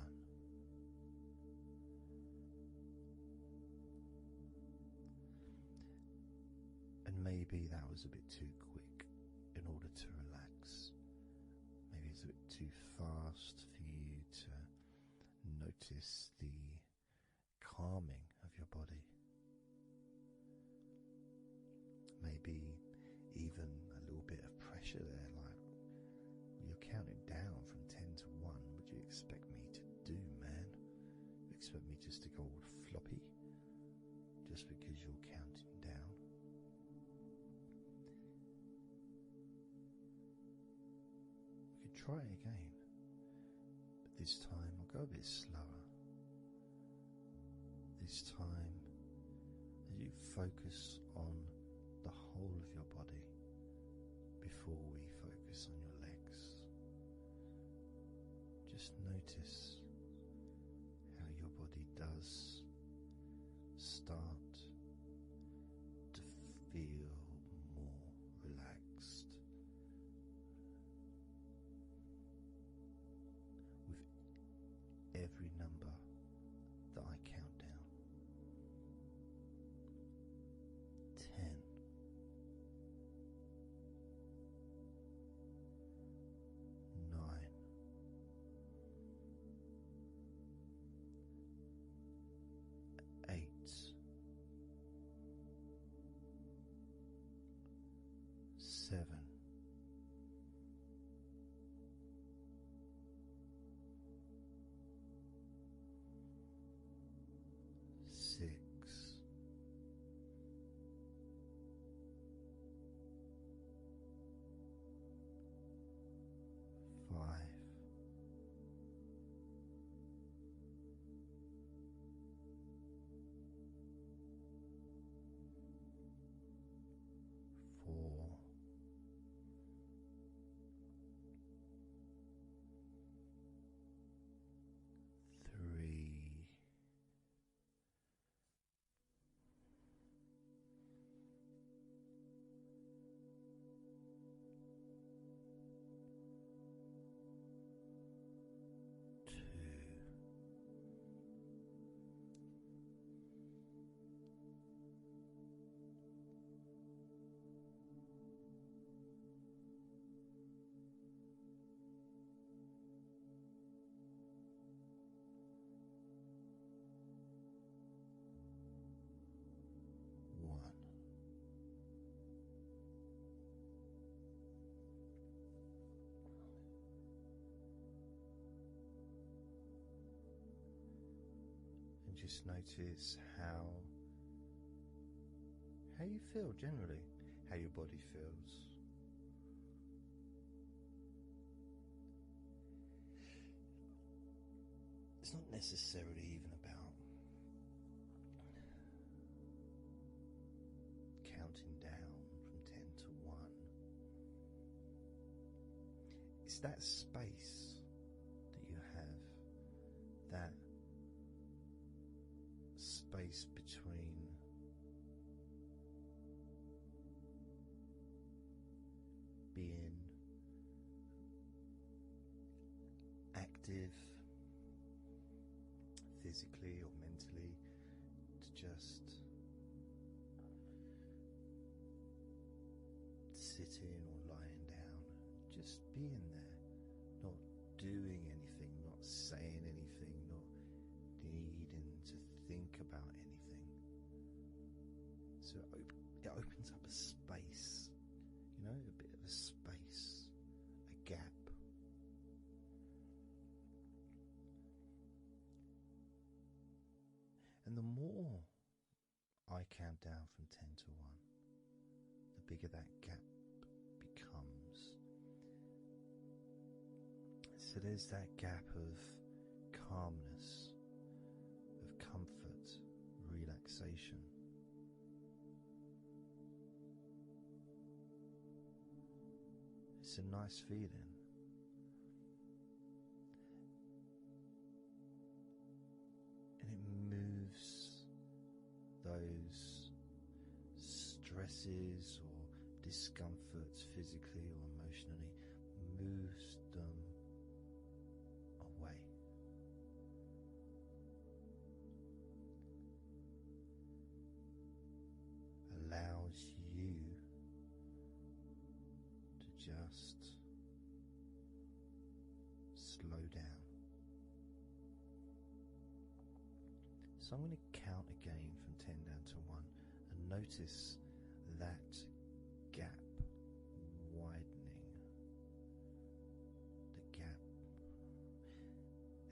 A: And maybe that was a bit too quick in order to relax. Maybe it's a bit too fast for you to notice the calming of your body. Maybe even a little bit of pressure there, like you're counting down from 10 to 1. What do you expect me to do, man? You expect me just to go all floppy just because you're counting down? We could try it again, but this time I'll go a bit slower. This time, as you focus on the whole of your body before we focus on your legs, just notice how your body does start to feel more relaxed with every number that I count down. 10, 9, 8, 7, 6, 5, 4, 3, 2, 1. And just notice how you feel generally, how your body feels. It's not necessarily even about counting down from 10 to 1. It's that space that you have, that space between being active physically or mentally to just sitting or lying down, just being there, not doing anything, not saying anything, not needing to think about anything. So it opens up a space, a bit of a space, a gap. And the more I count down from 10 to 1, the bigger that gap becomes. So there's that gap of calmness, of relaxation. It's a nice feeling. And it moves those stresses or discomforts physically or emotionally, moves them away. Allows you to just slow down. So I'm going to count again from 10 down to 1 and notice that gap widening. The gap.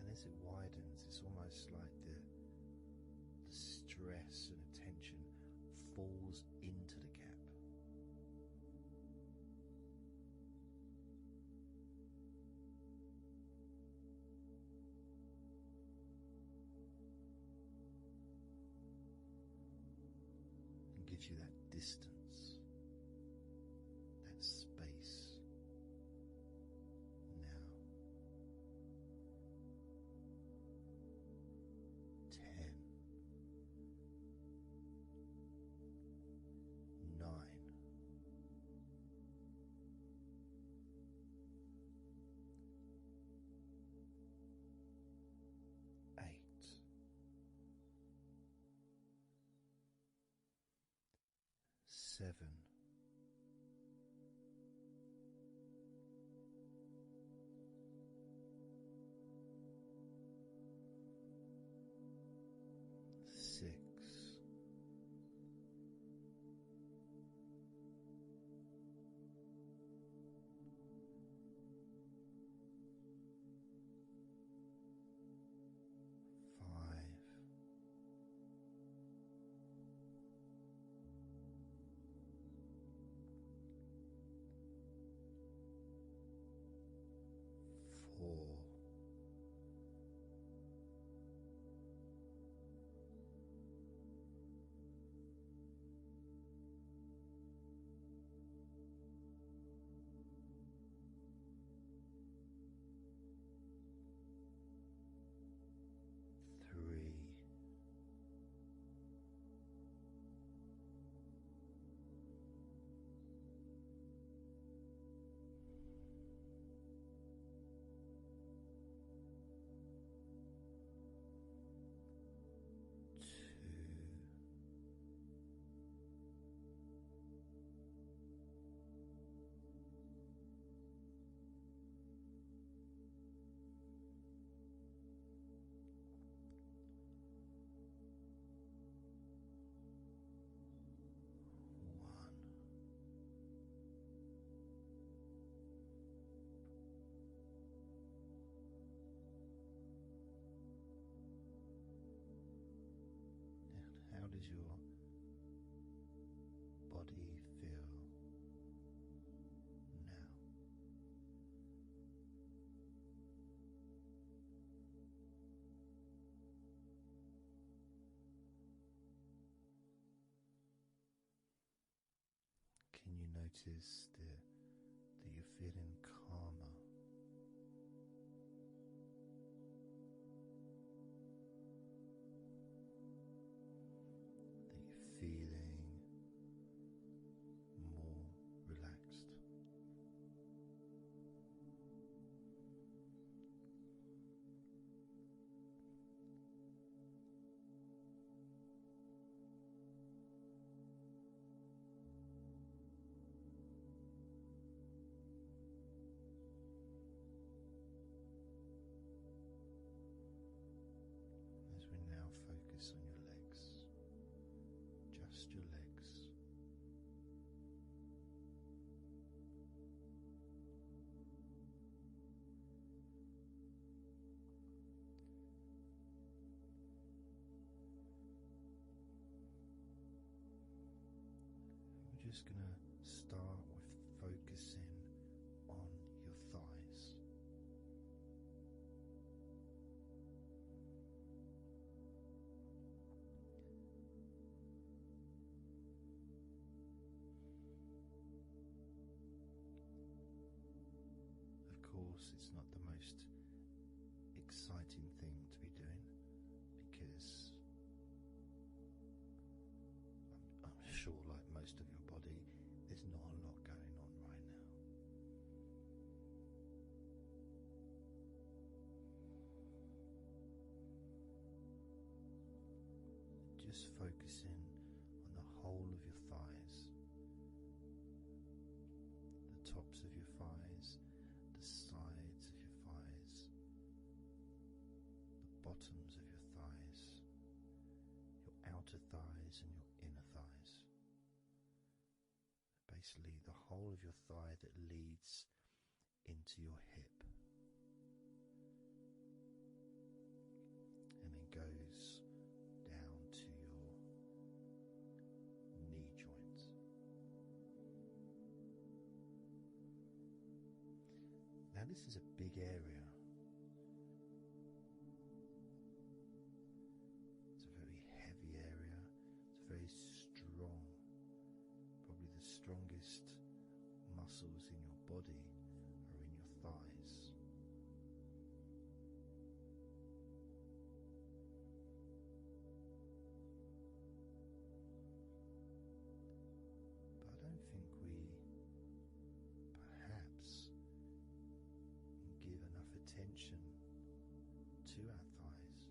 A: And as it widens, it's almost like the stress and attention falls into the gap. And gives you that distance, that space. Now, 10, 9, 8, 7, 6, 5, 4, 3, 2, 1. And how does your body feel now? Can you notice that you're feeling calmer? That you're feeling more relaxed? As we now focus on your legs, just your legs. We're just going to start with focusing on your thighs. course, it's not the most exciting thing to be doing, because I'm sure, like most of your body, there's not a lot going on right now. Just focusing on the whole of your thighs, the tops of your thighs, the sides of your thighs, the bottoms of your thighs, your outer thighs and your inner thighs. Basically the whole of your thigh that leads into your hip and then goes down to your knee joints. Now this is a big area. It's a very heavy area. It's very strong. Probably the strongest muscles in your body are in your thighs. But I don't think we perhaps give enough attention to our thighs.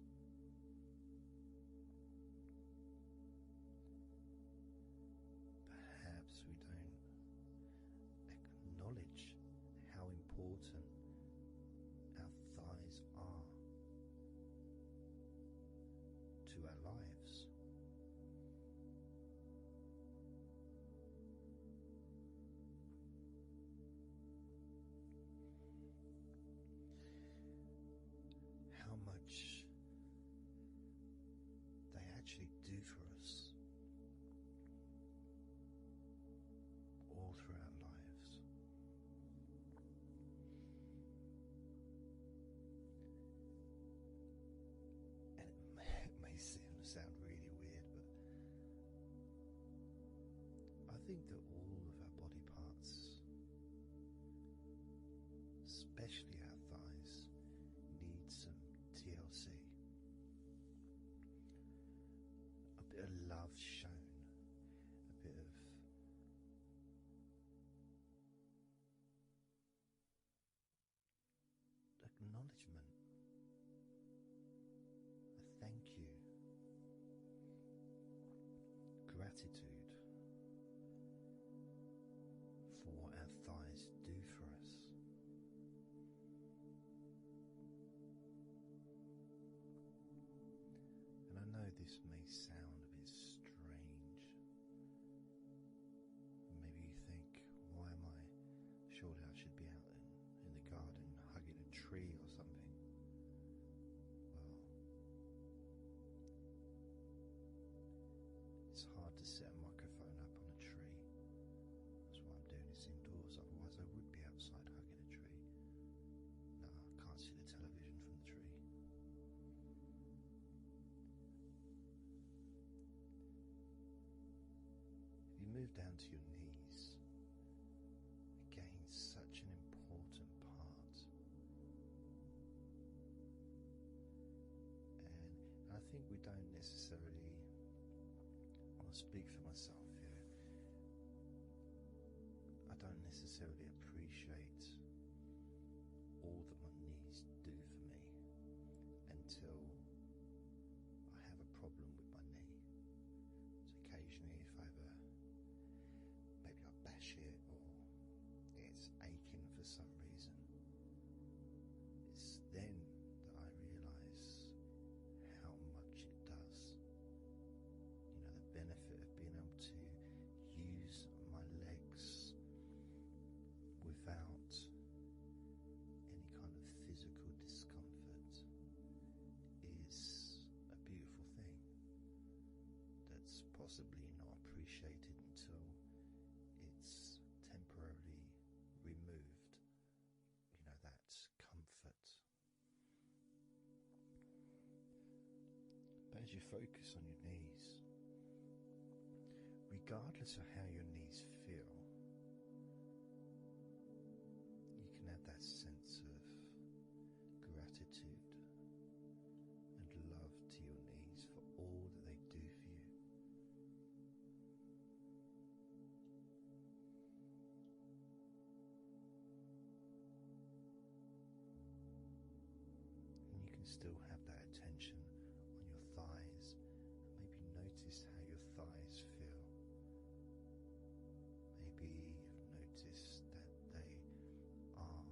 A: Perhaps we don't acknowledge how important our thighs are to our lives. How much they actually do for us all through our lives. And it may sound really weird, but I think that all of our body parts, especially our thighs, need some TLC. A bit of love shown, a bit of acknowledgement, a thank you, gratitude for what our thighs do for us. And I know this may sound a bit strange. Maybe you think, why am I? Surely I should be out in the garden hugging a tree or something. Well, it's hard to set a microphone up on a tree. That's why I'm doing this indoors, otherwise I would be outside hugging a tree. No, I can't see the television from the tree. If you move down to your knees, again, such an important part. And I think we don't necessarily, I want to speak for myself here, I don't necessarily appreciate all that my knees do for me until I have a problem with my knee. So occasionally if I have maybe I bash it or it's aching for some reason, it's then that I realise how much it does. You know, the benefit of being able to use my legs without any kind of physical discomfort is a beautiful thing that's possibly not appreciated until it's temporarily removed, you know, that comfort. But as you focus on your knees, regardless of how your knees feel, you can have that sense of still have that attention on your thighs, and maybe notice how your thighs feel. Maybe you've noticed that they are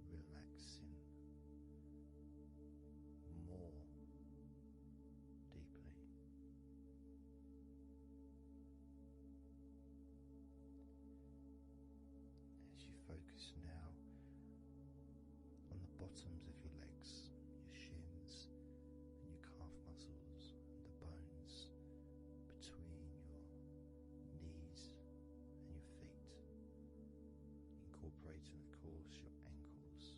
A: relaxing more deeply. As you focus now on the bottoms of your legs, your shins and your calf muscles, and the bones between your knees and your feet, incorporating, of course, your ankles.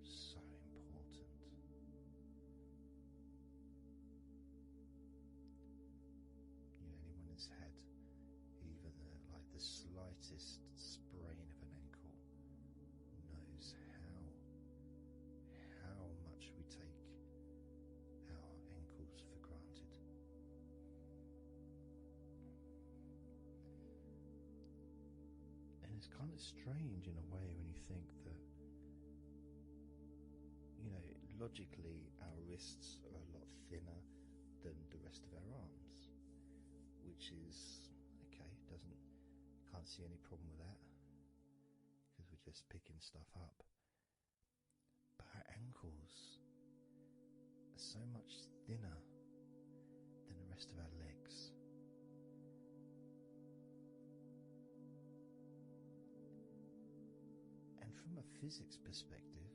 A: So important. Anyone who's had even the slightest sprain of an ankle knows how much we take our ankles for granted. And it's kind of strange in a way when you think that, logically our wrists are a lot thinner than the rest of our arms, which is okay. Can't see any problem with that because we're just picking stuff up. But our ankles are so much thinner than the rest of our legs. And from a physics perspective,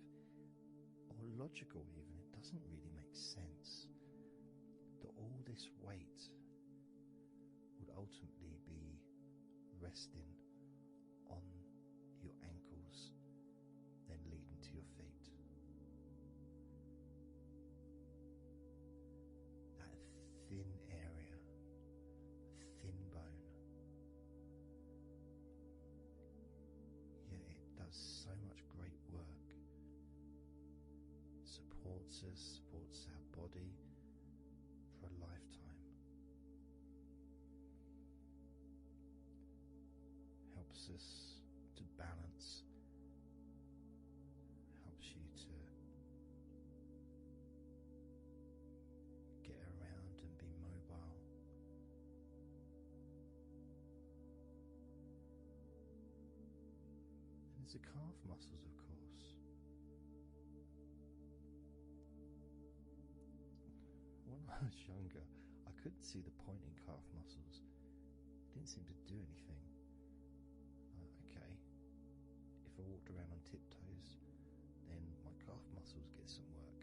A: or logical even, it doesn't really make sense that all this weight would ultimately be resting on your ankles, then leading to your feet. That thin area, thin bone, yet it does so much great work. It supports us, supports our body for a lifetime. Helps us to balance, helps you to get around and be mobile. And there's the calf muscles, of course. When I was younger, I couldn't see the point in calf muscles. It didn't seem to do anything. Okay, if I walked around on tiptoes, then my calf muscles get some work.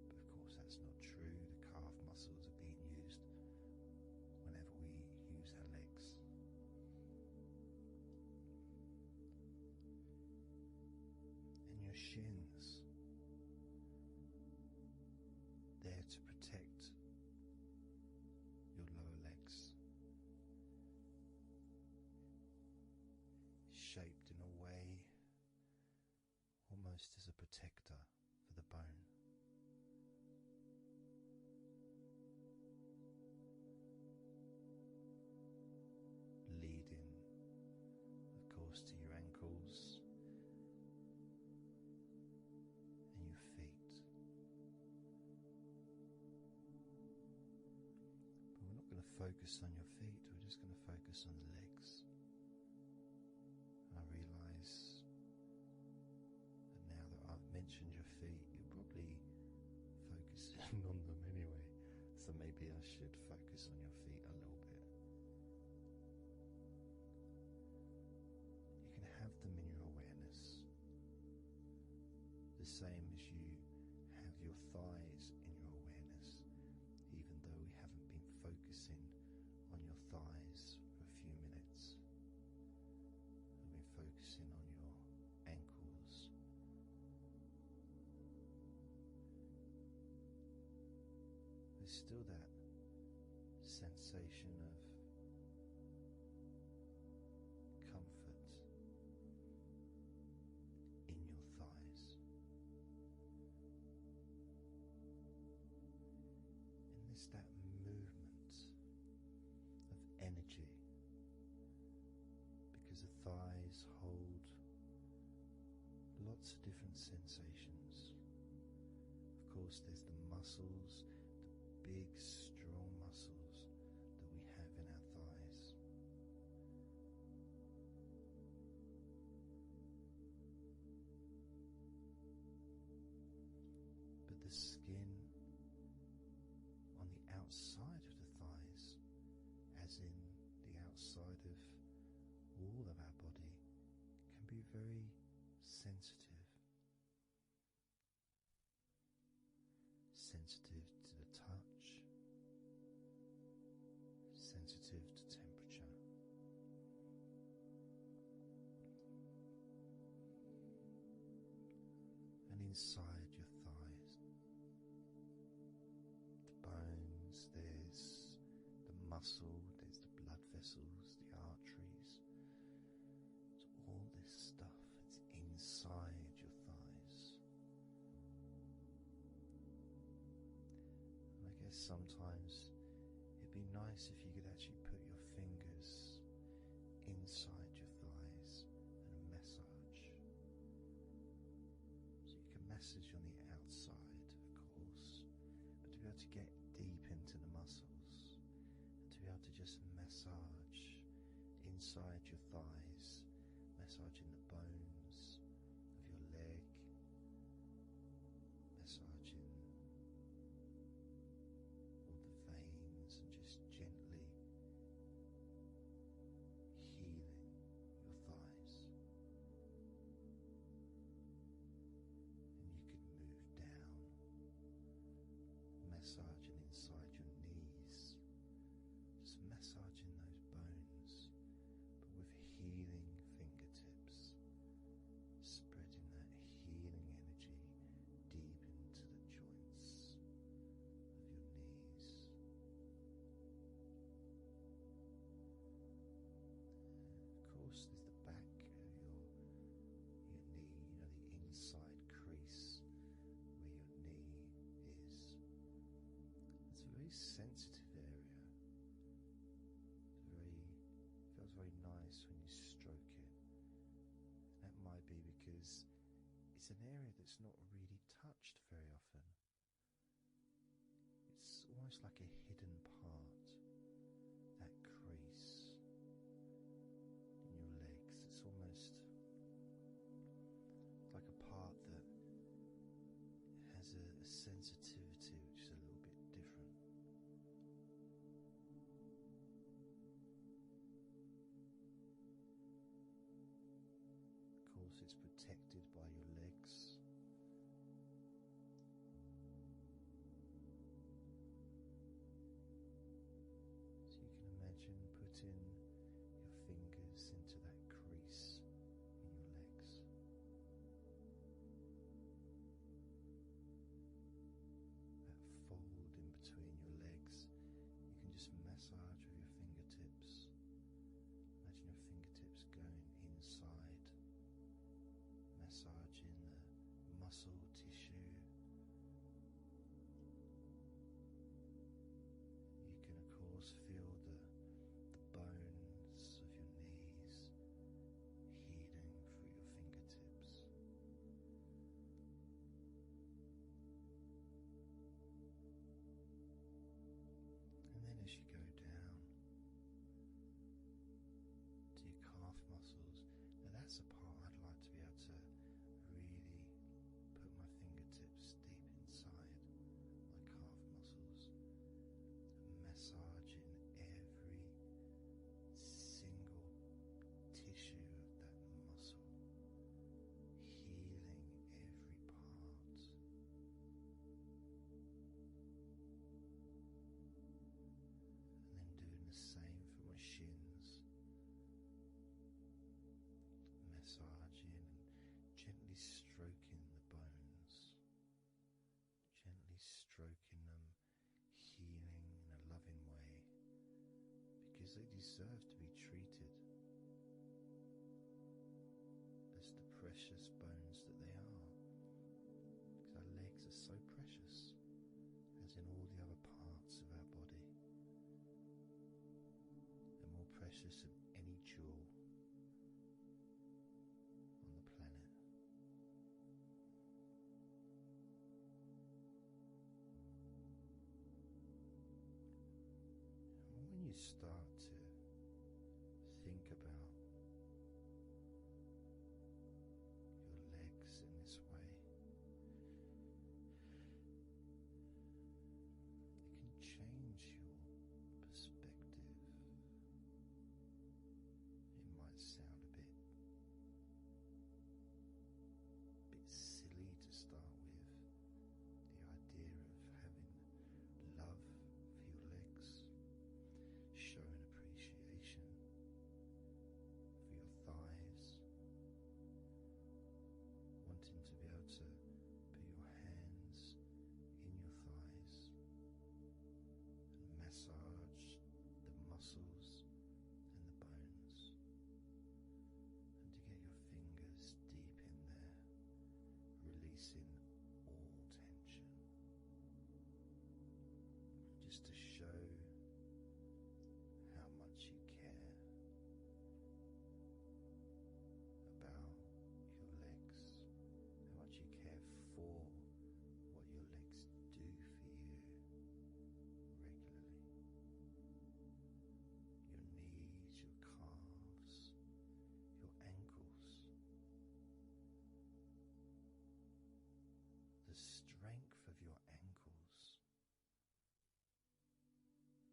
A: But of course that's not true. The calf muscles are being used whenever we use our legs. And your shins, there to protect your lower legs. Shaped in a way almost as a protector for the bone. Leading, of course, to your ankles and your feet. But we're not going to focus on your feet, we're just going to focus on the legs. I realise that now that I've mentioned your feet, you're probably focusing on them anyway. So maybe I should focus on your feet a little bit. You can have them in your awareness, the same as you have your thighs in your awareness, even though we haven't been focusing on your thighs for a few minutes. Focusing on your ankles, there's still that sensation of comfort in your thighs, and there's that movement of energy. Because the thighs hold a lot lots of different sensations. Of course, there's the muscles, the big, strong muscles that we have in our thighs. But the skin on the outside of the thighs, as in the outside of all of our body, can be very sensitive. Sensitive to the touch, sensitive to temperature. And inside your thighs, the bones, there's the muscle, there's the blood vessels, the arteries. So all this stuff, it's inside your thighs. And I guess sometimes it'd be nice if you could actually put your fingers inside your thighs and massage. So you can massage on the outside, of course, but to be able to get deep into the muscles and to be able to just massage inside your thighs, massaging the bones of your leg, massaging all the veins, and just gently healing your thighs. And you could move down, massaging inside your knees, just massaging those bones, but with healing fingertips, spreading that healing energy deep into the joints of your knees. Of course, there's the back of your knee, the inside crease where your knee is. It's a very sensitive area. Feels very nice when you stroke it. That might be because it's an area that's not really touched very often. It's almost like a hidden part, that crease in your legs. It's almost like a part that has a sensitivity which is a little bit different. Of course, it's protected by your legs. So you can imagine putting your fingers into that crease in your legs. That fold in between your legs, you can just massage with your fingertips. Imagine your fingertips going inside, massaging the muscle tissue. You can of course feel the bones of your knees healing through your fingertips. And then as you go down to your calf muscles, now that's a part I'd like to be able to really put my fingertips deep inside my calf muscles, massaging every single tissue of that muscle, healing every part. And then doing the same for my shins, massaging and gently stroking the bones, gently stroking them, healing in a loving way, because they deserve to be treated as the precious bones that they are, because our legs are so precious, as in all the other parts of our body. They're more precious than any jewel on the planet. start to think about your legs in this way, it can change your perspective. It might sound a bit silly to start with, the idea of having love for your legs, showing appreciation for your thighs, wanting to be able to put your hands in your thighs and massage the muscles and the bones, and to get your fingers deep in there, releasing all tension, just to show how much you care about your legs, how much you care for what your legs do for you regularly. Your knees, your calves, your ankles, the strength of your ankles,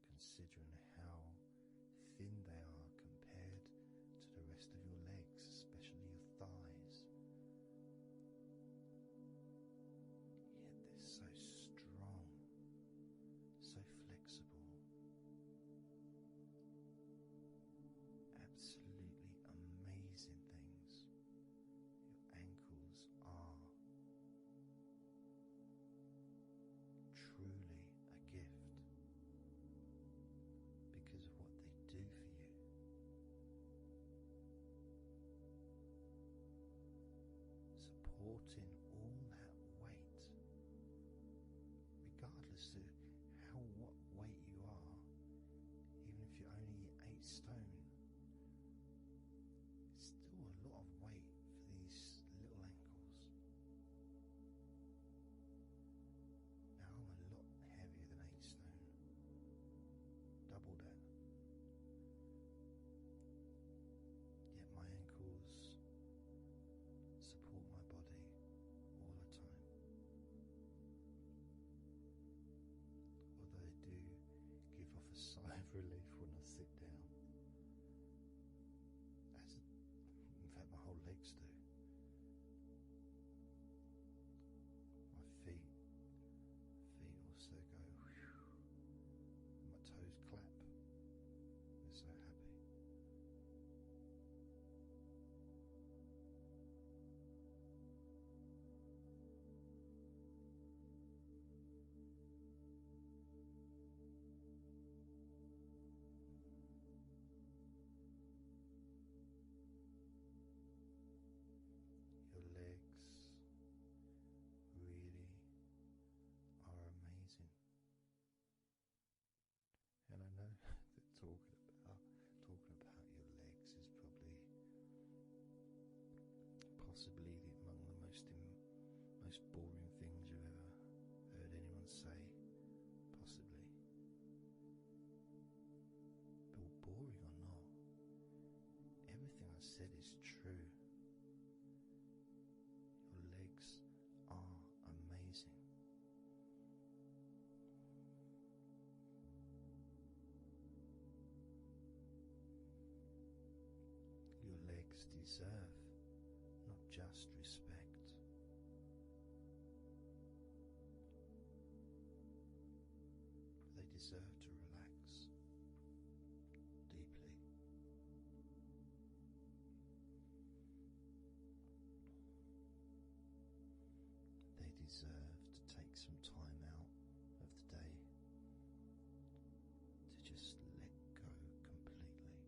A: considering how thin they are compared to the rest of your legs, especially your thighs. Yet they're so strong, so flexible, absolutely amazing things. Your ankles are truly a gift because of what they do for you. Supporting all that weight, regardless of what weight you are, even if you're only 8 stone, it's still a lot of weight for these little ankles. Now I'm a lot heavier than 8 stone, double that. Yet my ankles support my body all the time. Although they do give off a sigh of relief when I sit down. In fact, my whole legs do. My feet also go whew, and my toes clap. They're so happy. Your legs really are amazing. And I know that talking about your legs is possibly among the most boring things you've ever heard anyone say, possibly. But boring or not, everything I said is true. Your legs are amazing. Your legs deserve not just respect, but they deserve to relax deeply. They deserve to take some time out of the day to just let go completely.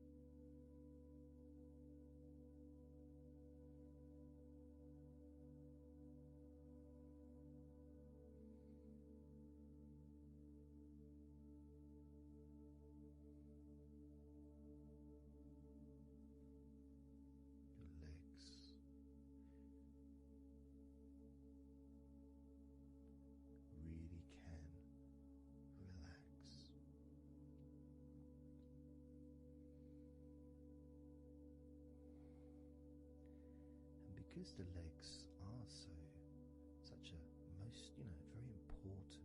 A: because the legs are such a most, very important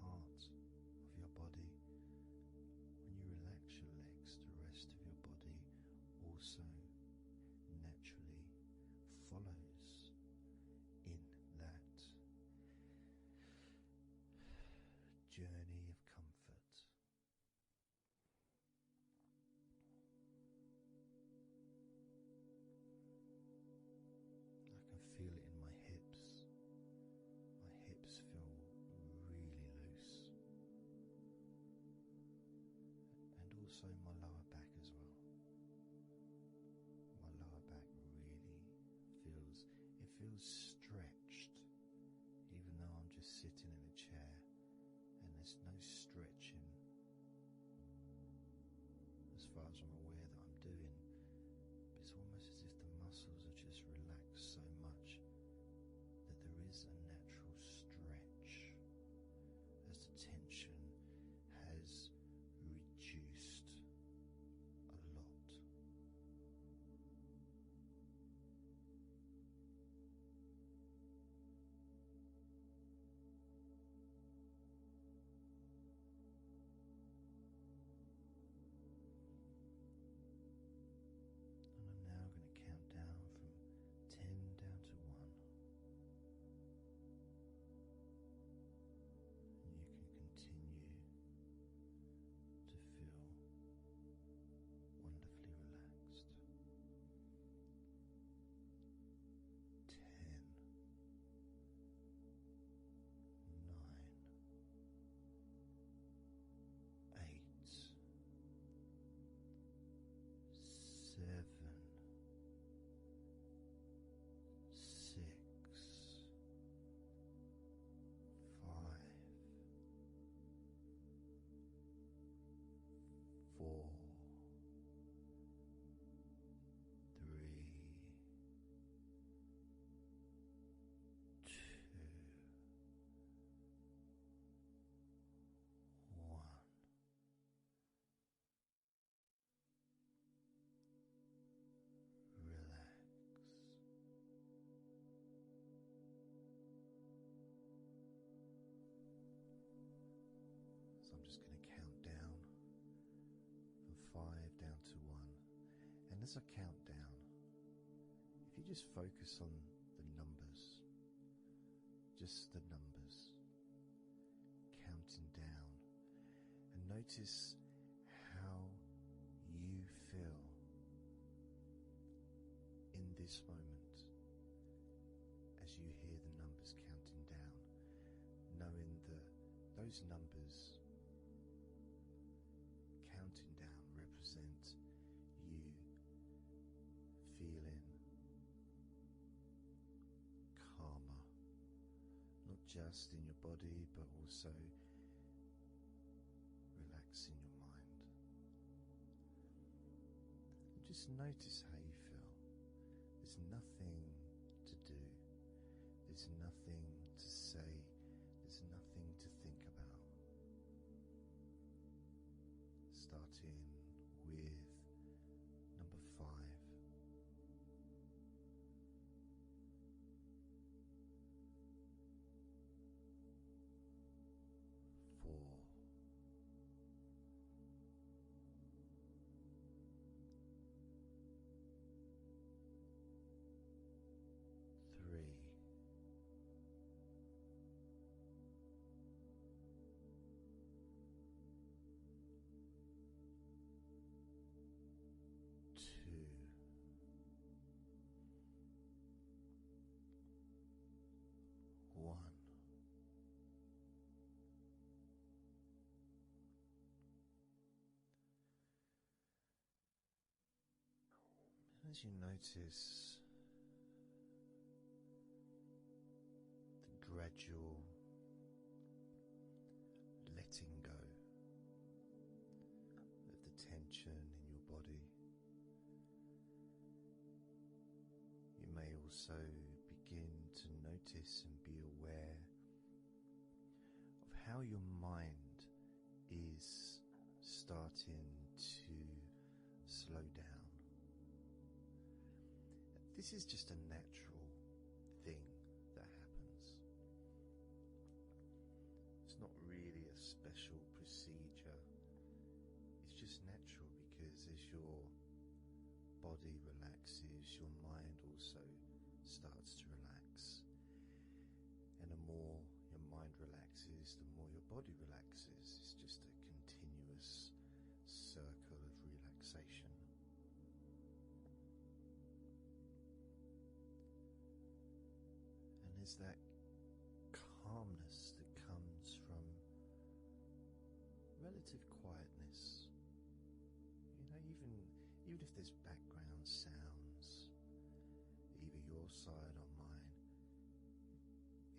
A: part of your body, when you relax your legs, the rest of your body also naturally follows in that journey of comfort. I can feel it in my hips. My hips feel really loose. And also my lower back as well. My lower back really feels stretched, even though I'm just sitting in a chair and there's no stretching as far as I'm aware that I'm doing. But it's almost as if the muscles are just relaxed so much that there is a natural stretch as the tension has reduced a lot. And I'm now going to count down from 10 down to 1. And you can continue to feel wonderfully relaxed. 10, 9, 8, 7, 6, 5, 4, 3, 2, 1. Relax. So I'm just going to count down from 5 down to 1. And as I count down, if you just focus on the numbers, just the numbers, counting down, and notice how you feel in this moment as you hear the numbers counting down, knowing that those numbers counting down represent you feeling calmer, not just in your body but also relaxing your mind. And just notice how you feel. There's nothing to do, there's nothing to say, there's nothing to think about. Starting with number 5. 4. 3. 2. 1. As you notice the gradual letting go of the tension in your body, you may also begin to notice and be aware of how your mind is starting to slow down. At This is just a natural thing that happens. It's not really a special procedure. It's just natural, because as your body relaxes, your mind also starts to relax. And the more your mind relaxes, the more your body relaxes. It's just a continuous circle of relaxation. And there's that calmness that comes from relative quietness. You know, even if there's background sounds, either your side or mine,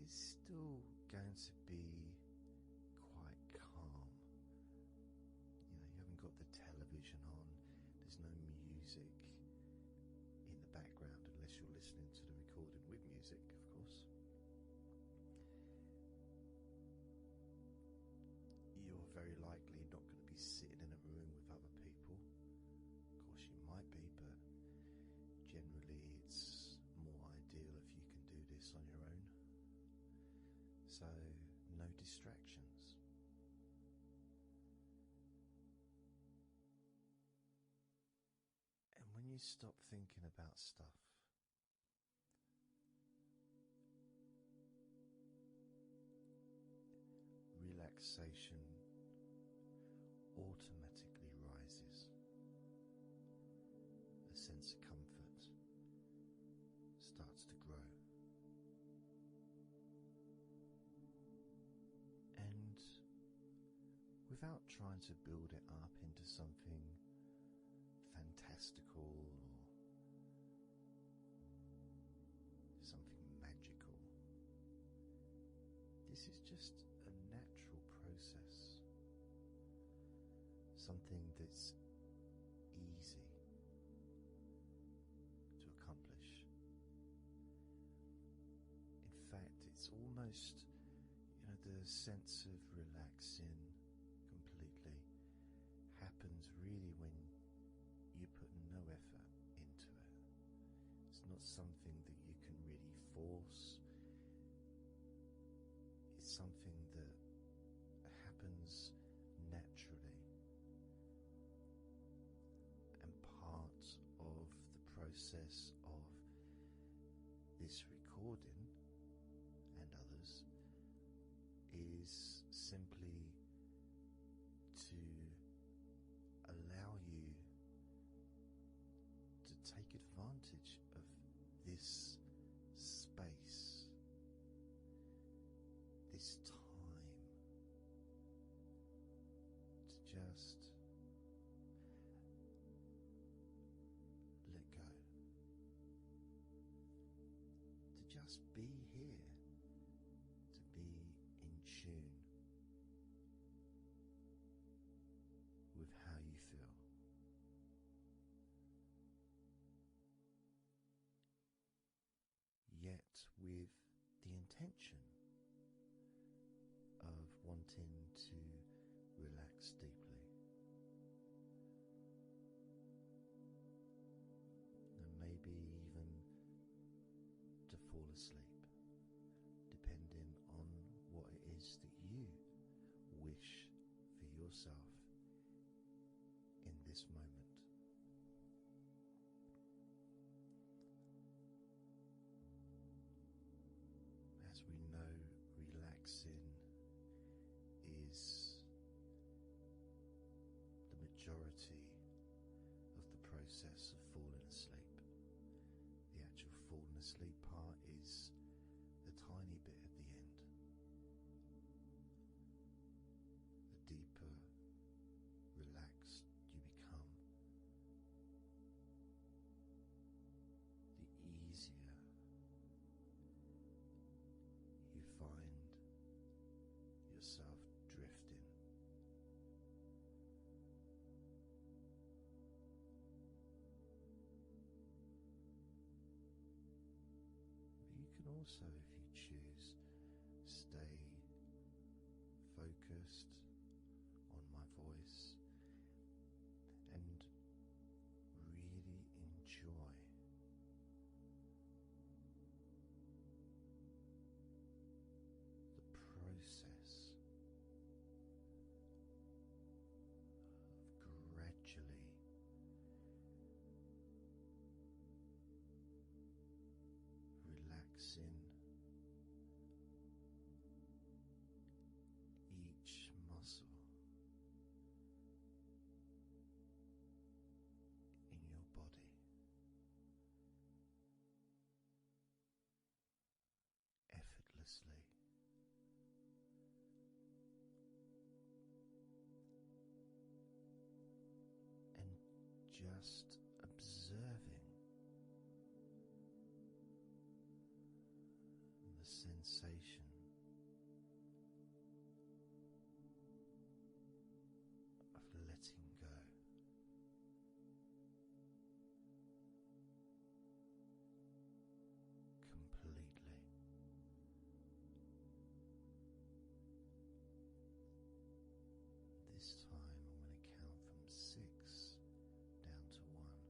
A: it's still going to be quite calm. You know, you haven't got the television on, there's no music in the background, unless you're listening to the recording with music, of course. You're very likely not going to be sitting in a room with other people. Of course you might be, but generally it's more ideal if you can do this on your own. So, no distractions. And when you stop thinking about stuff, relaxation automatically rises. A sense of comfort starts to grow. And without trying to build it up into something fantastical or something magical, this is just a natural process, something that's easy to accomplish. In fact, it's almost, the sense of relaxing completely happens really when you put no effort into it. It's not something that you can really force. It's something that happens naturally, and part of the process of this recording and others is simply to allow you to take advantage of this space, this time, to just let go, to just be here, to be in tune with how you feel. Yet with the intention of wanting to relax deeply, and maybe even to fall asleep, depending on what it is that you wish for yourself in this moment. As we know, relaxing is the majority of the process of falling asleep. The actual falling asleep part is the tiny bit at the end. The deeper relaxed you become, the easier you find yourself drifting. But you can also, if you choose, stay focused on my voice and really enjoy just observing the sensation of letting go. Completely. This time I'm going to count from 6 down to 1.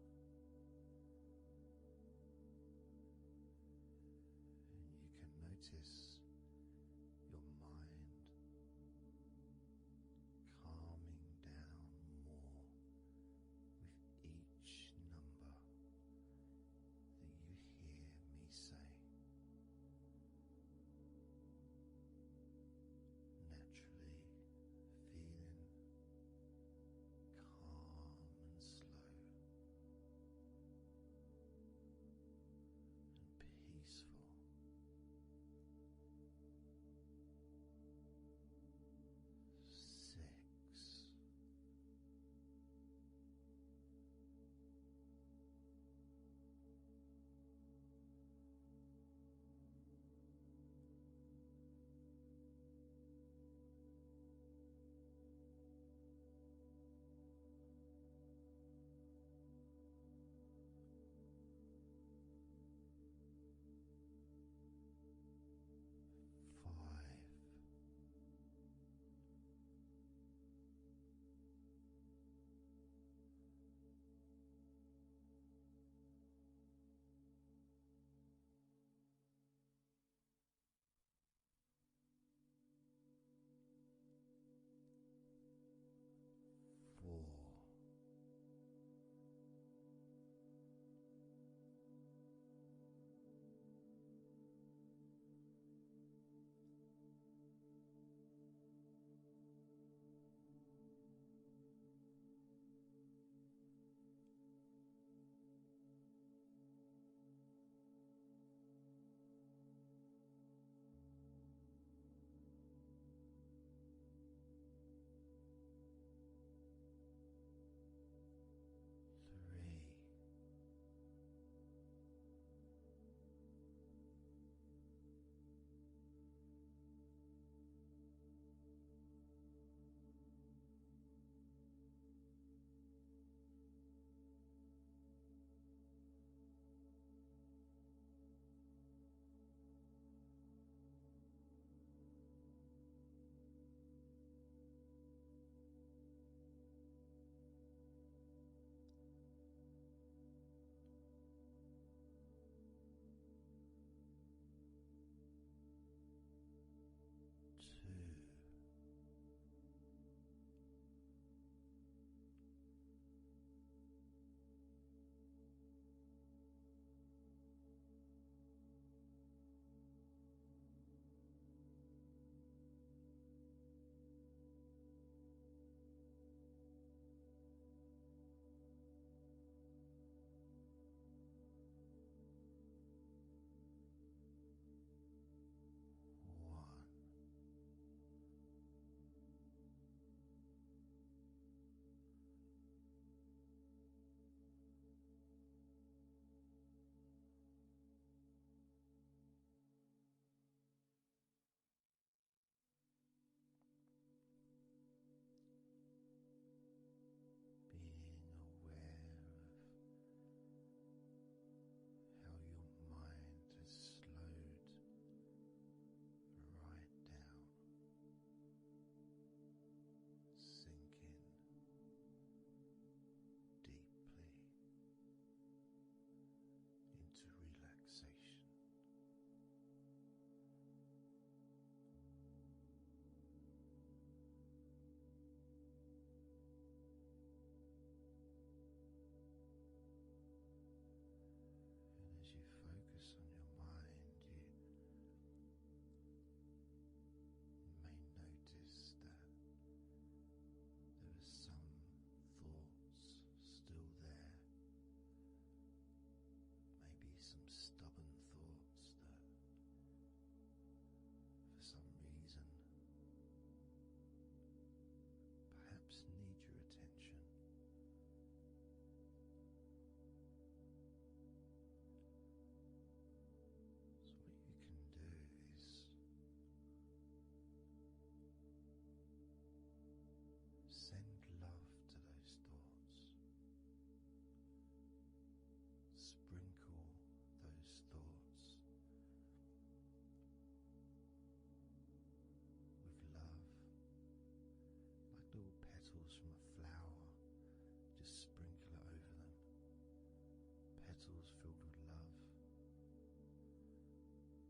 A: capitals filled with love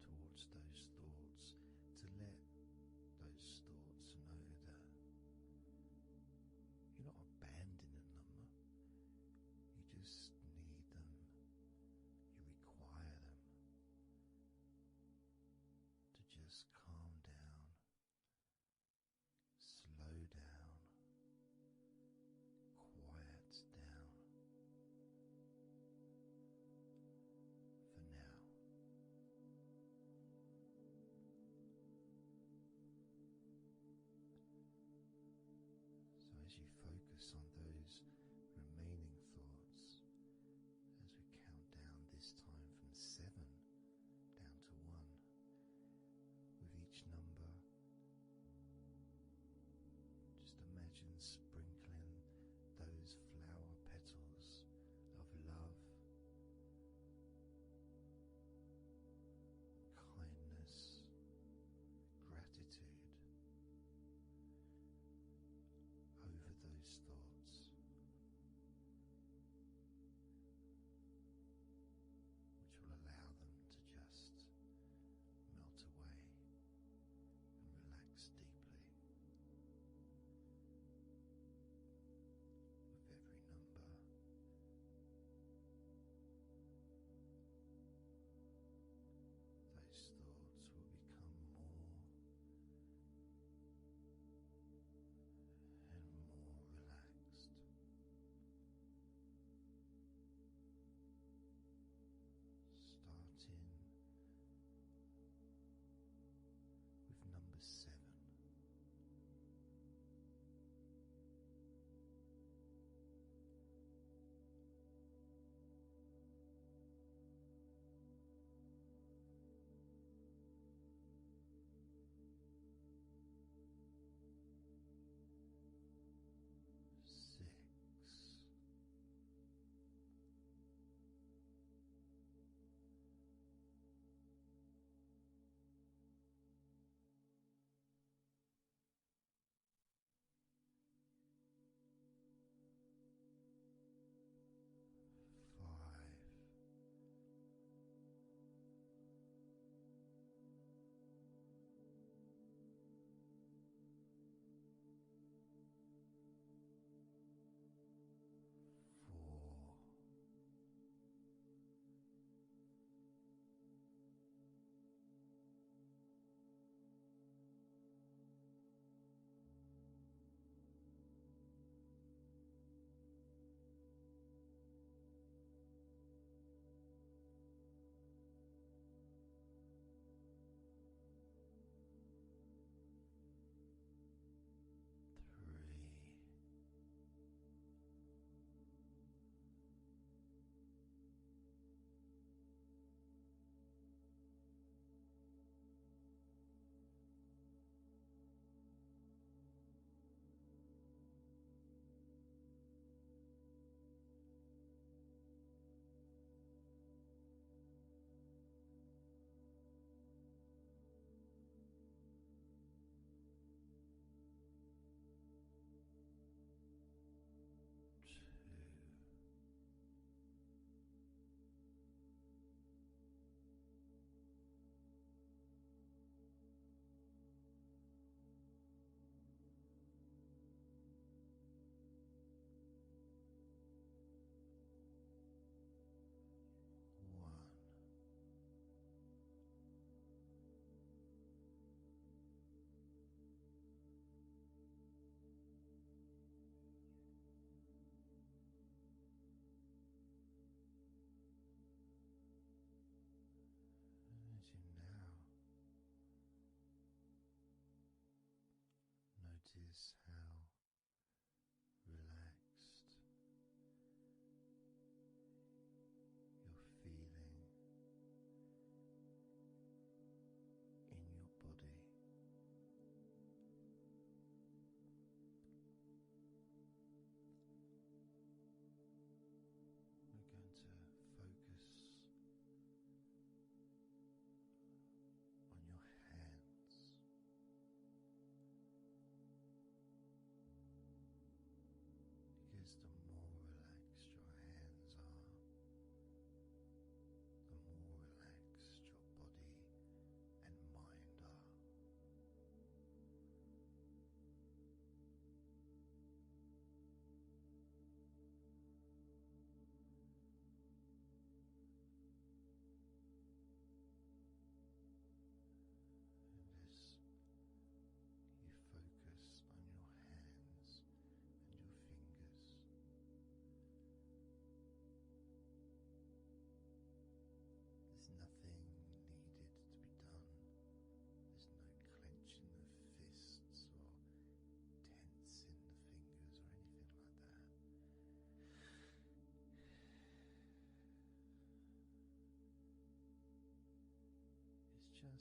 A: towards those thoughts, to let those thoughts know that you're not abandoning them, you just need them, you require them to just calm down, slow down, quiet down.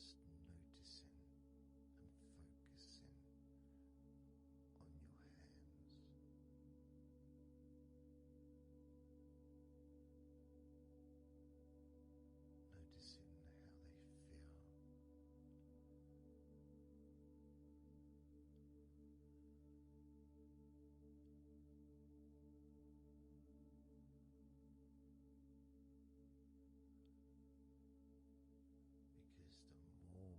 A: just noticing and focusing on your hands. Noticing how they feel. Because the more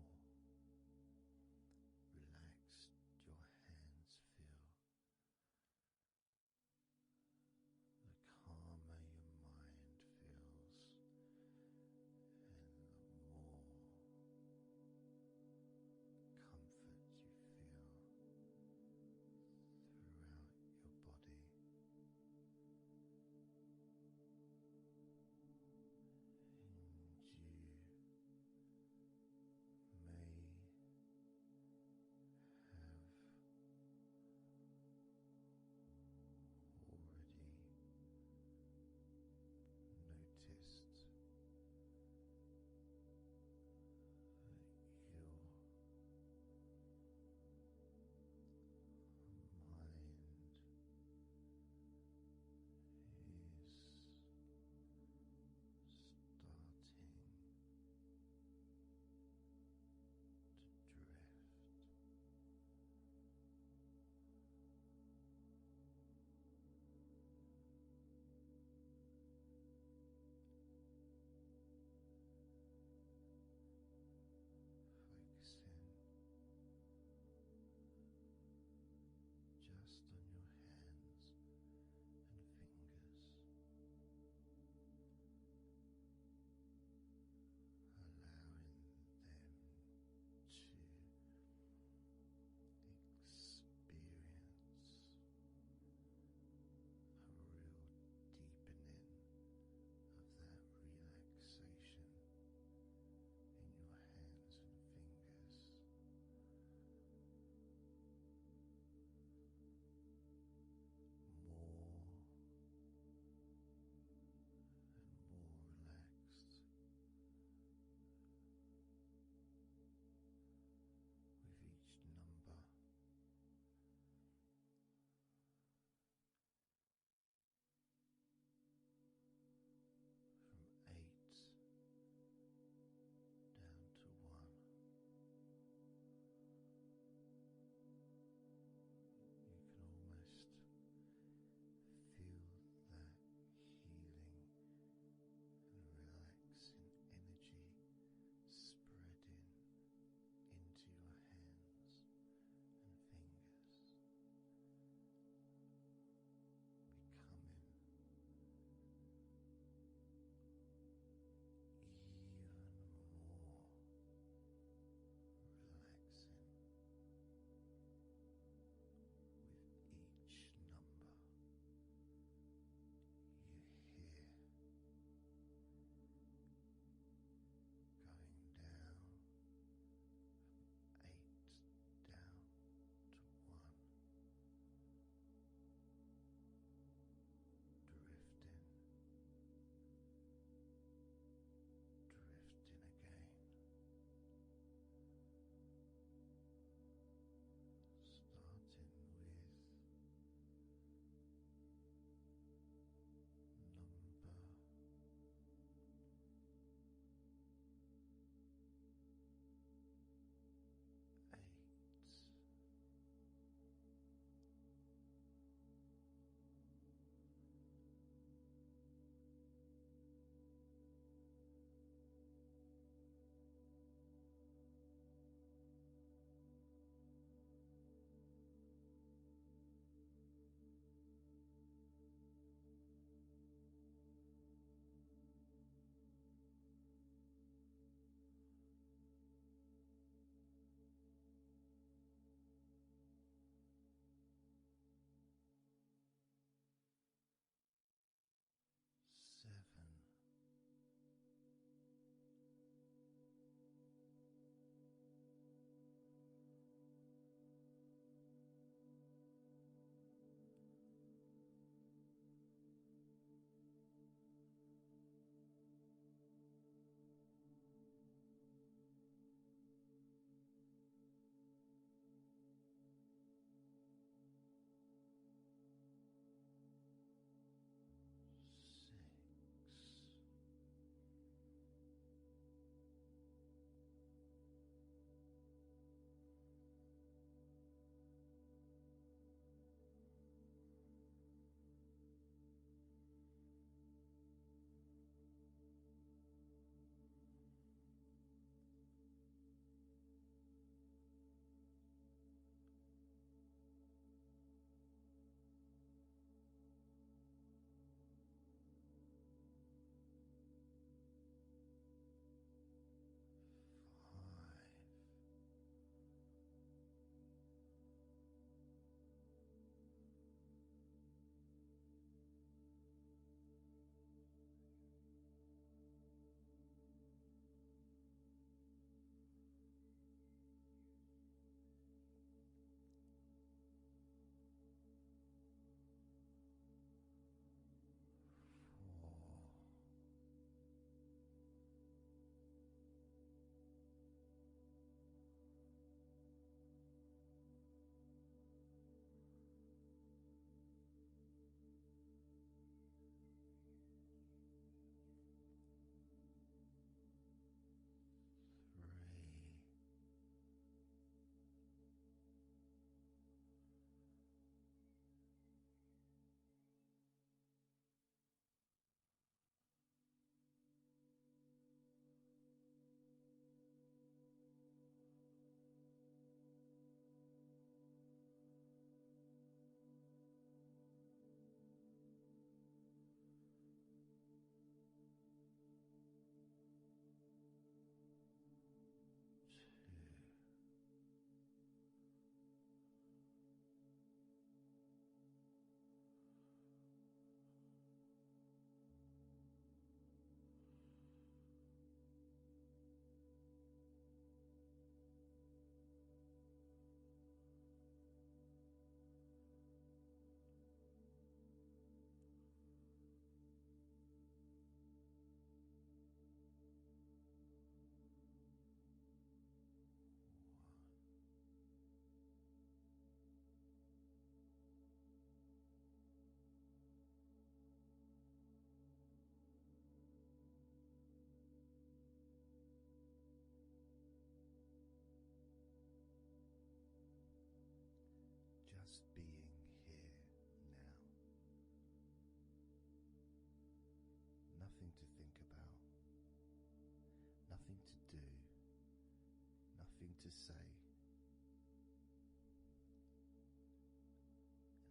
A: to say.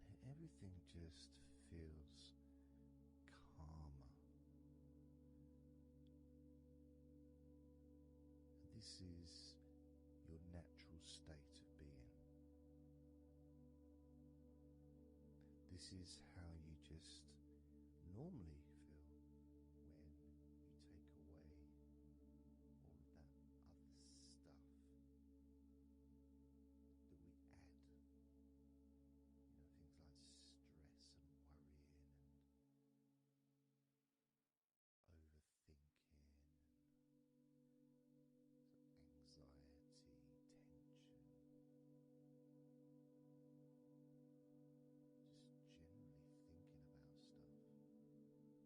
A: And everything just feels calmer. And this is your natural state of being. This is how you just normally feel when you take away all of that other stuff that we add. Things like stress and worrying and overthinking and anxiety, tension. Just generally thinking about stuff.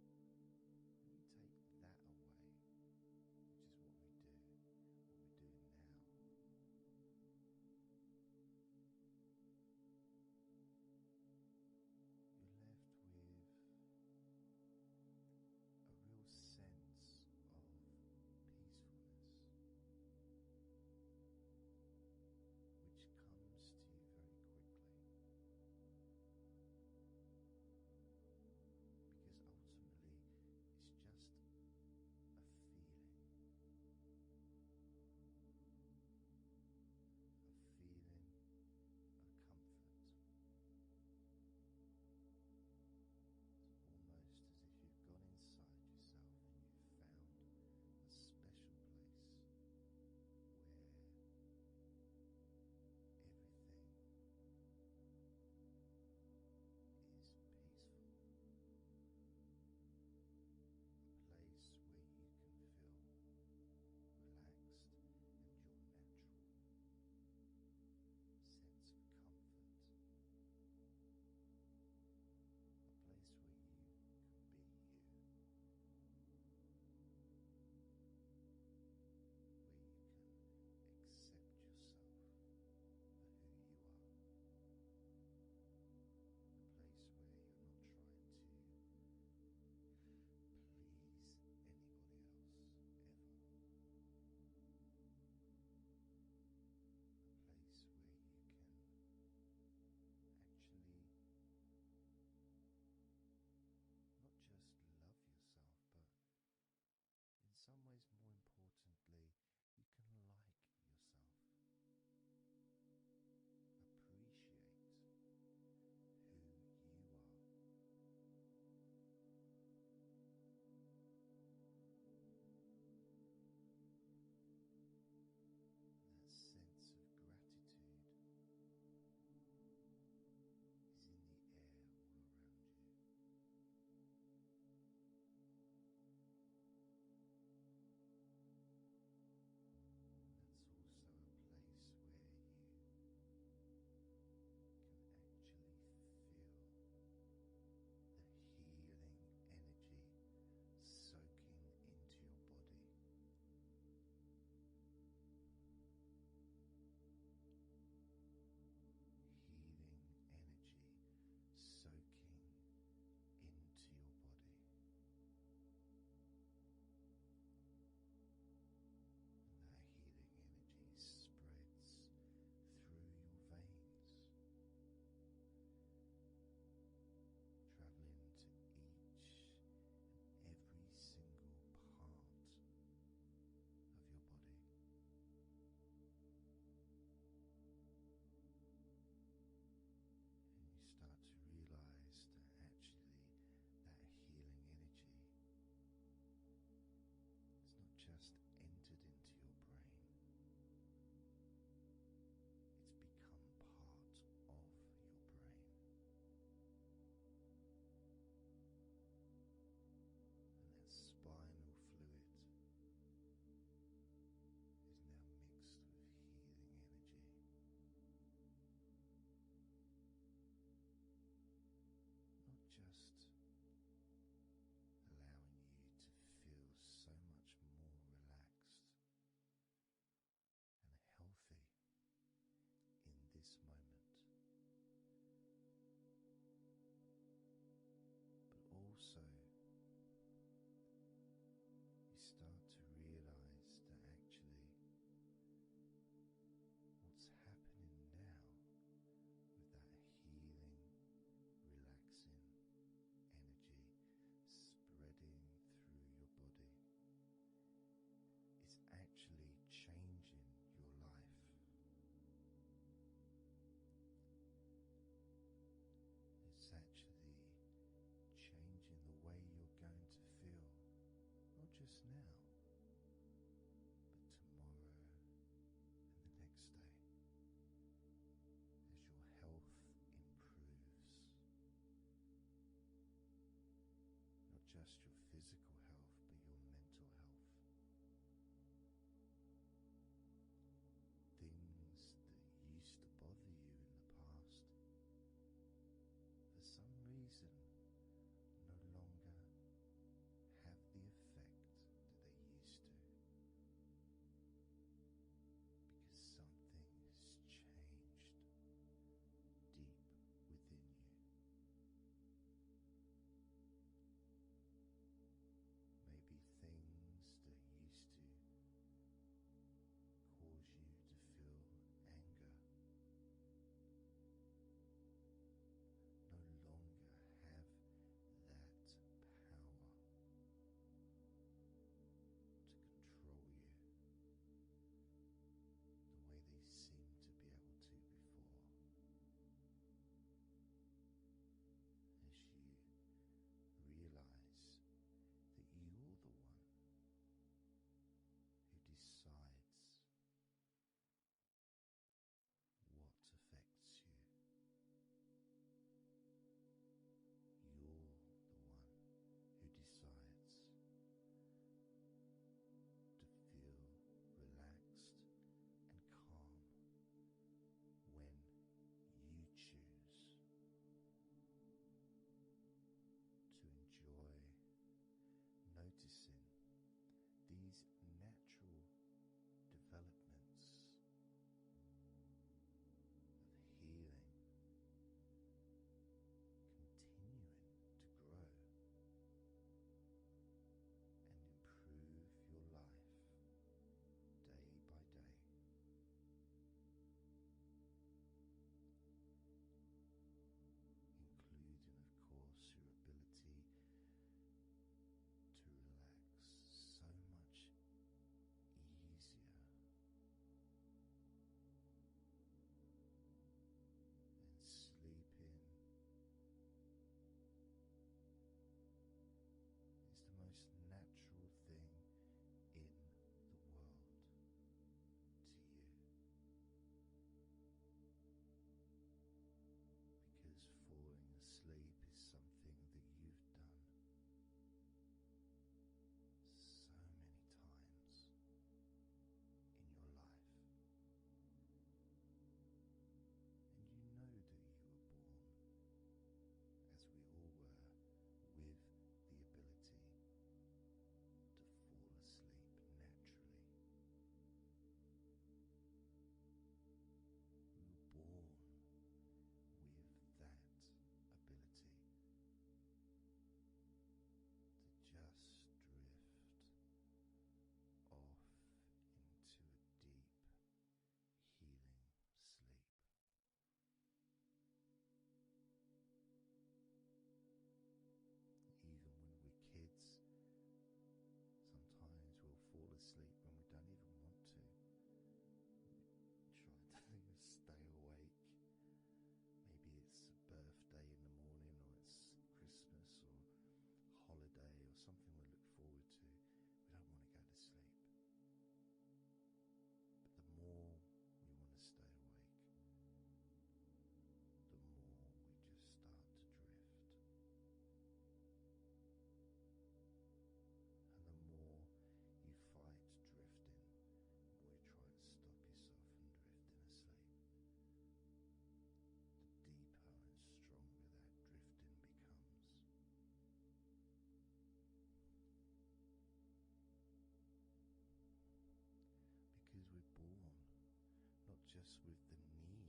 A: us with the need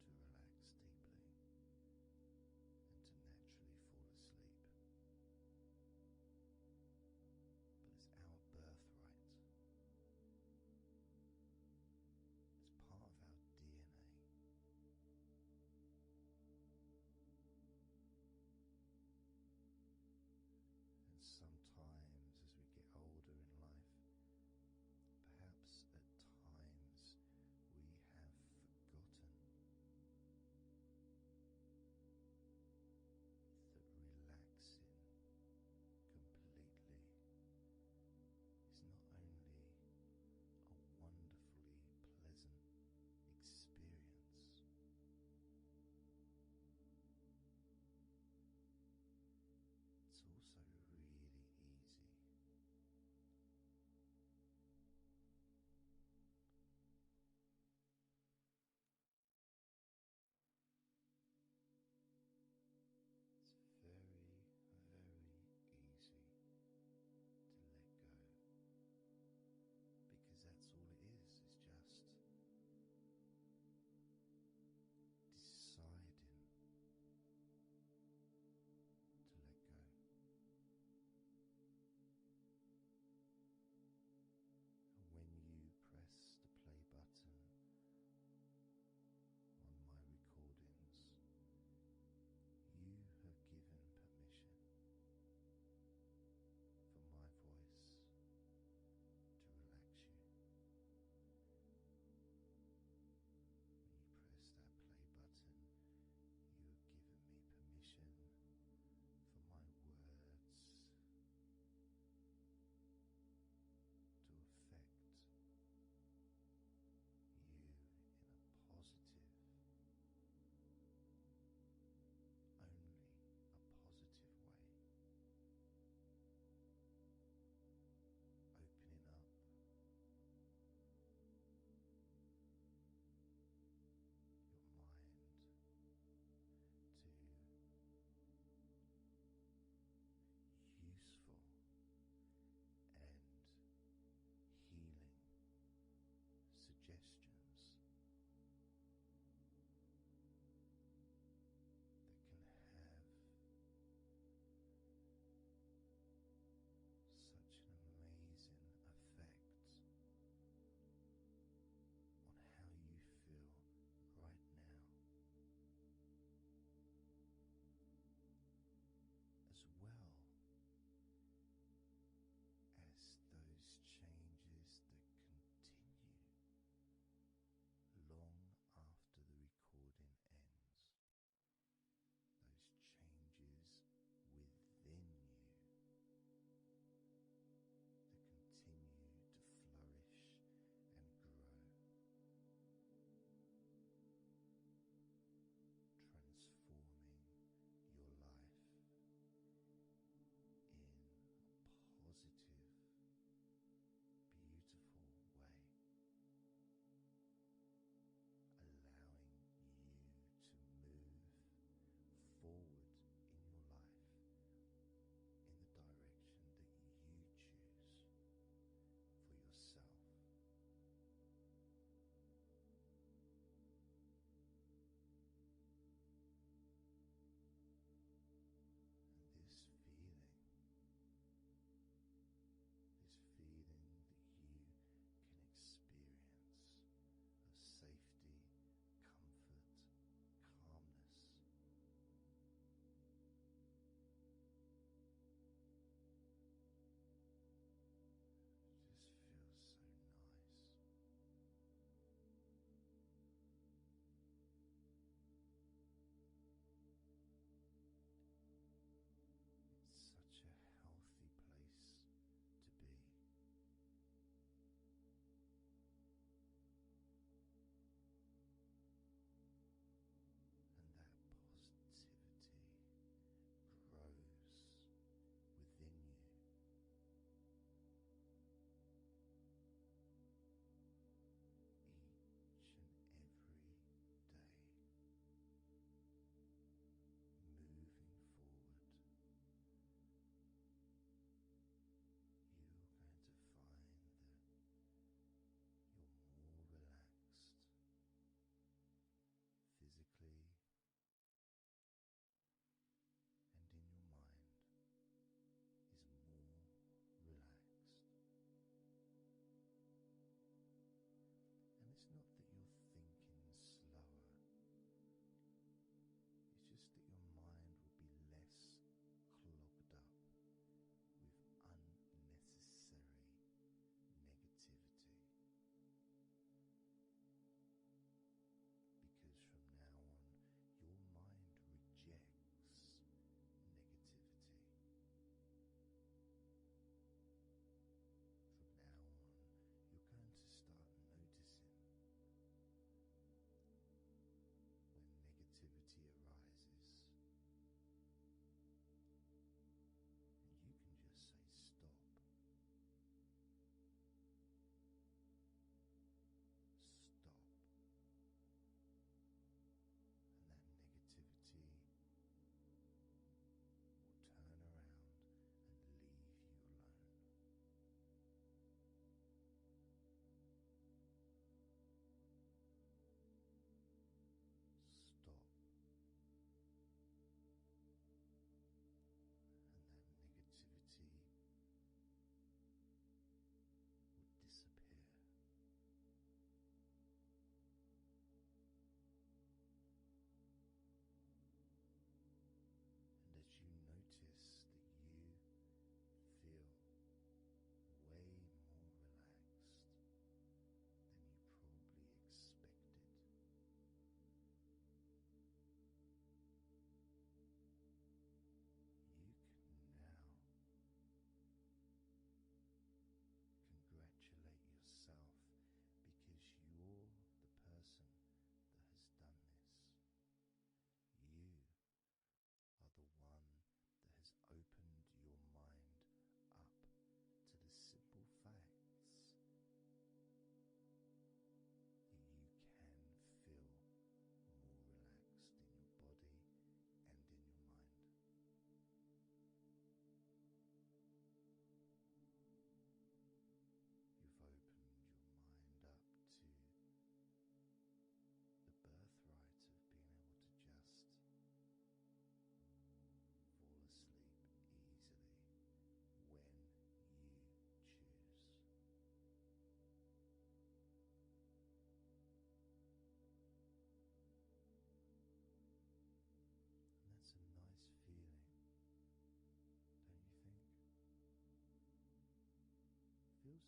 A: to relax deeply and to naturally fall asleep. But it's our birthright. It's part of our DNA. And sometimes as we get older in life, perhaps at times we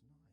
A: was nice.